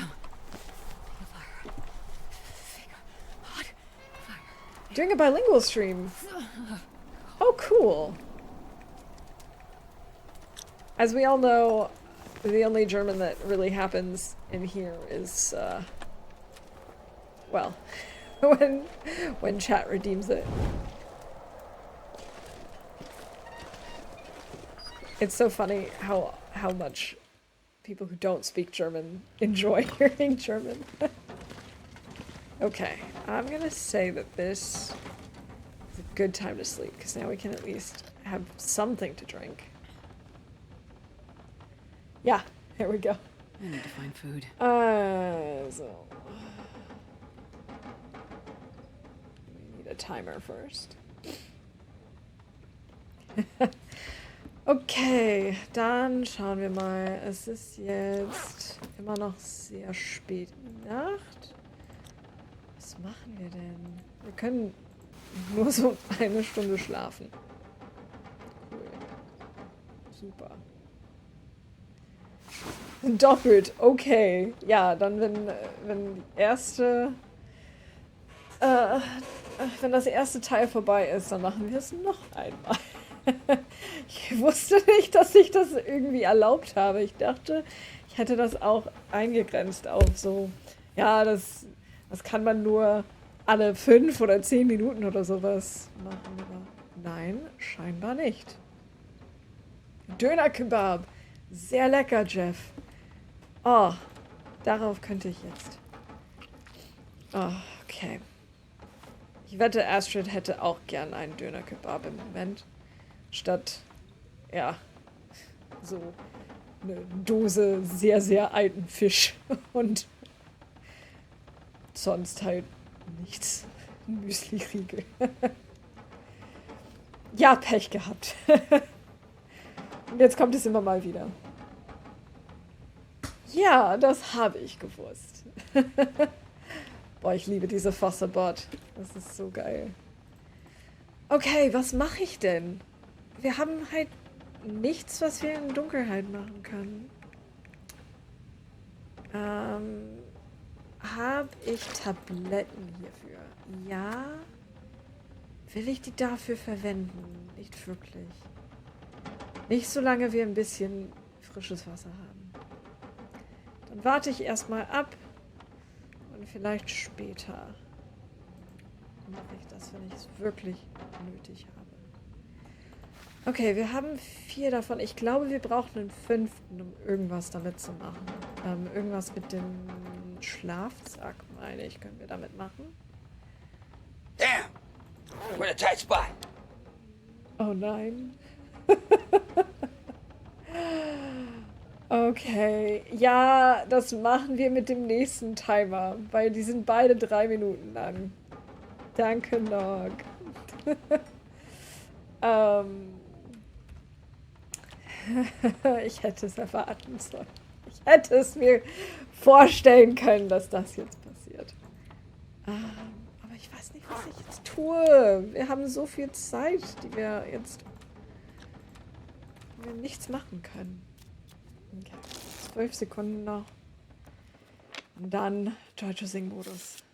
S1: Doing a bilingual stream. Oh, cool. As we all know, the only German that really happens in here is, well, when chat redeems it. It's so funny how much people who don't speak German enjoy hearing German. Okay, I'm gonna say that this is a good time to sleep, because now we can at least have something to drink. Yeah, here we go.
S2: I need to find food.
S1: So... we need a timer first. Okay, dann schauen wir mal. Es ist jetzt immer noch sehr spät in der Nacht. Was machen wir denn? Wir können nur so 1 Stunde schlafen. Cool. Super. Doppelt, okay. Ja, dann wenn das erste Teil vorbei ist, dann machen wir es noch einmal. Ich wusste nicht, dass ich das irgendwie erlaubt habe. Ich dachte, ich hätte das auch eingegrenzt auf so, ja, das kann man nur alle 5 oder 10 Minuten oder sowas machen. Aber nein, scheinbar nicht. Döner-Kebab. Sehr lecker, Jeff. Oh, darauf könnte ich jetzt. Oh, okay. Ich wette, Astrid hätte auch gern einen Döner-Kebab im Moment. Statt, ja, so eine Dose sehr, sehr alten Fisch und sonst halt nichts. Ein Müsli-Riegel. Ja, Pech gehabt. Und jetzt kommt es immer mal wieder. Ja, das habe ich gewusst. Boah, ich liebe diese Fosterbot. Das ist so geil. Okay, was mache ich denn? Wir haben halt nichts, was wir in Dunkelheit machen können. Habe ich Tabletten hierfür? Ja. Will ich die dafür verwenden? Nicht wirklich. Nicht solange wir ein bisschen frisches Wasser haben. Dann warte ich erstmal ab und vielleicht später mache ich das, wenn ich es wirklich nötig habe. Okay, wir haben 4 davon. Ich glaube, wir brauchen einen 5., um irgendwas damit zu machen. Irgendwas mit dem Schlafsack, meine ich, können wir damit machen.
S3: Damn! We're in a tight spot.
S1: Oh nein. Okay, ja, das machen wir mit dem nächsten Timer, weil die sind beide 3 Minuten lang. Danke, Nog. Ich hätte es erwarten sollen. Ich hätte es mir vorstellen können, dass das jetzt passiert. Aber ich weiß nicht, was ich jetzt tue. Wir haben so viel Zeit, die wir jetzt nichts machen können. Okay. 12 Sekunden noch. Und dann Jojo Sing-Modus.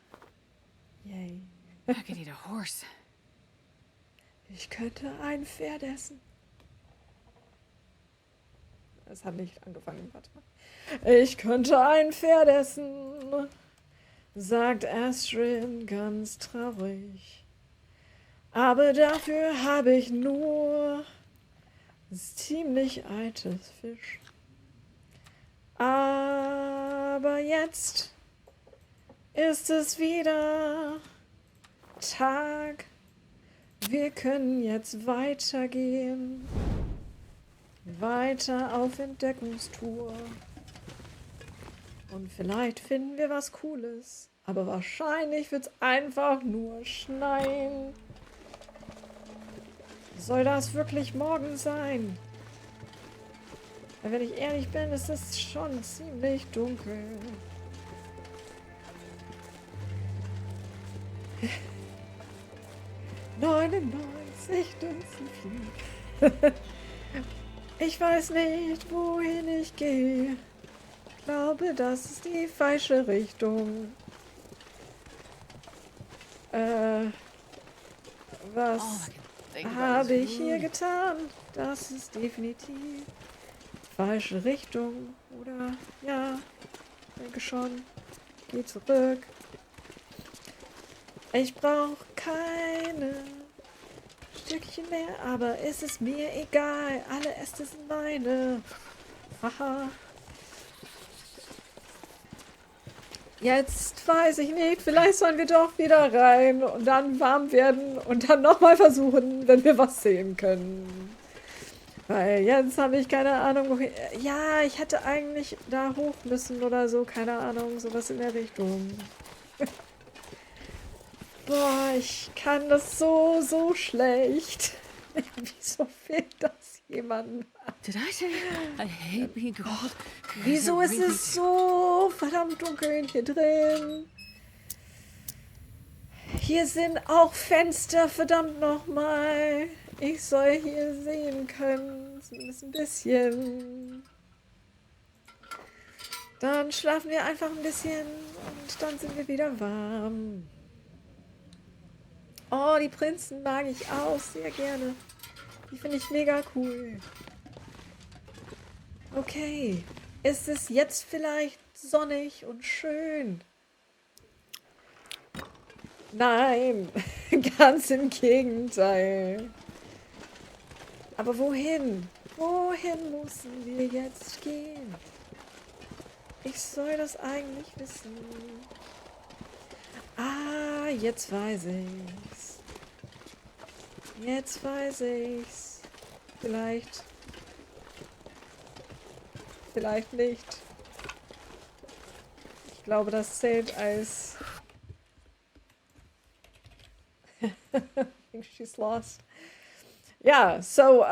S1: Yay.
S2: I could eat a horse.
S1: Ich könnte ein Pferd essen. Es hat nicht angefangen, warte mal. Ich könnte ein Pferd essen, sagt Astrid ganz traurig. Aber dafür habe ich nur ziemlich altes Fisch. Aber jetzt ist es wieder Tag. Wir können jetzt weitergehen. Weiter auf Entdeckungstour. Und vielleicht finden wir was Cooles. Aber wahrscheinlich wird es einfach nur schneien. Soll das wirklich morgen sein? Weil wenn ich ehrlich bin, ist es schon ziemlich dunkel. »99 Dünnsten. Ich weiß nicht, wohin ich gehe. Ich glaube, das ist die falsche Richtung. Was habe ich hier getan? Das ist definitiv die falsche Richtung. Oder? Ja, denke schon. Ich gehe zurück. Ich brauche keine Stückchen mehr, aber es ist mir egal. Alle Äste sind meine. Haha. Jetzt weiß ich nicht, vielleicht sollen wir doch wieder rein und dann warm werden und dann nochmal versuchen, wenn wir was sehen können. Weil jetzt habe ich keine Ahnung, wohin. Ja, ich hätte eigentlich da hoch müssen oder so, keine Ahnung, sowas in der Richtung. Boah, ich kann das so schlecht. Wieso fehlt das jemandem?
S2: Did I say I hate being cold?
S1: Wieso ist es so verdammt dunkel hier drin? Hier sind auch Fenster, verdammt nochmal. Ich soll hier sehen können. Zumindest ein bisschen. Dann schlafen wir einfach ein bisschen und dann sind wir wieder warm. Oh, die Prinzen mag ich auch sehr gerne. Die finde ich mega cool. Okay. Ist es jetzt vielleicht sonnig und schön? Nein, ganz im Gegenteil. Aber wohin? Wohin müssen wir jetzt gehen? Ich soll das eigentlich wissen. Ah, jetzt weiß ich's. Jetzt weiß ich's. Vielleicht. Vielleicht nicht. Ich glaube, das zählt als... I think she's lost. Yeah, so,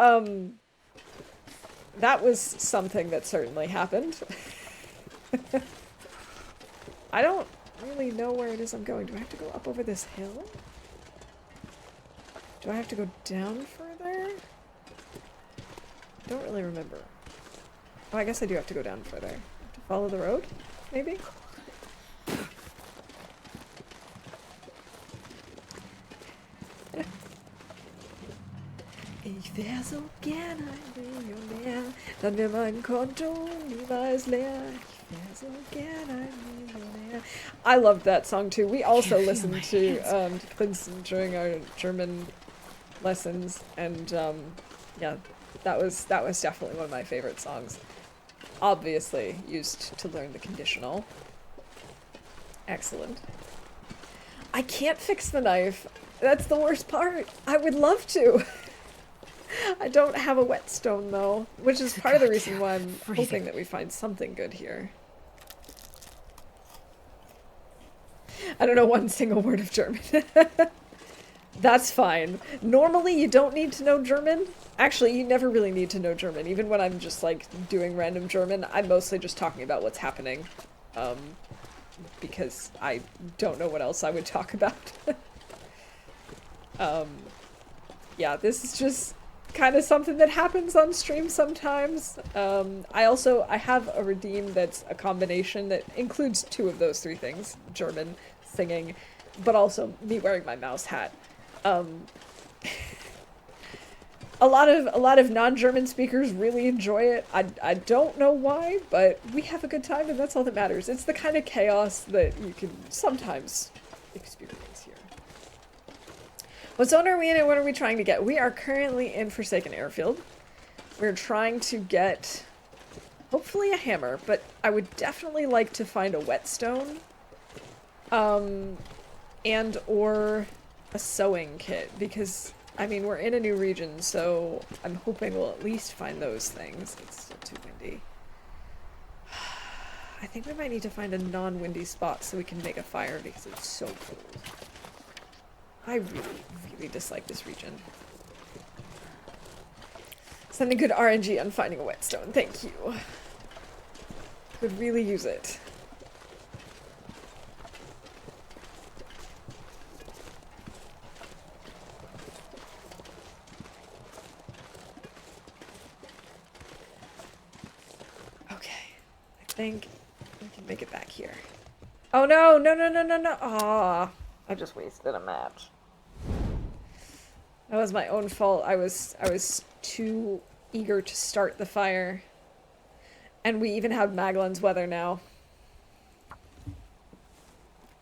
S1: that was something that certainly happened. I don't really know where it is I'm going. Do I have to go up over this hill? Do I have to go down further? I don't really remember. Oh, I guess I do have to go down further. I have to follow the road, maybe? Ich wär so gerne ein Millionär, dann wär mein Konto niemals leer. Ich wär so gerne ein Millionär. I loved that song too. We also listened to Princeton during our German lessons, and yeah, that was definitely one of my favorite songs. Obviously used to learn the conditional. Excellent. I can't fix the knife. That's the worst part. I would love to. I don't have a whetstone though, which is part of the reason why I'm hoping that we find something good here. I don't know one single word of German. That's fine. Normally you don't need to know German. Actually, you never really need to know German. Even when I'm just like doing random German, I'm mostly just talking about what's happening. Because I don't know what else I would talk about. Yeah, this is just kind of something that happens on stream sometimes. I have a redeem that's a combination that includes two of those three things: German, singing, but also me wearing my mouse hat. A lot of non-German speakers really enjoy it. I don't know why, but we have a good time, and that's all that matters. It's the kind of chaos that you can sometimes experience here. What zone are we in and what are we trying to get? We are currently in Forsaken Airfield. We're trying to get, hopefully, a hammer, but I would definitely like to find a whetstone. And or a sewing kit, because, I mean, we're in a new region, so I'm hoping we'll at least find those things. It's still too windy. I think we might need to find a non-windy spot so we can make a fire, because it's so cold. I really dislike this region. Sending good RNG on finding a whetstone. Thank you. Could really use it. Okay. I think we can make it back here. Oh no, no. Aw. I just wasted a match. That was my own fault. I was too eager to start the fire. And we even have Magellan's weather now.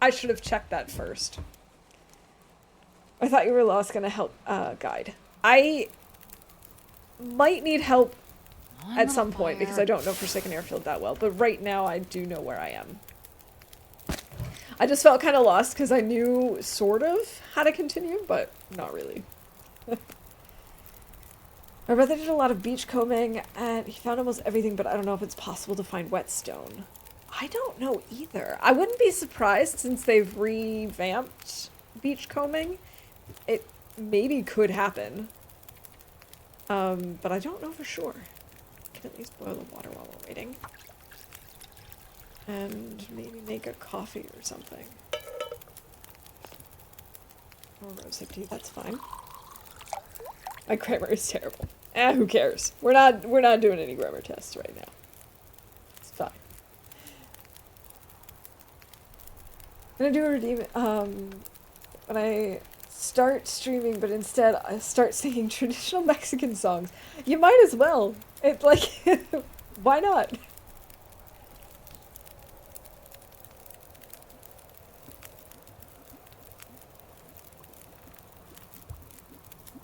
S1: I should have checked that first. I thought you were lost. Gonna help guide. I might need help at some point because I don't know Forsaken Airfield that well. But right now I do know where I am. I just felt kind of lost because I knew sort of how to continue, but not really. My brother did a lot of beach combing, and he found almost everything, but I don't know if it's possible to find whetstone. I don't know either. I wouldn't be surprised since they've revamped beach combing. It maybe could happen. But I don't know for sure. I can at least boil the water while we're waiting. And maybe make a coffee or something. Or rosehip tea, that's fine. My grammar is terrible. Who cares? We're not doing any grammar tests right now. It's fine. I'm gonna do a redeem when I start streaming, but instead I start singing traditional Mexican songs. You might as well. It like why not?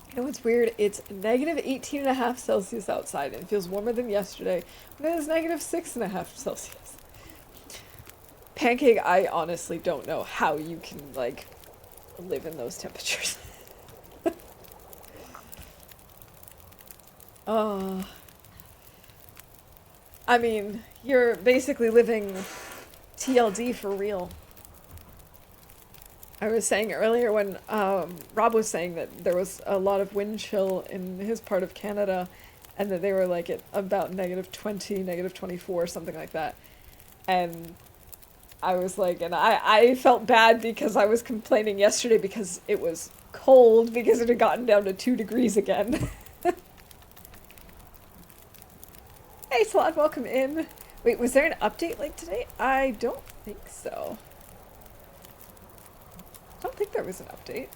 S1: You know what's weird? It's negative 18.5 Celsius outside and it feels warmer than yesterday when it was negative 6.5 Celsius. Pancake, I honestly don't know how you can, like, live in those temperatures. Oh. I mean, you're basically living TLD for real. I was saying earlier when Rob was saying that there was a lot of wind chill in his part of Canada and that they were like at about negative 20, negative 24, something like that. And I was like, and I felt bad because I was complaining yesterday because it was cold because it had gotten down to 2 degrees again. Hey Slot, welcome in. Wait, was there an update like today? I don't think so. I don't think there was an update.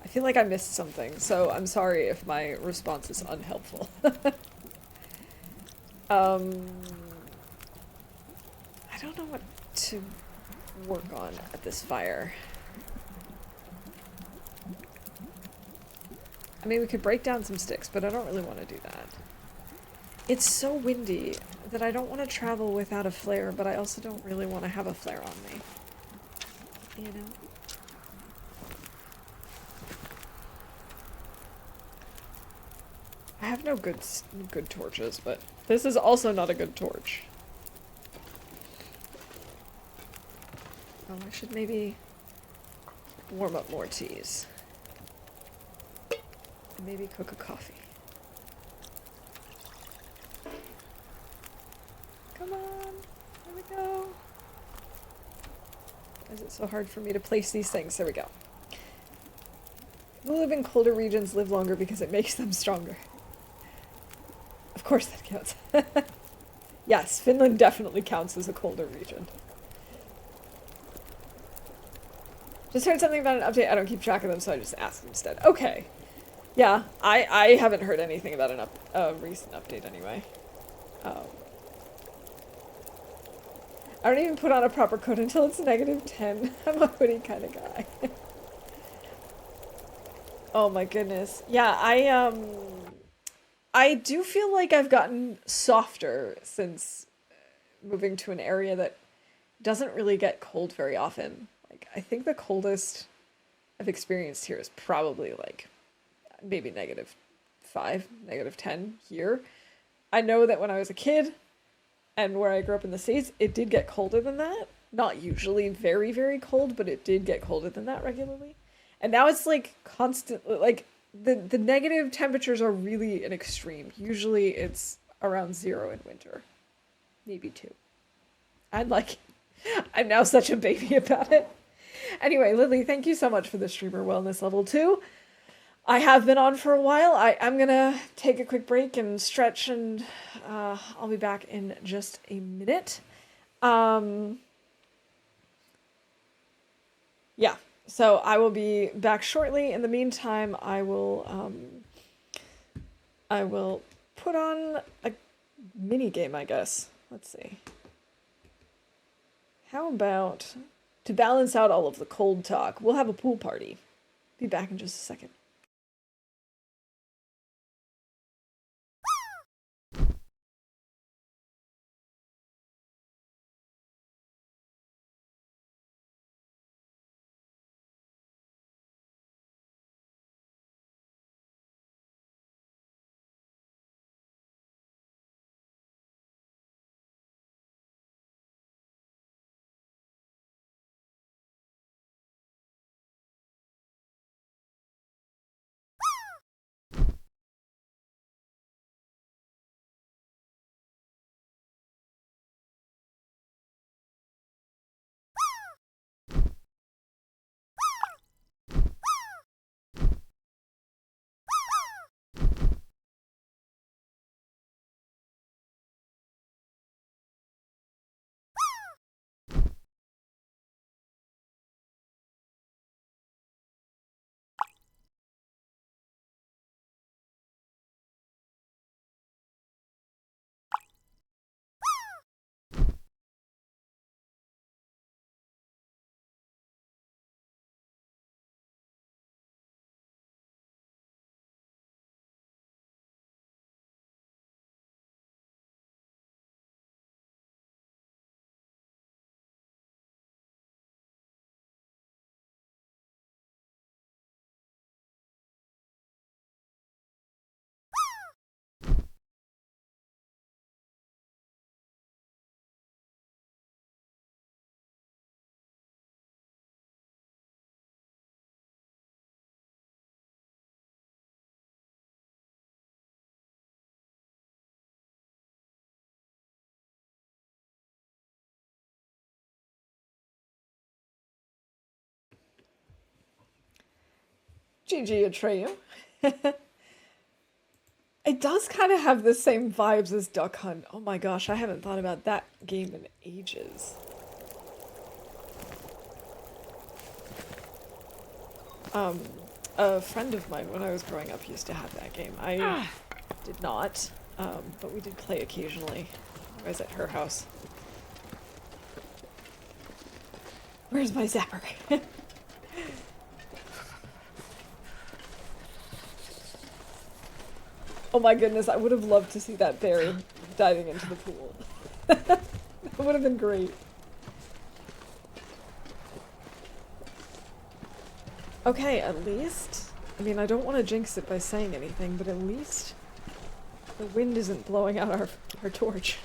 S1: I feel like I missed something, so I'm sorry if my response is unhelpful. I don't know what to work on at this fire. I mean, we could break down some sticks, but I don't really want to do that. It's so windy that I don't want to travel without a flare, but I also don't really want to have a flare on me. You know? I have no good torches, but this is also not a good torch. Oh, I should maybe warm up more teas. And maybe cook a coffee. Come on, there we go. Why is it so hard for me to place these things? There we go. People who live in colder regions live longer because it makes them stronger. Of course that counts. Yes, Finland definitely counts as a colder region. Just heard something about an update. I don't keep track of them, so I just asked instead. Okay. Yeah, I haven't heard anything about a recent update anyway. I don't even put on a proper coat until it's negative 10. I'm a hoodie kind of guy. Oh my goodness. Yeah, I do feel like I've gotten softer since moving to an area that doesn't really get cold very often. Like, I think the coldest I've experienced here is probably like maybe negative 5, negative 10 here. I know that when I was a kid and where I grew up in the States, it did get colder than that. Not usually very, very cold, but it did get colder than that regularly. And now it's like constantly, like the negative temperatures are really an extreme. Usually it's around 0 in winter. Maybe 2. I'm now such a baby about it. Anyway, Lily, thank you so much for the streamer wellness level 2. I have been on for a while. I'm gonna take a quick break and stretch, and I'll be back in just a minute. Yeah, so I will be back shortly. In the meantime, I will put on a mini game, I guess. Let's see. How about, to balance out all of the cold talk, we'll have a pool party. Be back in just a second. GG Atreyu. It does kind of have the same vibes as Duck Hunt. Oh my gosh, I haven't thought about that game in ages. A friend of mine when I was growing up used to have that game. I did not, but we did play occasionally. I was at her house. Where's my zapper? Oh my goodness, I would have loved to see that bear diving into the pool. That would have been great. Okay, at least... I mean, I don't want to jinx it by saying anything, but at least the wind isn't blowing out our torch.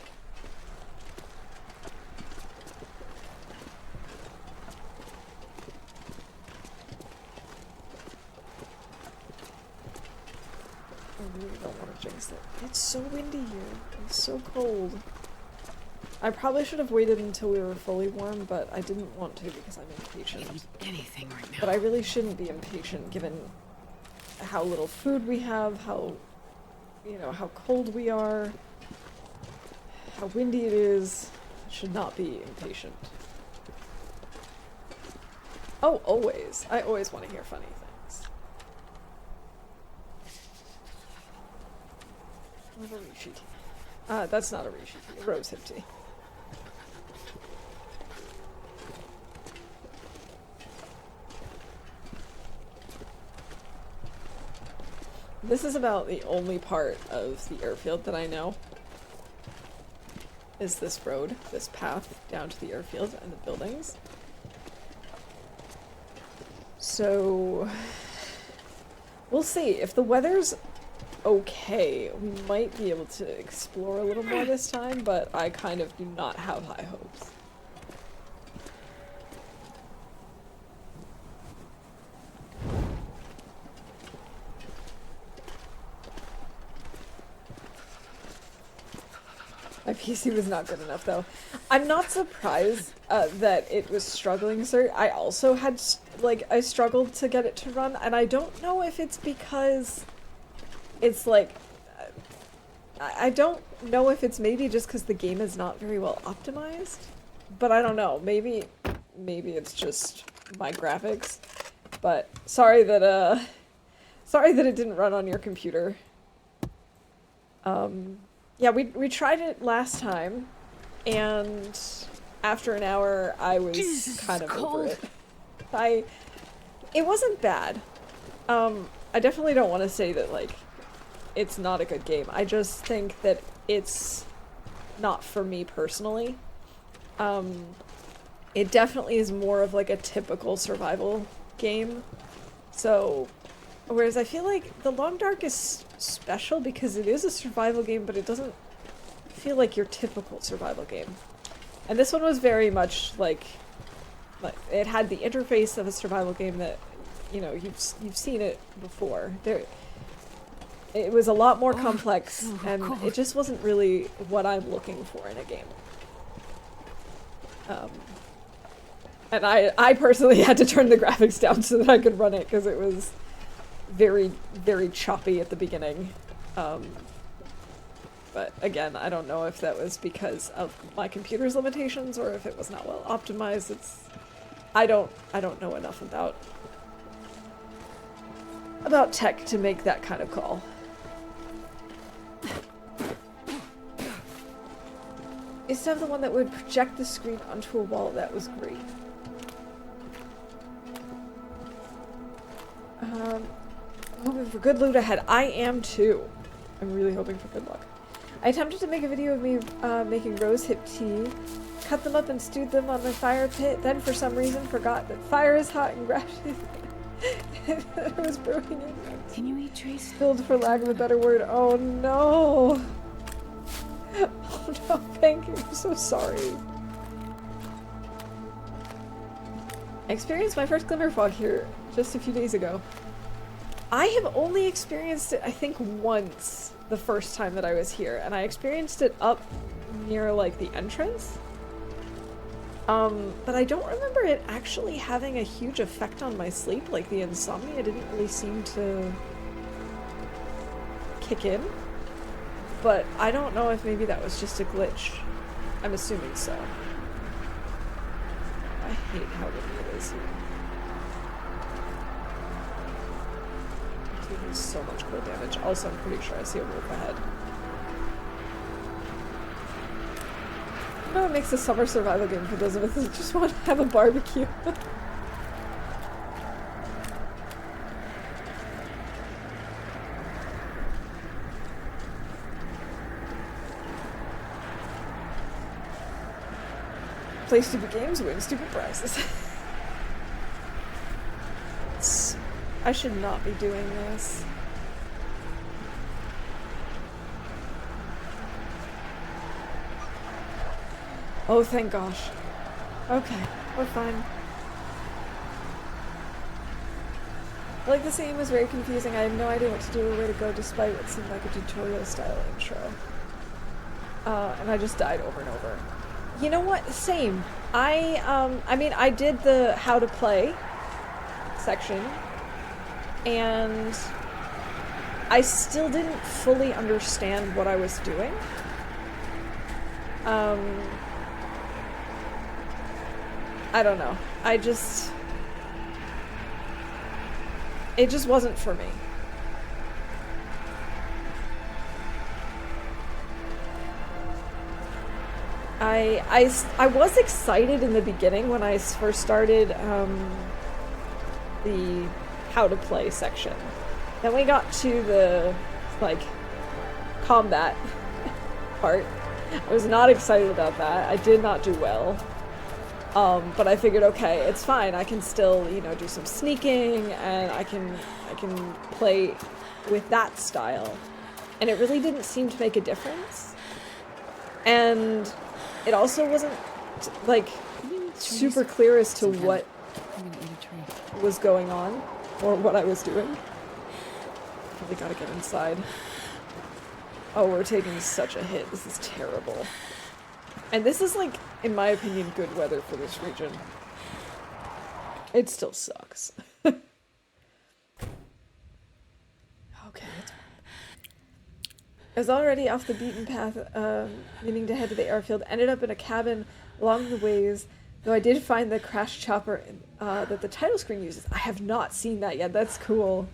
S1: I really don't want to jinx it. It's so windy here. It's so cold. I probably should have waited until we were fully warm, but I didn't want to because I'm impatient.
S2: I can't eat anything right now.
S1: But I really shouldn't be impatient given how little food we have, how, you know, how cold we are, how windy it is. I should not be impatient. Oh, always. I always want to hear funny things. What a reishi tea. That's not a reishi tea, a rose hip tea. This is about the only part of the airfield that I know. Is this road, this path down to the airfield and the buildings. So we'll see. If the weather's okay, we might be able to explore a little more this time, but I kind of do not have high hopes. My PC was not good enough, though. I'm not surprised that it was struggling, sir. I also had, I struggled to get it to run, and I don't know if it's because it's, I don't know if it's maybe just because the game is not very well optimized, but I don't know. Maybe it's just my graphics, but sorry that it didn't run on your computer. Yeah, we tried it last time, and after an hour, I was kind of over it. It wasn't bad. I definitely don't want to say that, it's not a good game. I just think that it's not for me personally. It definitely is more of, a typical survival game. So... Whereas I feel like The Long Dark is special because it is a survival game, but it doesn't feel like your typical survival game. And this one was very much like it had the interface of a survival game that, you know, you've seen it before. It was a lot more complex, and it just wasn't really what I'm looking for in a game. And I personally had to turn the graphics down so that I could run it because it was very, very choppy at the beginning. But again, I don't know if that was because of my computer's limitations or if it was not well optimized. I don't know enough about tech to make that kind of call. It's to have the one that would project the screen onto a wall. That was great. Hoping for good loot ahead. I am too. I'm really hoping for good luck. I attempted to make a video of me making rose hip tea, cut them up and stewed them on the fire pit, then for some reason forgot that fire is hot and grabbed it. I was brewing it.
S2: Can you eat trees?
S1: Spilled for lack of a better word. Oh no. Oh no, thank you. I'm so sorry. I experienced my first glimmer fog here just a few days ago. I have only experienced it, I think, once the first time that I was here, and I experienced it up near, the entrance. But I don't remember it actually having a huge effect on my sleep. Like, the insomnia didn't really seem to kick in. But I don't know if maybe that was just a glitch. I'm assuming so. I hate how little it is here. I'm taking so much cold damage. Also, I'm pretty sure I see a wolf ahead. I know it makes a summer survival game for those of us who just want to have a barbecue. Play stupid games, win stupid prizes. I should not be doing this. Oh, thank gosh. Okay, we're fine. Like, this game was very confusing. I had no idea what to do or where to go despite what seemed like a tutorial-style intro. And I just died over and over. You know what? Same. I mean, I did the how to play section, and I still didn't fully understand what I was doing. I don't know. It just wasn't for me. I was excited in the beginning when I first started the how to play section. Then we got to the, like, combat part. I was not excited about that. I did not do well. But I figured, okay, it's fine. I can still, you know, do some sneaking, and I can play with that style. And it really didn't seem to make a difference. And it also wasn't, like, super clear as to what was going on, or what I was doing. Probably gotta get inside. Oh, we're taking such a hit. This is terrible. And this is, like, in my opinion, good weather for this region. It still sucks. Okay. I was already off the beaten path, meaning to head to the airfield. Ended up in a cabin along the ways, though I did find the crash chopper that the title screen uses. I have not seen that yet. That's cool.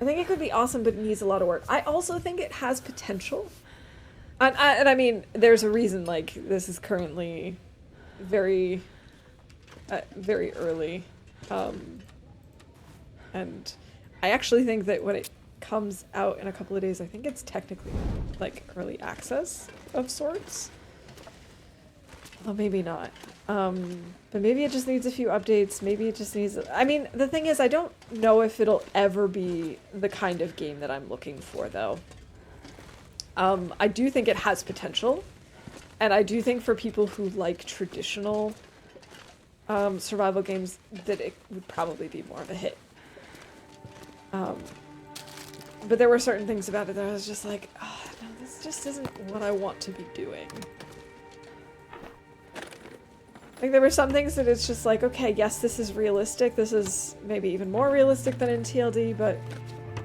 S1: I think it could be awesome, but it needs a lot of work. I also think it has potential. And I mean, there's a reason, like, this is currently very, very early. And I actually think that when it comes out in a couple of days, I think it's technically, like, early access of sorts. Well, maybe not. But maybe it just needs a few updates. Maybe it just needs... I mean, the thing is, I don't know if it'll ever be the kind of game that I'm looking for, though. I do think it has potential, and I do think for people who like traditional survival games that it would probably be more of a hit. But there were certain things about it that I was just like, oh, no, this just isn't what I want to be doing. Like, there were some things that it's just like, okay, yes, this is realistic. This is maybe even more realistic than in TLD, but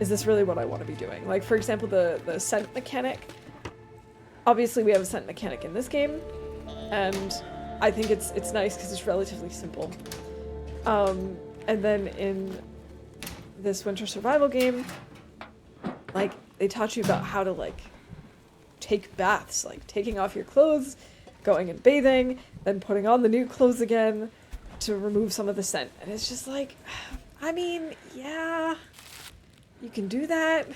S1: is this really what I want to be doing? Like, for example, the scent mechanic. Obviously, we have a scent mechanic in this game, and I think it's nice because it's relatively simple. And then in this winter survival game, like, they taught you about how to, like, take baths, like taking off your clothes, going and bathing, then putting on the new clothes again to remove some of the scent. And it's just like, I mean, yeah, you can do that.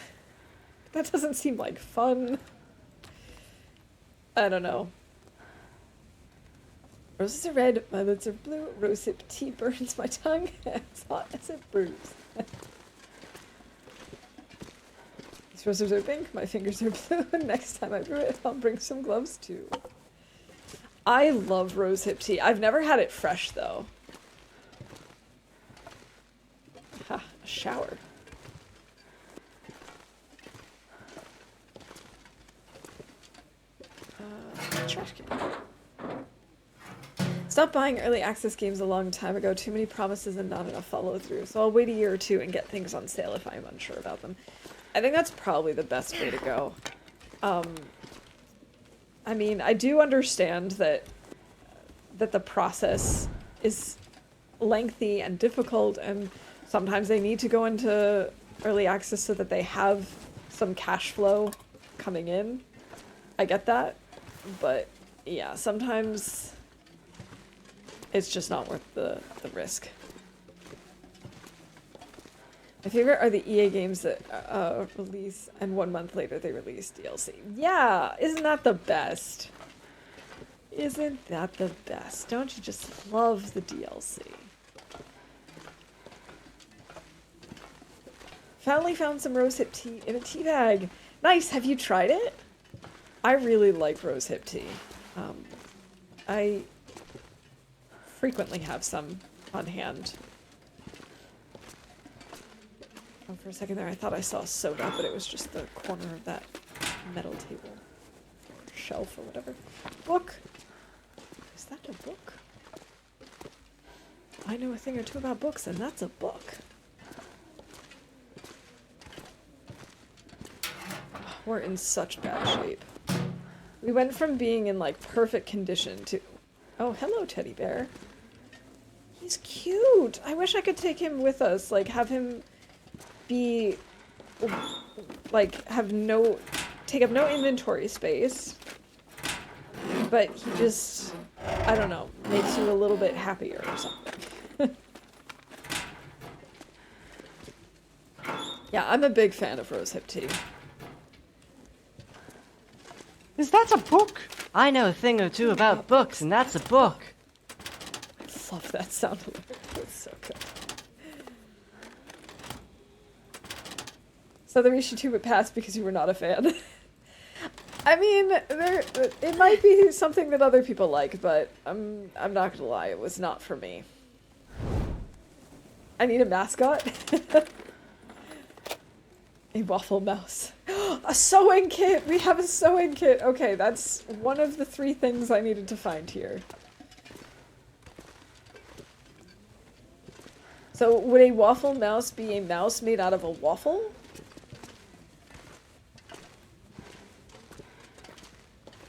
S1: That doesn't seem like fun. I don't know. Roses are red, my lips are blue, rosehip tea burns my tongue, it's hot as a bruise. These roses are pink, my fingers are blue, and next time I brew it, I'll bring some gloves too. I love rosehip tea. I've never had it fresh, though. Ha, a shower. Trash can. stopped buying early access games a long time ago. Too many promises and not enough follow through. So I'll wait a year or two and get things on sale if I'm unsure about them. I think that's probably the best way to go. I mean, I do understand that the process is lengthy and difficult, and sometimes they need to go into early access so that they have some cash flow coming in. I get that, but yeah, sometimes it's just not worth the risk. My favorite are the EA games that release and 1 month later they release DLC. Yeah, isn't that the best? Isn't that the best? Don't you just love the DLC? Finally found some rosehip tea in a tea bag. Nice, have you tried it? I really like rosehip tea. I frequently have some on hand. Oh, for a second there I thought I saw soda, but it was just the corner of that metal table. Or shelf or whatever. Book! Is that a book? I know a thing or two about books, and that's a book. We're in such bad shape. We went from being in, like, perfect condition to... Oh, hello, teddy bear. He's cute! I wish I could take him with us. Like, have him be... Like, take up no inventory space. But he just... I don't know. Makes you a little bit happier or something. Yeah, I'm a big fan of rosehip tea.
S4: Is that a book? I know a thing or two about books, and that's a book.
S1: I love that sound alert. It's so good. So the Rishi would pass because you were not a fan. I mean, it might be something that other people like, but I'm not gonna lie, it was not for me. I need a mascot. A waffle mouse. A sewing kit! We have a sewing kit! Okay, that's one of the 3 things I needed to find here. So, would a waffle mouse be a mouse made out of a waffle?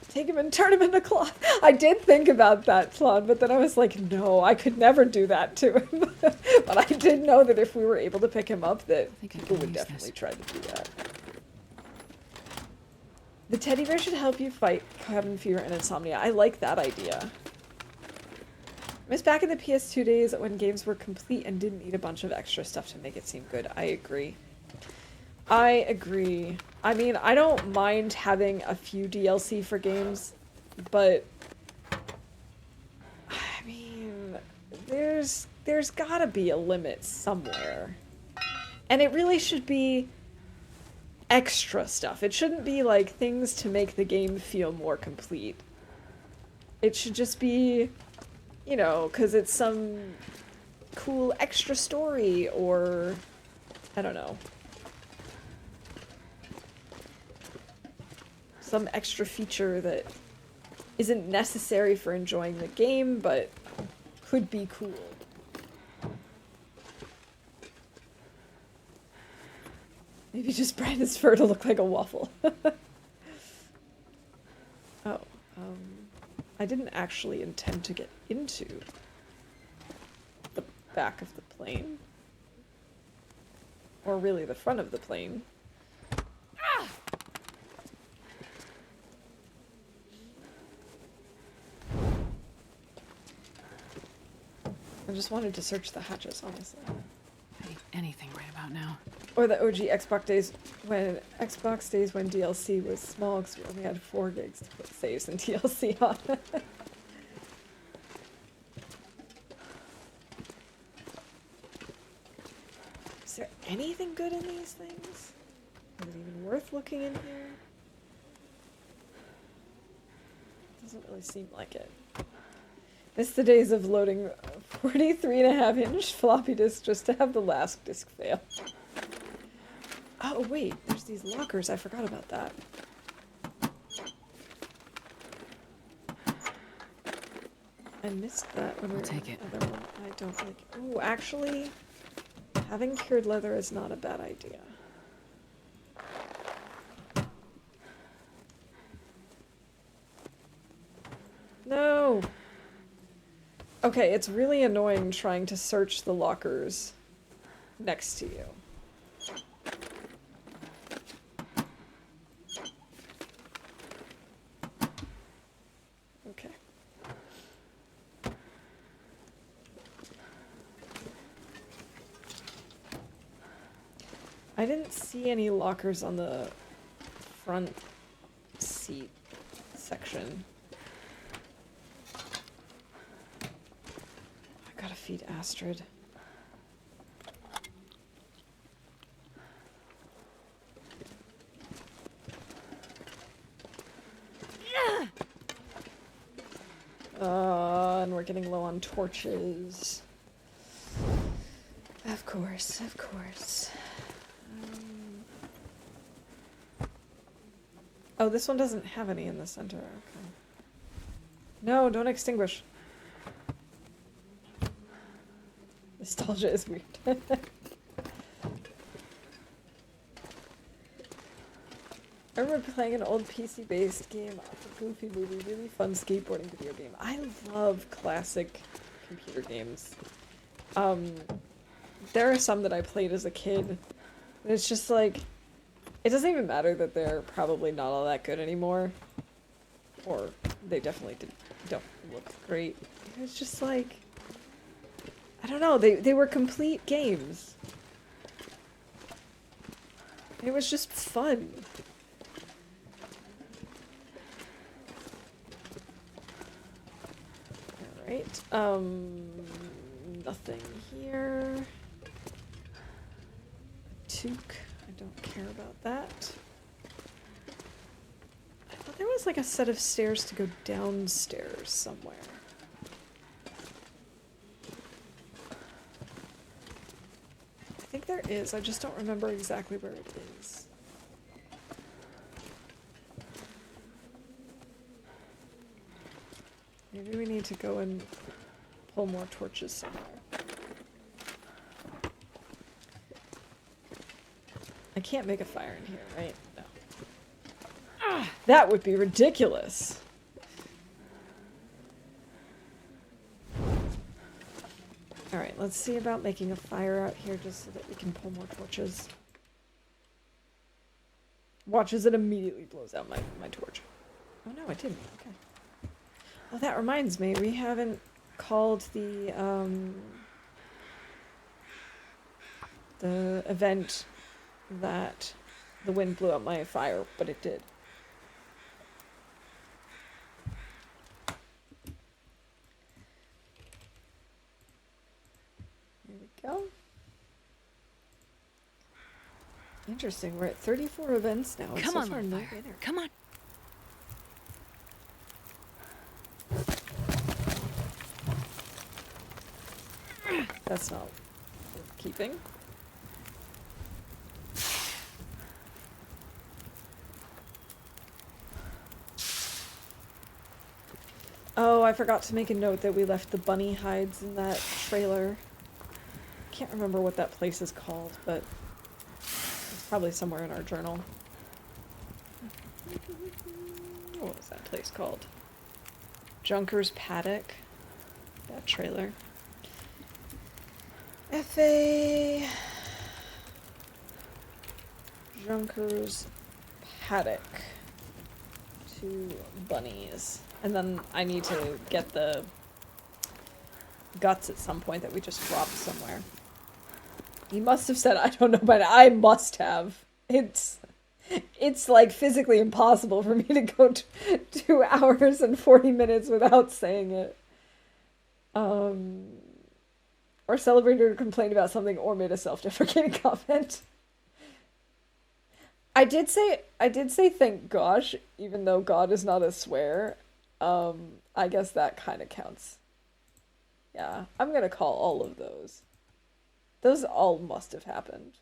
S1: Take him and turn him into cloth. I did think about that, Flan, but then I was like, no, I could never do that to him. But I did know that if we were able to pick him up, that people would definitely try to do that. The teddy bear should help you fight cabin fever and insomnia. I like that idea. I miss back in the PS2 days when games were complete and didn't need a bunch of extra stuff to make it seem good. I agree. I agree. I mean, I don't mind having a few DLC for games, but I mean, there's gotta be a limit somewhere. And it really should be extra stuff. It shouldn't be like things to make the game feel more complete. It should just be, you know, because it's some cool extra story or I don't know. Some extra feature that isn't necessary for enjoying the game, but could be cool. Maybe just brand his fur to look like a waffle. Oh, I didn't actually intend to get into the back of the plane. Or really the front of the plane. Ah! I just wanted to search the hatches, honestly.
S2: I need anything right about now.
S1: Or the OG Xbox days when DLC was small because we only had 4 gigs to put saves and DLC on. Is there anything good in these things? Is it even worth looking in here? Doesn't really seem like it. Miss the days of loading 43.5-inch floppy disks just to have the last disk fail. Oh wait, there's these lockers. I forgot about that. I missed that when we
S2: I'll
S1: were
S2: take
S1: in
S2: it.
S1: the other one. I don't like it. Ooh, actually, having cured leather is not a bad idea. No! Okay, it's really annoying trying to search the lockers next to you. Okay. I didn't see any lockers on the front seat section. I gotta feed Astrid. And we're getting low on torches. Of course, of course. Oh, this one doesn't have any in the center. Okay. No, don't extinguish. Nostalgia is weird. I remember playing an old PC-based game off a Goofy movie, really fun skateboarding video game. I love classic computer games. There are some that I played as a kid, and it's just like, it doesn't even matter that they're probably not all that good anymore, or they definitely don't look great. It's just like, I don't know, they were complete games. It was just fun. Alright, nothing here. Toque, I don't care about that. I thought there was like a set of stairs to go downstairs somewhere. I think there is, I just don't remember exactly where it is. Maybe we need to go and pull more torches somewhere. I can't make a fire in here, right? No. Ah, that would be ridiculous. Alright, let's see about making a fire out here just so that we can pull more torches. Watch as it immediately blows out my torch. Oh no, it didn't. Okay. Oh, that reminds me, we haven't called the event that the wind blew up my fire, but it did. Here we go. Interesting, we're at 34 events now.
S2: Come
S1: so
S2: on,
S1: far, no
S2: Loper.
S1: winner.
S2: Come on.
S1: That's not worth keeping. Oh, I forgot to make a note that we left the bunny hides in that trailer. Can't remember what that place is called, but it's probably somewhere in our journal. What was that place called? Junker's Paddock. That trailer. F.A. Junker's Paddock. 2 bunnies. And then I need to get the guts at some point that we just dropped somewhere. He must have said, I don't know, but I must have. It's like physically impossible for me to go 2 hours and 40 minutes without saying it. Or celebrated or complained about something or made a self-deprecating comment. I did say thank gosh, even though God is not a swear. I guess that kind of counts. Yeah, I'm gonna call all of those. Those all must have happened.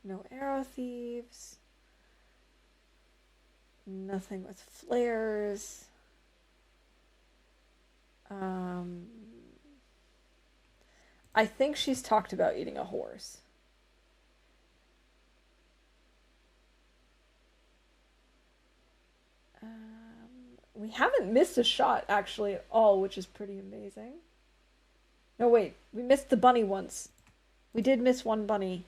S1: No arrow thieves. Nothing with flares. I think she's talked about eating a horse. We haven't missed a shot, actually, at all, which is pretty amazing. No, wait. We missed the bunny once. We did miss one bunny.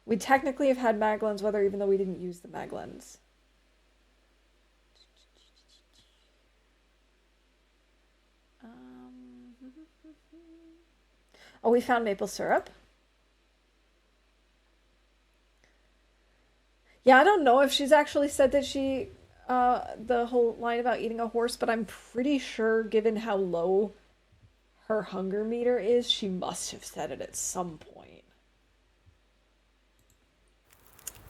S1: We technically have had mag lens weather, even though we didn't use the mag lens. Oh, we found maple syrup. Yeah, I don't know if she's actually said that she, the whole line about eating a horse, but I'm pretty sure, given how low her hunger meter is, she must have said it at some point.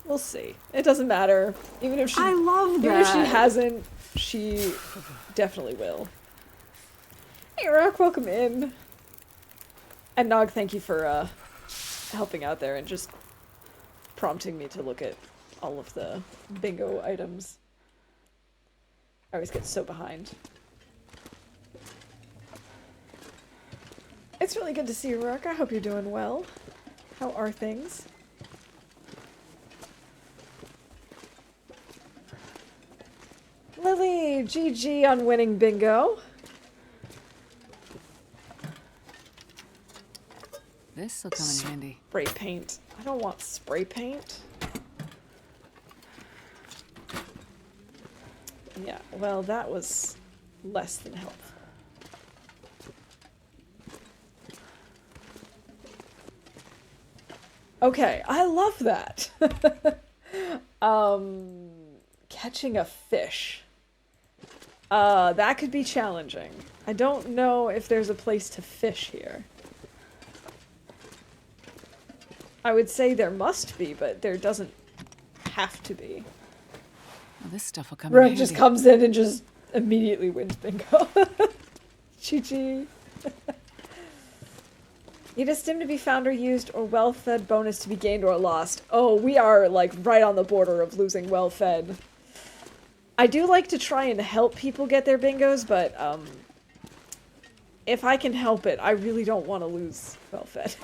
S1: We'll see. It doesn't matter. Even if she,
S2: I love that.
S1: even if she hasn't, she definitely will. Hey, Rock, welcome in. And Nog, thank you for helping out there and just prompting me to look at all of the bingo items. I always get so behind. It's really good to see you, Rook. I hope you're doing well. How are things? Lily, GG on winning bingo.
S2: This will come in handy.
S1: Spray paint. I don't want spray paint. Yeah, well, that was less than helpful. Okay, I love that. Catching a fish. That could be challenging. I don't know if there's a place to fish here. I would say there must be, but there doesn't have to be.
S2: Well, this stuff will come in
S1: Rook
S2: handy.
S1: just comes in and just immediately wins bingo. GG. Need a stim to be found or used, or well-fed bonus to be gained or lost. Oh, we are, like, right on the border of losing well-fed. I do like to try and help people get their bingos, but, if I can help it, I really don't want to lose well-fed.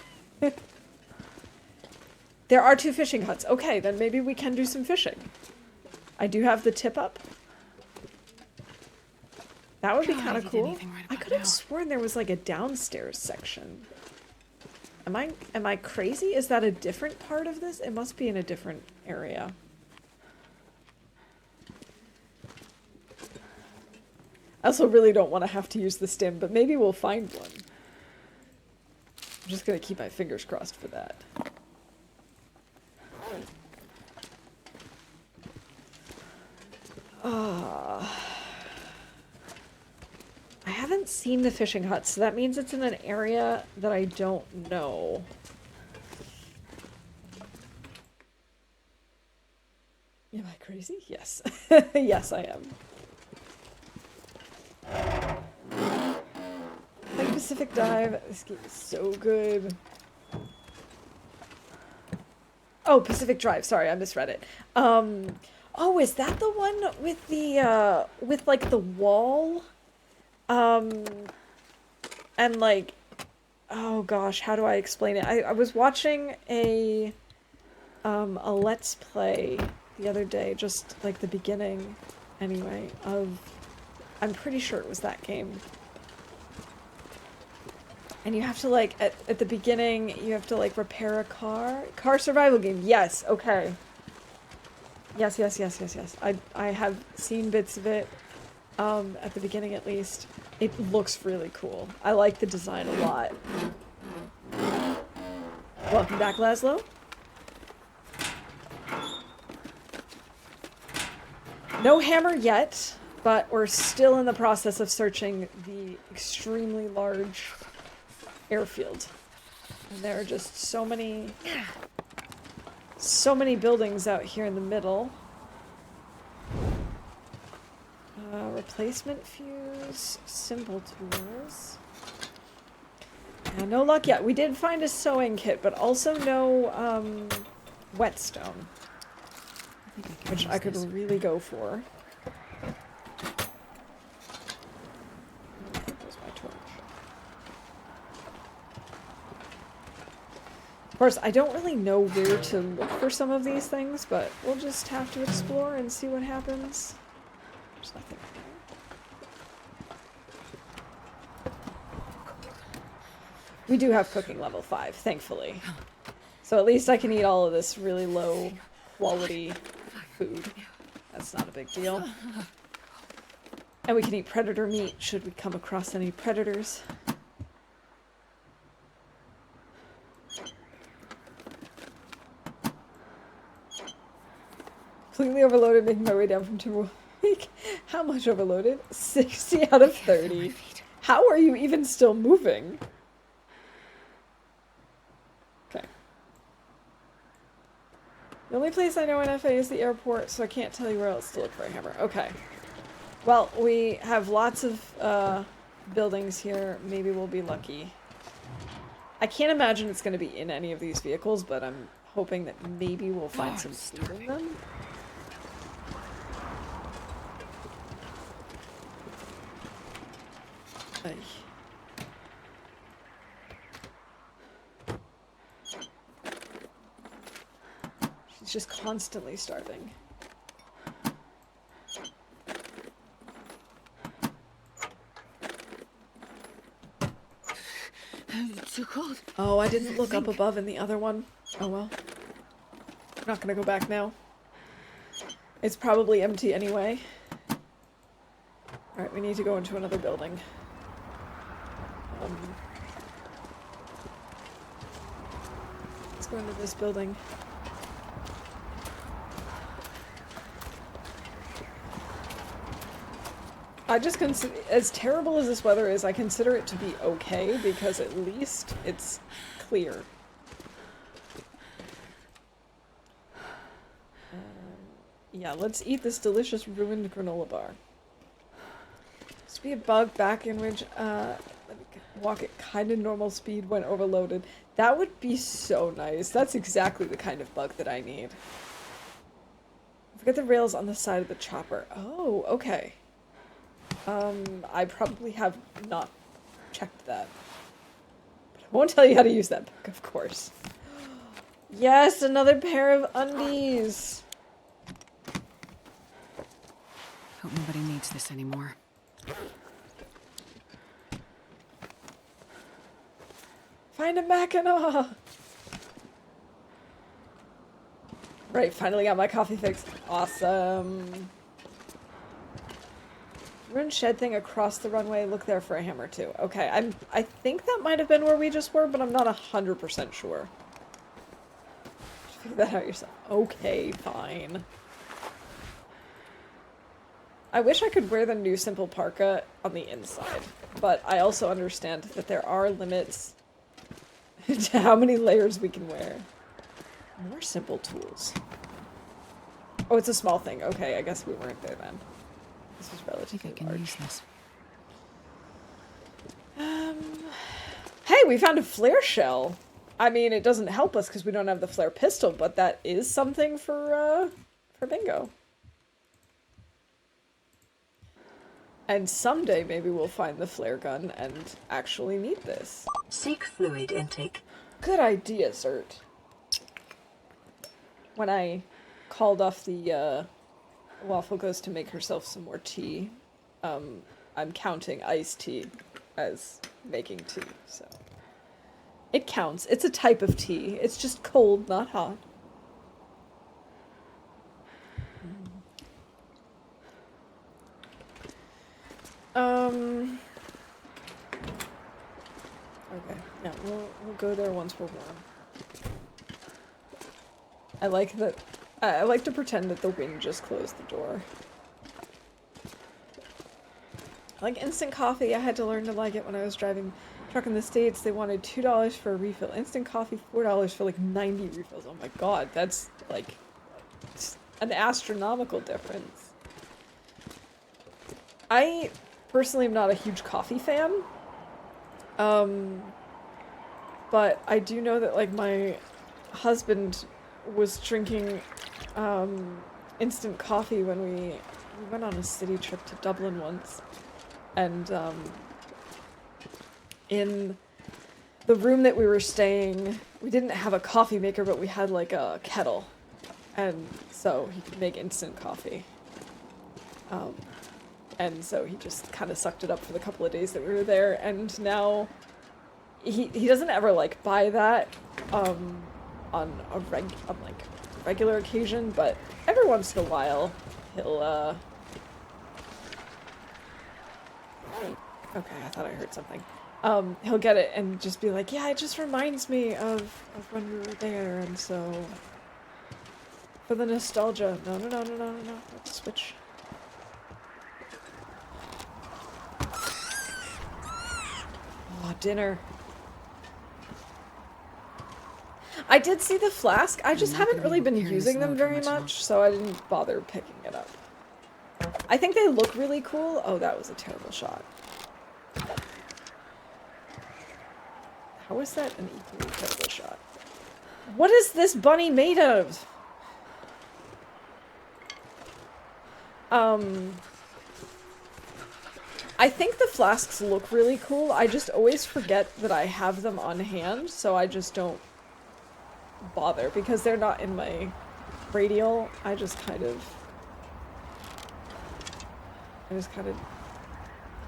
S1: There are 2 fishing huts. Okay, then maybe we can do some fishing. I do have the tip up. That would be
S2: God,
S1: kind
S2: I
S1: of
S2: need
S1: cool.
S2: anything right
S1: I
S2: about
S1: could have
S2: now.
S1: sworn there was like a downstairs section. Am I crazy? Is that a different part of this? It must be in a different area. I also really don't want to have to use the stim, but maybe we'll find one. I'm just gonna keep my fingers crossed for that. I haven't seen the fishing hut, so that means it's in an area that I don't know. Am I crazy? Yes. Yes, I am. Like Pacific Dive. This game is so good. Oh, Pacific Drive. Sorry, I misread it. Oh, is that the one with the, with, like, the wall? And, like, oh gosh, how do I explain it? I was watching a Let's Play the other day, just, like, the beginning, anyway, of, I'm pretty sure it was that game. And you have to, like, at the beginning, you have to, like, repair a car. Car survival game, yes, okay. Yes. I have seen bits of it, at the beginning at least. It looks really cool. I like the design a lot. Welcome back, Laszlo. No hammer yet, but we're still in the process of searching the extremely large airfield. And there are just so many buildings out here in the middle. Replacement fuse, simple tools. Yeah, no luck yet. We did find a sewing kit, but also no, whetstone. Which I could really go for. There's my torch. Of course, I don't really know where to look for some of these things, but we'll just have to explore and see what happens. There's nothing there. We do have cooking level 5, thankfully. So at least I can eat all of this really low quality food. That's not a big deal. And we can eat predator meat should we come across any predators. Completely overloaded, making my way down from Timberweek. How much overloaded? 60 out of 30. How are you even still moving? Okay. The only place I know in FA is the airport, so I can't tell you where else to look for a hammer. Okay. Well, we have lots of buildings here. Maybe we'll be lucky. I can't imagine it's going to be in any of these vehicles, but I'm hoping that maybe we'll find some food in them. Ay. She's just constantly starving.
S2: It's too cold.
S1: Oh, I didn't look up above in the other one. Oh well. I'm not gonna go back now. It's probably empty anyway. Alright, we need to go into another building. Let's go into this building. I just consider, as terrible as this weather is, I consider it to be okay because at least it's clear. Yeah, let's eat this delicious ruined granola bar. Must be a bug back in which let me walk at kind of normal speed when overloaded. That would be so nice. That's exactly the kind of bug that I need. Forget the rails on the side of the chopper. Oh, okay. I probably have not checked that. But I won't tell you how to use that book, of course. Yes, another pair of undies!
S2: Hope nobody needs this anymore.
S1: Find a Mackinac! Right, finally got my coffee fix. Awesome. Ruined shed thing across the runway. Look there for a hammer too. Okay, I think that might have been where we just were, but I'm not 100% sure. Figure that out yourself. Okay, fine. I wish I could wear the new simple parka on the inside, but I also understand that there are limits to how many layers we can wear. More simple tools. Oh, it's a small thing. Okay, I guess we weren't there then. This is relatively
S2: I think I can
S1: large.
S2: use this.
S1: Hey, we found a flare shell. I mean, it doesn't help us because we don't have the flare pistol, but that is something for bingo. And someday maybe we'll find the flare gun and actually need this.
S5: Seek fluid intake.
S1: Good idea, Zert. When I called off the Waffle goes to make herself some more tea, I'm counting iced tea as making tea, so. It counts. It's a type of tea. It's just cold, not hot. Okay, yeah, we'll go there once we're warm. I like that. I like to pretend that the wind just closed the door. I like instant coffee. I had to learn to like it when I was driving truck in the States. They wanted $2 for a refill. Instant coffee, $4 for like 90 refills. Oh my god, that's like an astronomical difference. I personally am not a huge coffee fan. but I do know that, like, my husband was drinking instant coffee when we went on a city trip to Dublin once. And in the room that we were staying, we didn't have a coffee maker, but we had, like, a kettle. And so he could make instant coffee. And so he just kind of sucked it up for the couple of days that we were there, and now he doesn't ever, like, buy that on like regular occasion, but every once in a while he'll okay, I thought I heard something. He'll get it and just be like, yeah, it just reminds me of when we were there, and so for the nostalgia. No, let's switch. Oh, dinner. I did see the flask. I just haven't really been using them very much, so I didn't bother picking it up. I think they look really cool. Oh, that was a terrible shot. How is that an equally terrible shot? What is this bunny made of? I think the flasks look really cool. I just always forget that I have them on hand, so I just don't bother because they're not in my radial. I just kind of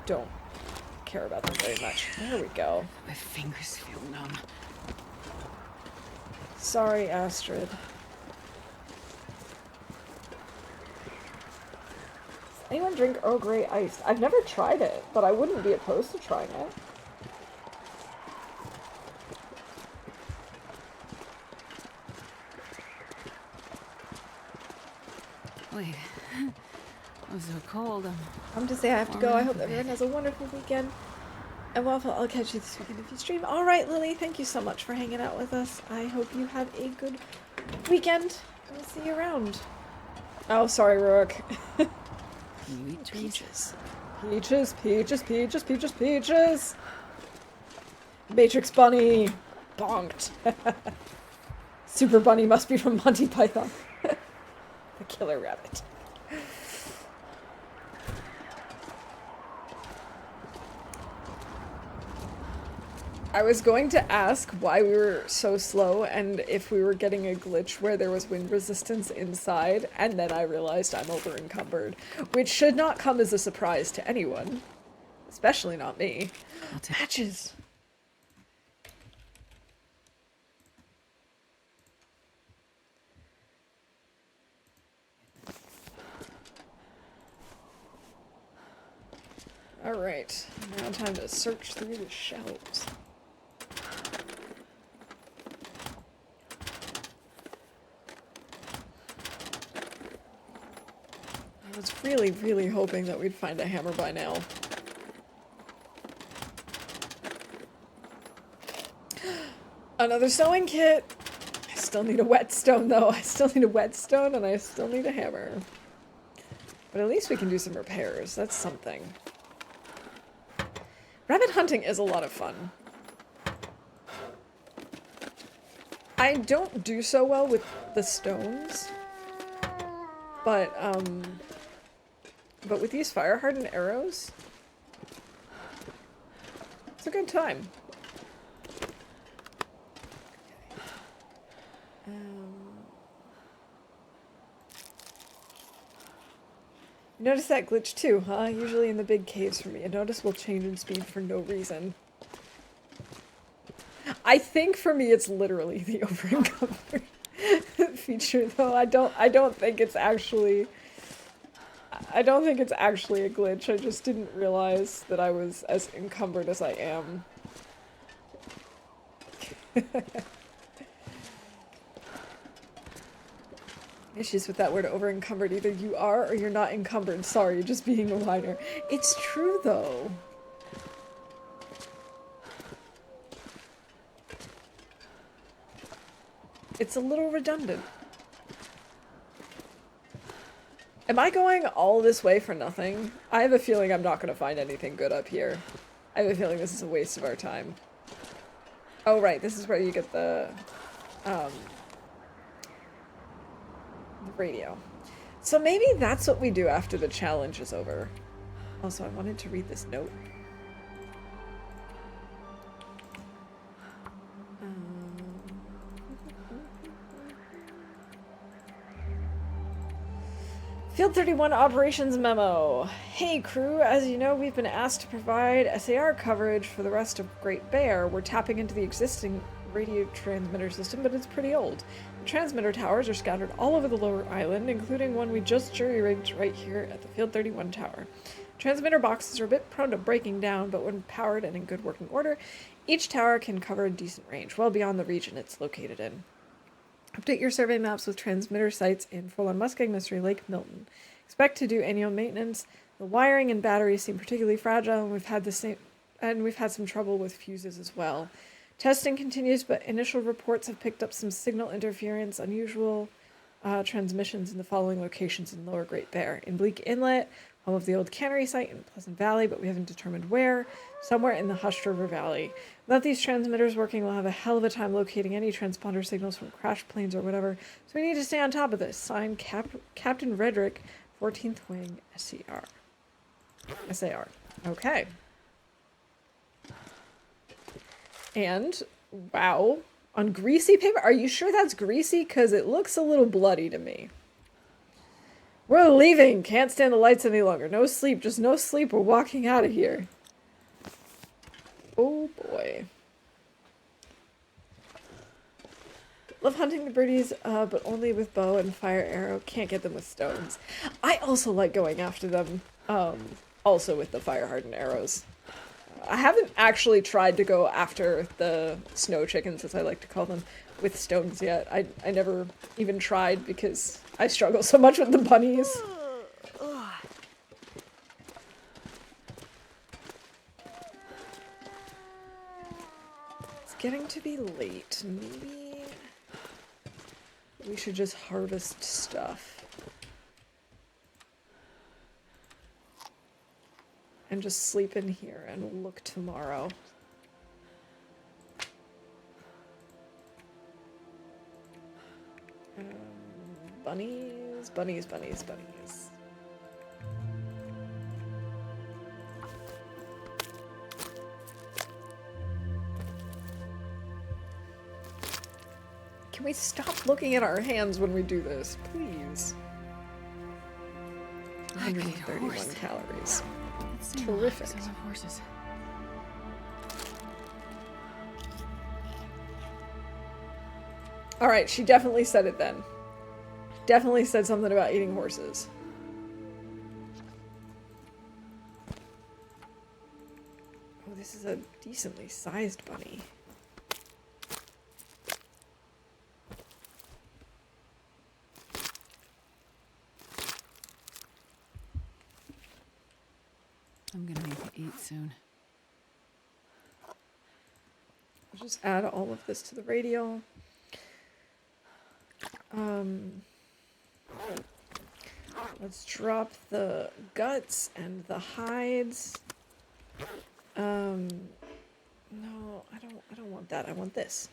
S1: don't care about them very much. There we go.
S2: My fingers feel numb.
S1: Sorry, Astrid. Does anyone drink Earl Grey iced? I've never tried it, but I wouldn't be opposed to trying it.
S2: Wait. I'm so cold.
S1: I'm to say I have to go. I hope everyone has a wonderful weekend. And Waffle, I'll catch you this weekend if you stream. Alright, Lily, thank you so much for hanging out with us. I hope you have a good weekend. We'll see you around. Oh, sorry, Rourke.
S2: You eat
S1: Peaches. Peaches, peaches, peaches, peaches, peaches. Matrix Bunny. Bonked. Super Bunny must be from Monty Python. The Killer Rabbit. I was going to ask why we were so slow and if we were getting a glitch where there was wind resistance inside, and then I realized I'm over encumbered, which should not come as a surprise to anyone, especially not me. Matches! Alright, now time to search through the shelves. I was really, really hoping that we'd find a hammer by now. Another sewing kit! I still need a whetstone though. I still need a whetstone and I still need a hammer. But at least we can do some repairs. That's something. Rabbit hunting is a lot of fun. I don't do so well with the stones. But with these fire-hardened arrows, it's a good time. You notice that glitch too, huh? Usually in the big caves for me, a noticeable change in speed for no reason. I think for me it's literally the over-encumbered feature, though. I don't think it's actually a glitch. I just didn't realize that I was as encumbered as I am. Issues with that word over-encumbered. Either you are or you're not encumbered. Sorry, you're just being a whiner. It's true, though. It's a little redundant. Am I going all this way for nothing? I have a feeling I'm not going to find anything good up here. I have a feeling this is a waste of our time. Oh, right. This is where you get the radio. So maybe that's what we do after the challenge is over. Also, I wanted to read this note. Field 31 Operations Memo. Hey crew, as you know, we've been asked to provide SAR coverage for the rest of Great Bear. We're tapping into the existing radio transmitter system, but it's pretty old. The transmitter towers are scattered all over the lower island, including one we just jury-rigged right here at the Field 31 tower. Transmitter boxes are a bit prone to breaking down, but when powered and in good working order, each tower can cover a decent range, well beyond the region it's located in. Update your survey maps with transmitter sites in Forlorn Muskeg, Mystery Lake, Milton. Expect to do annual maintenance. The wiring and batteries seem particularly fragile, and we've had some trouble with fuses as well. Testing continues, but initial reports have picked up some signal interference, unusual transmissions in the following locations in Lower Great Bear: in Bleak Inlet, home of the old cannery site, in Pleasant Valley, but we haven't determined where, somewhere in the Hushed River Valley. Without these transmitters working, we'll have a hell of a time locating any transponder signals from crashed planes or whatever, so we need to stay on top of this. Signed, Captain Redrick, 14th Wing, SAR. Okay. And, wow, on greasy paper? Are you sure that's greasy? Because it looks a little bloody to me. We're leaving. Can't stand the lights any longer. No sleep. Just no sleep. We're walking out of here. Oh, boy. Love hunting the birdies, but only with bow and fire arrow. Can't get them with stones. I also like going after them, also with the fire-hardened arrows. I haven't actually tried to go after the snow chickens, as I like to call them, with stones yet. I never even tried because I struggle so much with the bunnies. It's getting to be late. Maybe we should just harvest stuff. And just sleep in here and look tomorrow. Bunnies, bunnies, bunnies, bunnies. Can we stop looking at our hands when we do this, please? 131 calories. Terrific.
S2: Horses.
S1: Alright, she definitely said it then. Definitely said something about eating horses. Oh, this is a decently sized bunny.
S2: I'm gonna need to eat soon.
S1: I'll just add all of this to the radio. Let's drop the guts and the hides. No, I don't want that. I want this.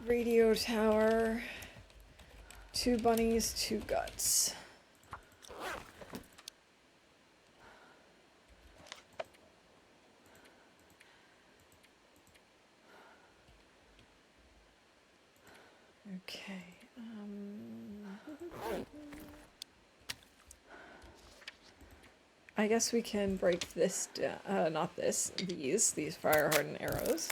S1: Radio tower. 2 bunnies, 2 guts. Okay. I guess we can break this down, not this, these fire hardened arrows.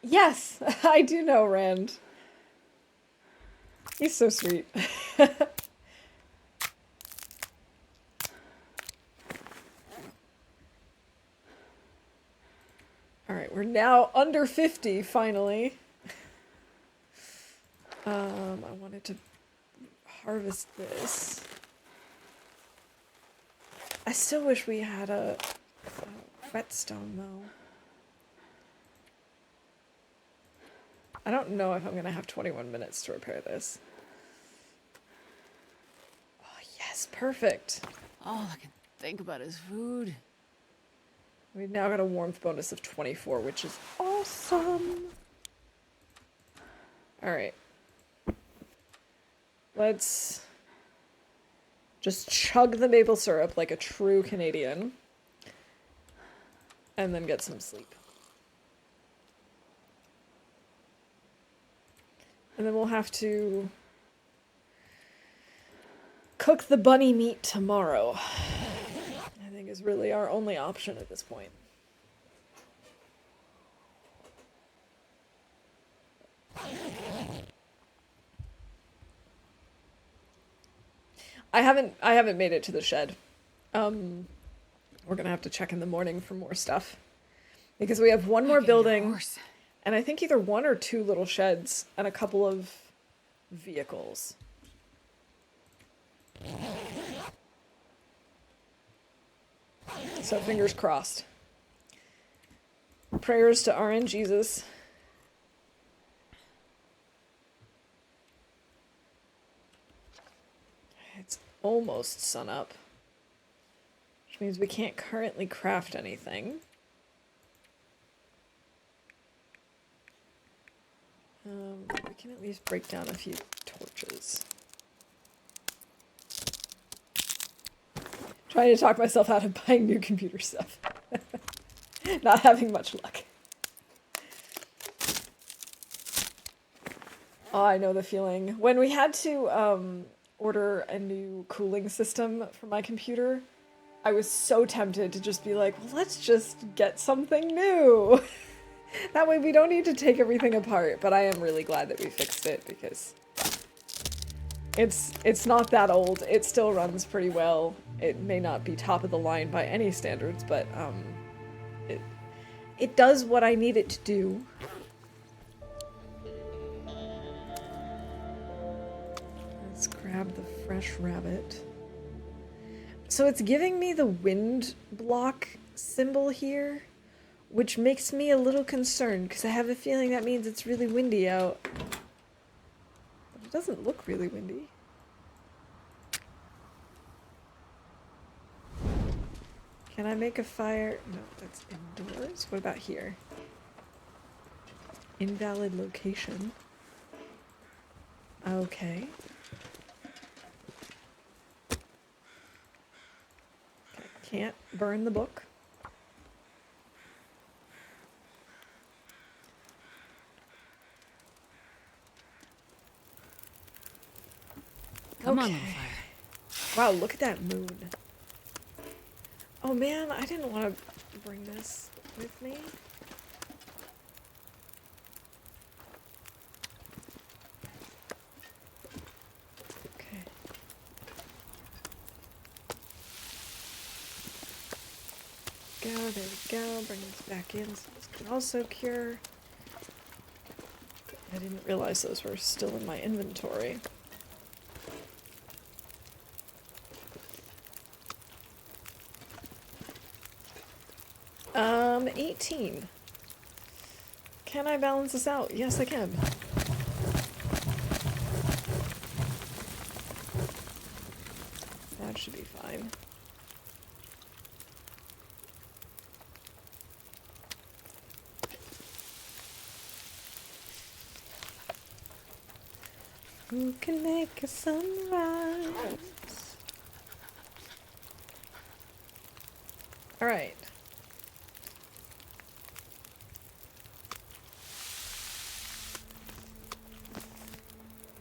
S1: Yes, I do know Rand. He's so sweet. Alright, we're now under 50, finally. I wanted to harvest this. I still wish we had a whetstone, though. I don't know if I'm gonna have 21 minutes to repair this. Oh, yes, Yes, perfect.
S2: All I can think about is food.
S1: We've now got a warmth bonus of 24, which is awesome. Alright. Let's just chug the maple syrup like a true Canadian. And then get some sleep. And then we'll have to cook the bunny meat tomorrow. I think is really our only option at this point. I haven't made it to the shed. We're gonna have to check in the morning for more stuff. Because we have one more building, and I think either one or two little sheds, and a couple of vehicles. So fingers crossed. Prayers to RN Jesus. It's almost sunup, which means we can't currently craft anything. We can at least break down a few torches. Trying to talk myself out of buying new computer stuff. Not having much luck. Oh, I know the feeling. When we had to order a new cooling system for my computer, I was so tempted to just be like, well, let's just get something new. That way we don't need to take everything apart. But I am really glad that we fixed it because it's not that old. It still runs pretty well. It may not be top of the line by any standards, but it does what I need it to do. Let's grab the fresh rabbit. So it's giving me the wind block symbol here, which makes me a little concerned because I have a feeling that means it's really windy out. But it doesn't look really windy. Can I make a fire? No, that's indoors. What about here? Invalid location. Okay. Can't burn the book.
S2: Come on, little fire.
S1: Wow, look at that moon. Oh man, I didn't want to bring this with me. Okay. There we go. Bring this back in so this can also cure. I didn't realize those were still in my inventory. 18. Can I balance this out? Yes, I can. That should be fine. Who can make a sunrise? All right.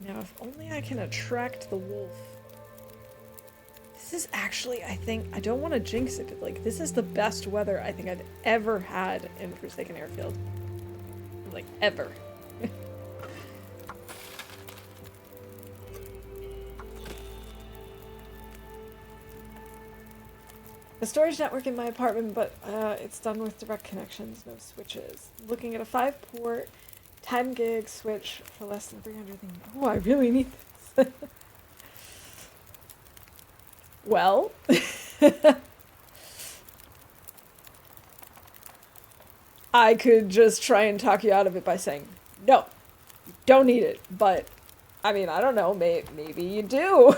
S1: Now, if only I can attract the wolf. This is actually, I think, I don't want to jinx it, but like, this is the best weather I think I've ever had in Forsaken Airfield. Like, ever. The storage network in my apartment, but it's done with direct connections, no switches. Looking at a 5-port, 10 gig switch for less than 300 things. Oh, I really need this. Well, I could just try and talk you out of it by saying, no, you don't need it. But, I mean, I don't know, maybe you do.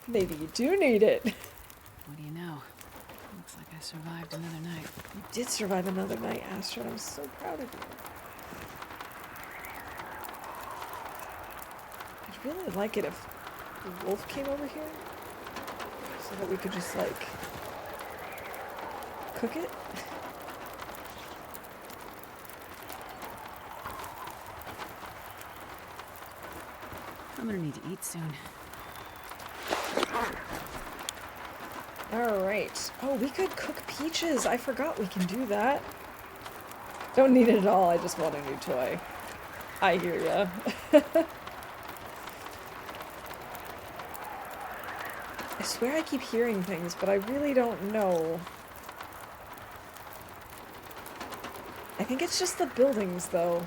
S1: Maybe you do need it.
S2: What do you know? Looks like I survived another night.
S1: You did survive another night, Astrid. I'm so proud of you. I'd really like it if the wolf came over here. So that we could just, like, cook it.
S2: I'm gonna need to eat soon.
S1: Alright. Oh, we could cook peaches. I forgot we can do that. Don't need it at all. I just want a new toy. I hear ya. I swear I keep hearing things, but I really don't know. I think it's just the buildings, though.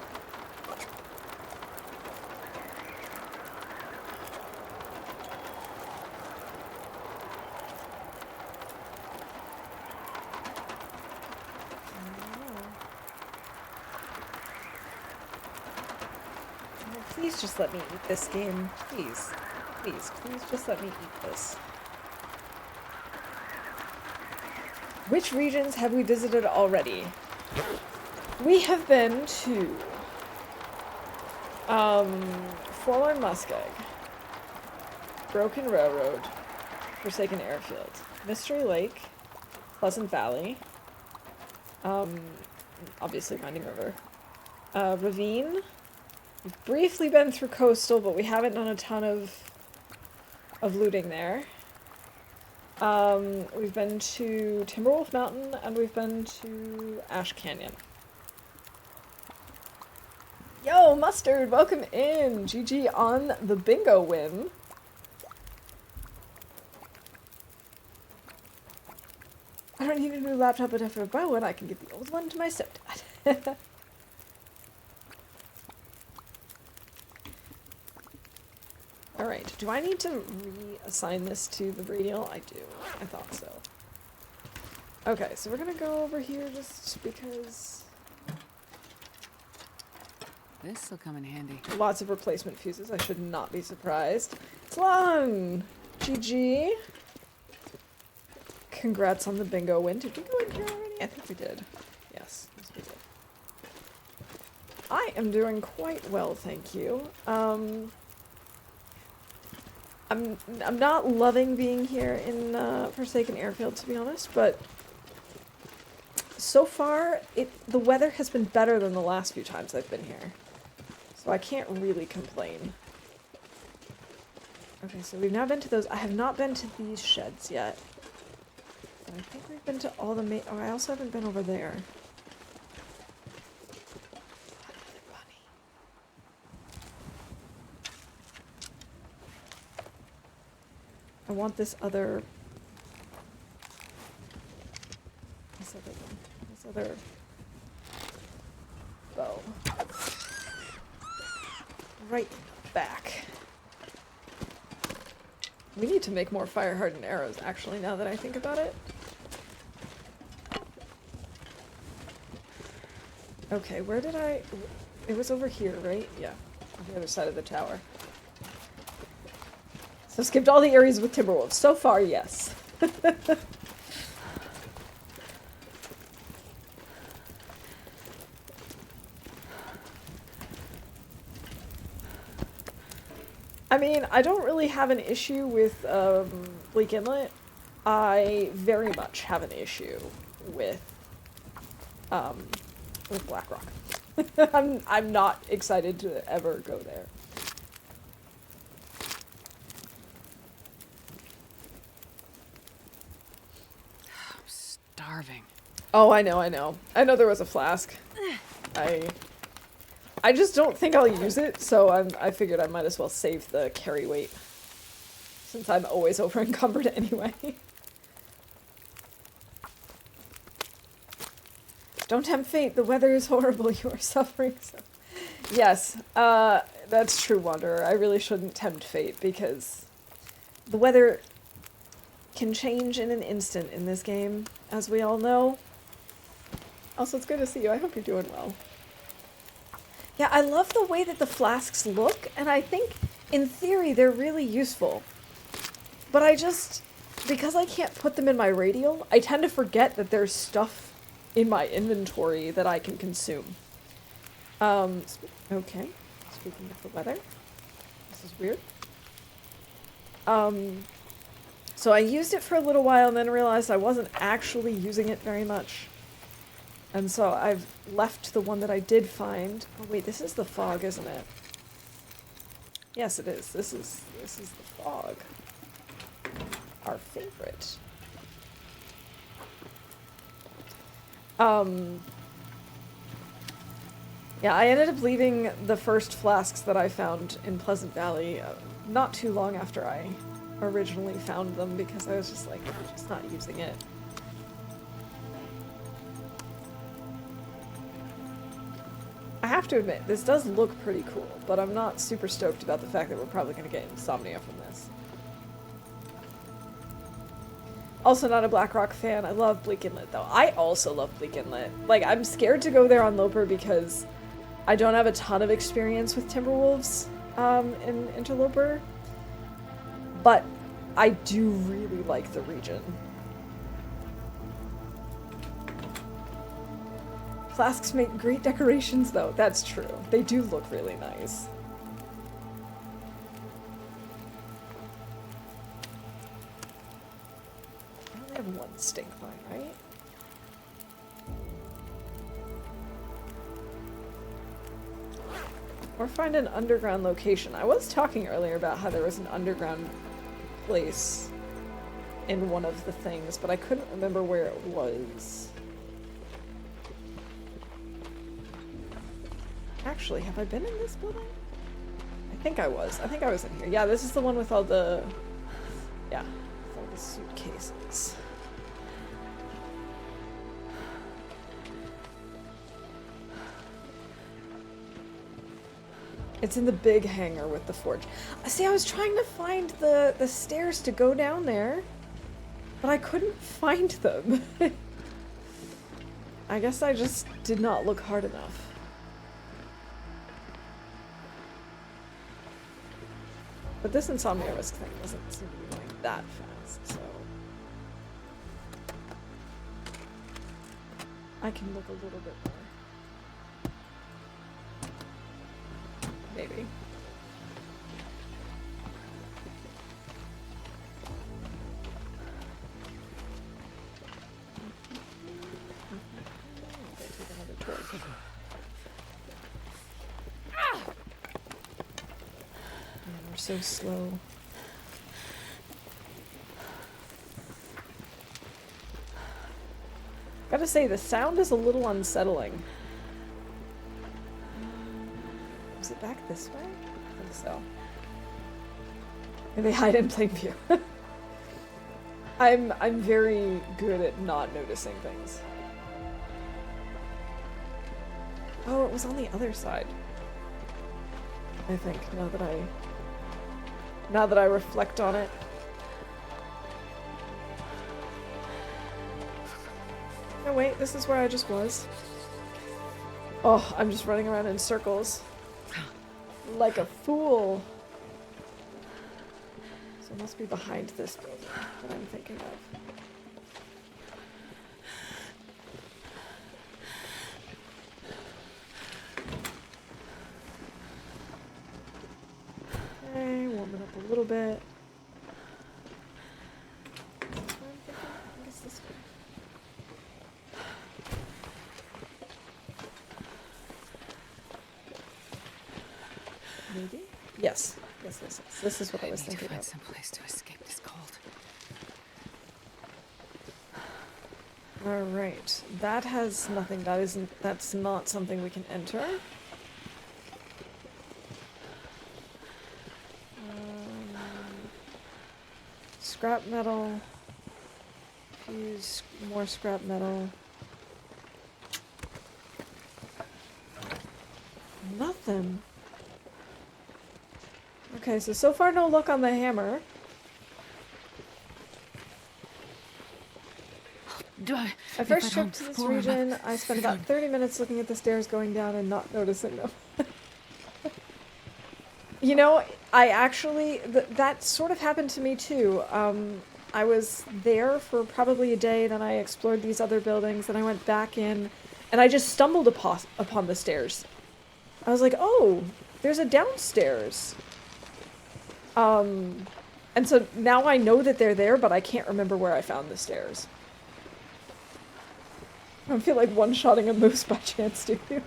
S1: Please just let me eat this game. Please. Please, please just let me eat this. Which regions have we visited already? We have been to Forlorn Muskeg, Broken Railroad, Forsaken Airfield, Mystery Lake, Pleasant Valley, obviously Winding River, Ravine. We've briefly been through Coastal, but we haven't done a ton of looting there. We've been to Timberwolf Mountain, and we've been to Ash Canyon. Yo, Mustard, welcome in! GG on the bingo win. I don't need a new laptop, but if I buy one, I can give the old one to my stepdad. Alright, do I need to reassign this to the radial? I do. I thought so. Okay, so we're gonna go over here just because...
S2: This'll come in handy.
S1: Lots of replacement fuses. I should not be surprised. It's long! GG. Congrats on the bingo win. Did we go in here already? I think we did. Yes, we did. I am doing quite well, thank you. I'm not loving being here in Forsaken Airfield, to be honest, but so far the weather has been better than the last few times I've been here, so I can't really complain. Okay, so we've now been to those. I have not been to these sheds yet, but I think we've been to all the oh, I also haven't been over there. I want this other bow. Right back. We need to make more fire-hardened arrows, actually, now that I think about it. Okay, where did I... It was over here, right? Yeah, on the other side of the tower. So skipped all the areas with Timberwolves. So far, yes. I mean, I don't really have an issue with Bleak Inlet. I very much have an issue with Blackrock. I'm not excited to ever go there.
S2: Starving.
S1: Oh, I know. I know there was a flask. I just don't think I'll use it, so I figured I might as well save the carry weight, since I'm always over encumbered anyway. Don't tempt fate. The weather is horrible. You are suffering. So. Yes, that's true, Wanderer. I really shouldn't tempt fate because the weather can change in an instant in this game, as we all know. Also, it's good to see you. I hope you're doing well. Yeah, I love the way that the flasks look, and I think, in theory, they're really useful. But I just, because I can't put them in my radial, I tend to forget that there's stuff in my inventory that I can consume. Okay. Speaking of the weather, this is weird. So I used it for a little while and then realized I wasn't actually using it very much. And so I've left the one that I did find. Oh wait, this is the fog, isn't it? Yes, it is. This is the fog. Our favorite. Yeah, I ended up leaving the first flasks that I found in Pleasant Valley not too long after I originally found them because I was just like, I'm just not using it. I have to admit, this does look pretty cool, but I'm not super stoked about the fact that we're probably going to get insomnia from this. Also not a Blackrock fan. I love Bleak Inlet, though. I also love Bleak Inlet. Like, I'm scared to go there on Loper because I don't have a ton of experience with Timberwolves in Interloper. But I do really like the region. Flasks make great decorations, though. That's true. They do look really nice. I only have one stink mine, right? Or find an underground location. I was talking earlier about how there was an underground place in one of the things, but I couldn't remember where it was. Actually, have I been in this building? I think I was. I think I was in here. Yeah, this is the one with all the... Yeah, with all the suitcases. It's in the big hangar with the forge. See, I was trying to find the stairs to go down there, but I couldn't find them. I guess I just did not look hard enough. But this insomnia risk thing doesn't seem to be going that fast, so... I can look a little bit more. Maybe. Take another torch. Man, we're so slow. Gotta say, the sound is a little unsettling. Is it back this way? I think so. Maybe hide in plain view. I'm very good at not noticing things. Oh, it was on the other side. I think, now that I reflect on it. No, wait, this is where I just was. Oh, I'm just running around in circles. Like a fool. So it must be behind this building that I'm thinking of. Okay, warm it up a little bit. Is this what I'm thinking? I think it's this way. Maybe? Yes. Yes. This is what I was thinking
S2: to find
S1: of.
S2: some place to escape this cold.
S1: Alright. That has nothing. That's not something we can enter. Scrap metal. Fuse more scrap metal. Nothing. Okay, so far no luck on the hammer. I first tripped to this region. I spent about 30 minutes looking at the stairs going down and not noticing them. You know, I actually, that sort of happened to me too. I was there for probably a day, then I explored these other buildings, then I went back in, and I just stumbled upon the stairs. I was like, oh, there's a downstairs. And so now I know that they're there, but I can't remember where I found the stairs. I don't feel like one-shotting a moose by chance, do you?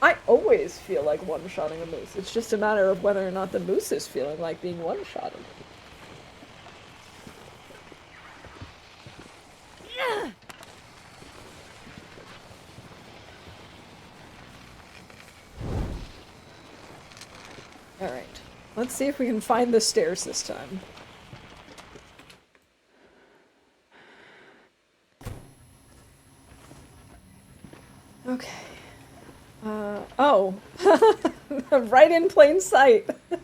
S1: I always feel like one-shotting a moose. It's just a matter of whether or not the moose is feeling like being one-shotted. Alright. Let's see if we can find the stairs this time. Okay. Oh. Right in plain sight. Okay,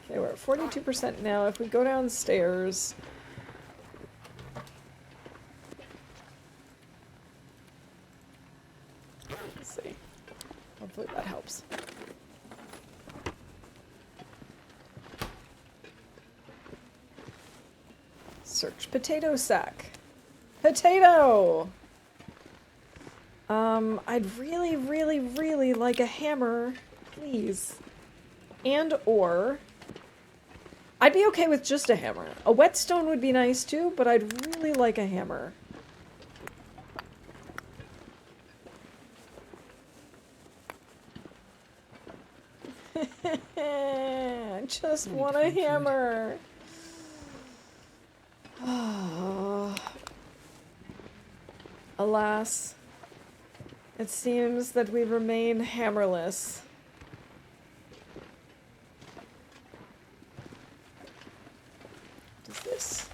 S1: we're at 42% now. If we go downstairs... Let's see. Hopefully that helps. Search potato sack. Potato! I'd really, really, really like a hammer, please. And or... I'd be okay with just a hammer. A whetstone would be nice too, but I'd really like a hammer. I just want a hammer. Alas, it seems that we remain hammerless. What is this?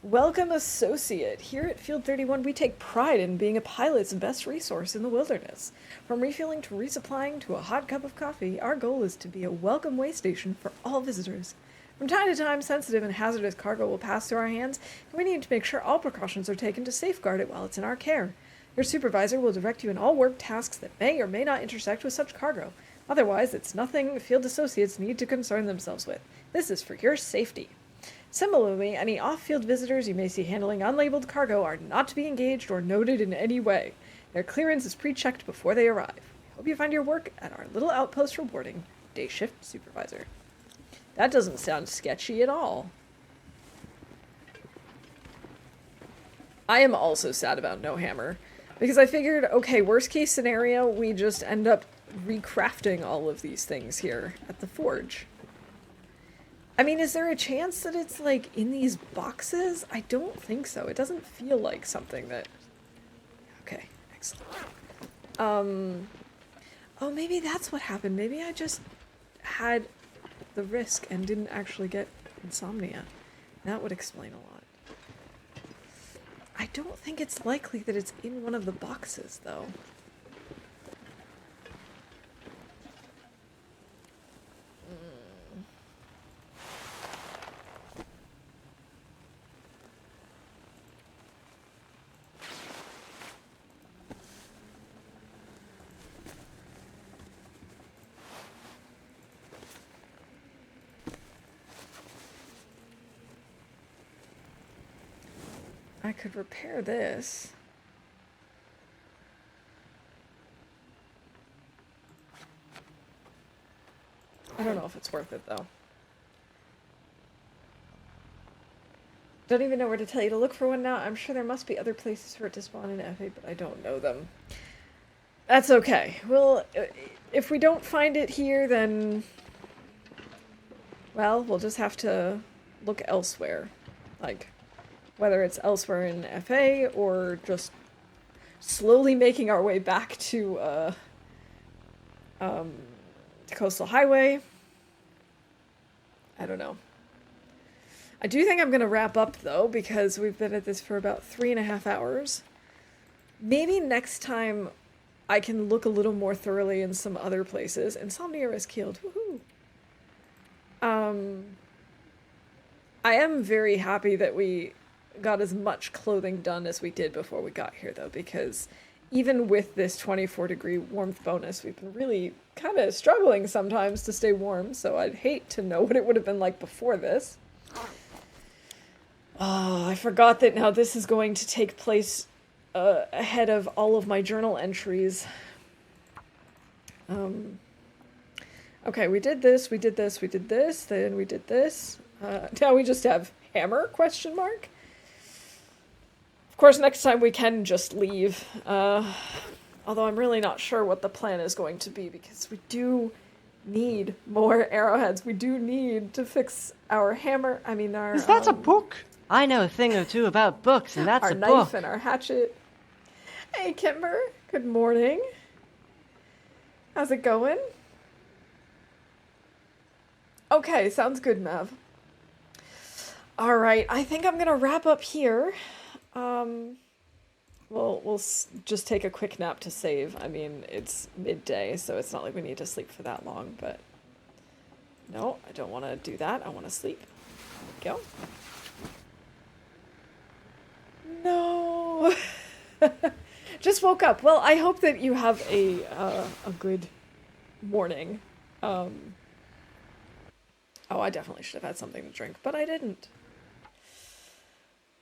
S1: Welcome, associate. Here at Field 31, we take pride in being a pilot's best resource in the wilderness. From refueling to resupplying to a hot cup of coffee, our goal is to be a welcome way station for all visitors. From time to time, sensitive and hazardous cargo will pass through our hands, and we need to make sure all precautions are taken to safeguard it while it's in our care. Your supervisor will direct you in all work tasks that may or may not intersect with such cargo. Otherwise, it's nothing field associates need to concern themselves with. This is for your safety. Similarly, any off-field visitors you may see handling unlabeled cargo are not to be engaged or noted in any way. Their clearance is pre-checked before they arrive. We hope you find your work at our little outpost rewarding. Day shift supervisor. That doesn't sound sketchy at all. I am also sad about no hammer. Because I figured, okay, worst case scenario, we just end up recrafting all of these things here at the forge. I mean, is there a chance that it's, like, in these boxes? I don't think so. It doesn't feel like something that... Okay, excellent. Oh, maybe that's what happened. Maybe I just had the risk and didn't actually get insomnia. That would explain a lot. I don't think it's likely that it's in one of the boxes, though. I could repair this. I don't know if it's worth it, though. Don't even know where to tell you to look for one now. I'm sure there must be other places for it to spawn in FA, but I don't know them. That's okay. Well, if we don't find it here, then... Well, we'll just have to look elsewhere. Like... Whether it's elsewhere in FA or just slowly making our way back to Coastal Highway. I don't know. I do think I'm going to wrap up, though, because we've been at this for about 3.5 hours. Maybe next time I can look a little more thoroughly in some other places. Insomnia is killed. Woohoo! I am very happy that we got as much clothing done as we did before we got here, though, because even with this 24-degree warmth bonus, we've been really kind of struggling sometimes to stay warm, so I'd hate to know what it would have been like before this. Oh, I forgot that now this is going to take place ahead of all of my journal entries. Okay, we did this, we did this, we did this, then we did this. Now we just have hammer, question mark? Of course, next time we can just leave. Although I'm really not sure what the plan is going to be, because we do need more arrowheads. We do need to fix our hammer, our...
S4: Is that a book? I know a thing or two about books, and that's
S1: our
S4: a
S1: knife
S4: book.
S1: and our hatchet. Hey, Kimber. Good morning. How's it going? Okay, sounds good, Mav. All right, I think I'm gonna wrap up here. We'll just take a quick nap to save. I mean, it's midday, so it's not like we need to sleep for that long, but no, I don't want to do that. I want to sleep. There we go. No. Just woke up. Well, I hope that you have a good morning. Oh, I definitely should have had something to drink, but I didn't.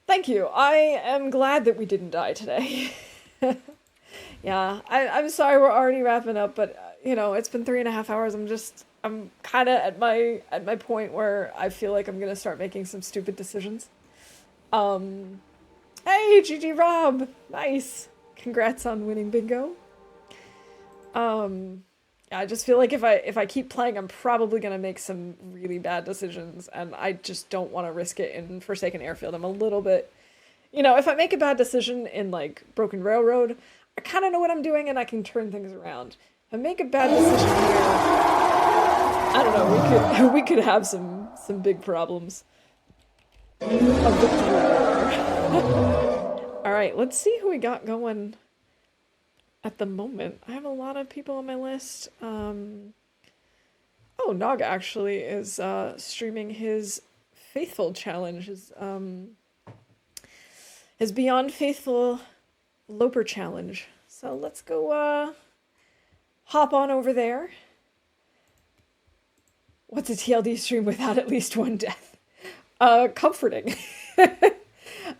S1: Thank you. I am glad that we didn't die today. Yeah, I'm sorry we're already wrapping up, but it's been 3.5 hours. I'm kind of at my point where I feel like I'm gonna start making some stupid decisions. Hey, GG Rob, nice. Congrats on winning bingo. Yeah, I just feel like if I keep playing, I'm probably gonna make some really bad decisions, and I just don't want to risk it in Forsaken Airfield. I'm a little bit, if I make a bad decision in like Broken Railroad, I kind of know what I'm doing and I can turn things around. If I make a bad decision here, I don't know. We could have some big problems. A victory war. All right, let's see who we got going. At the moment, I have a lot of people on my list. Oh, Nog actually is streaming his Faithful challenge, his Beyond Faithful Loper challenge. So let's go hop on over there. What's a TLD stream without at least one death? Comforting.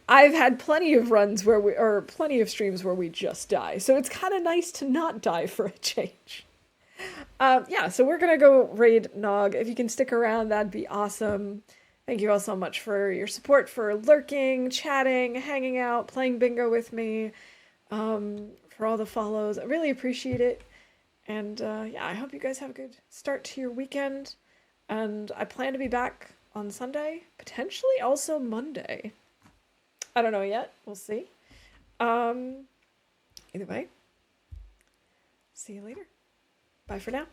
S1: I've had plenty of runs or plenty of streams where we just die. So it's kind of nice to not die for a change. Yeah, so we're going to go raid Nog. If you can stick around, that'd be awesome. Thank you all so much for your support, for lurking, chatting, hanging out, playing bingo with me, for all the follows. I really appreciate it. And yeah, I hope you guys have a good start to your weekend. And I plan to be back on Sunday, potentially also Monday. I don't know yet. We'll see. Either way, see you later. Bye for now.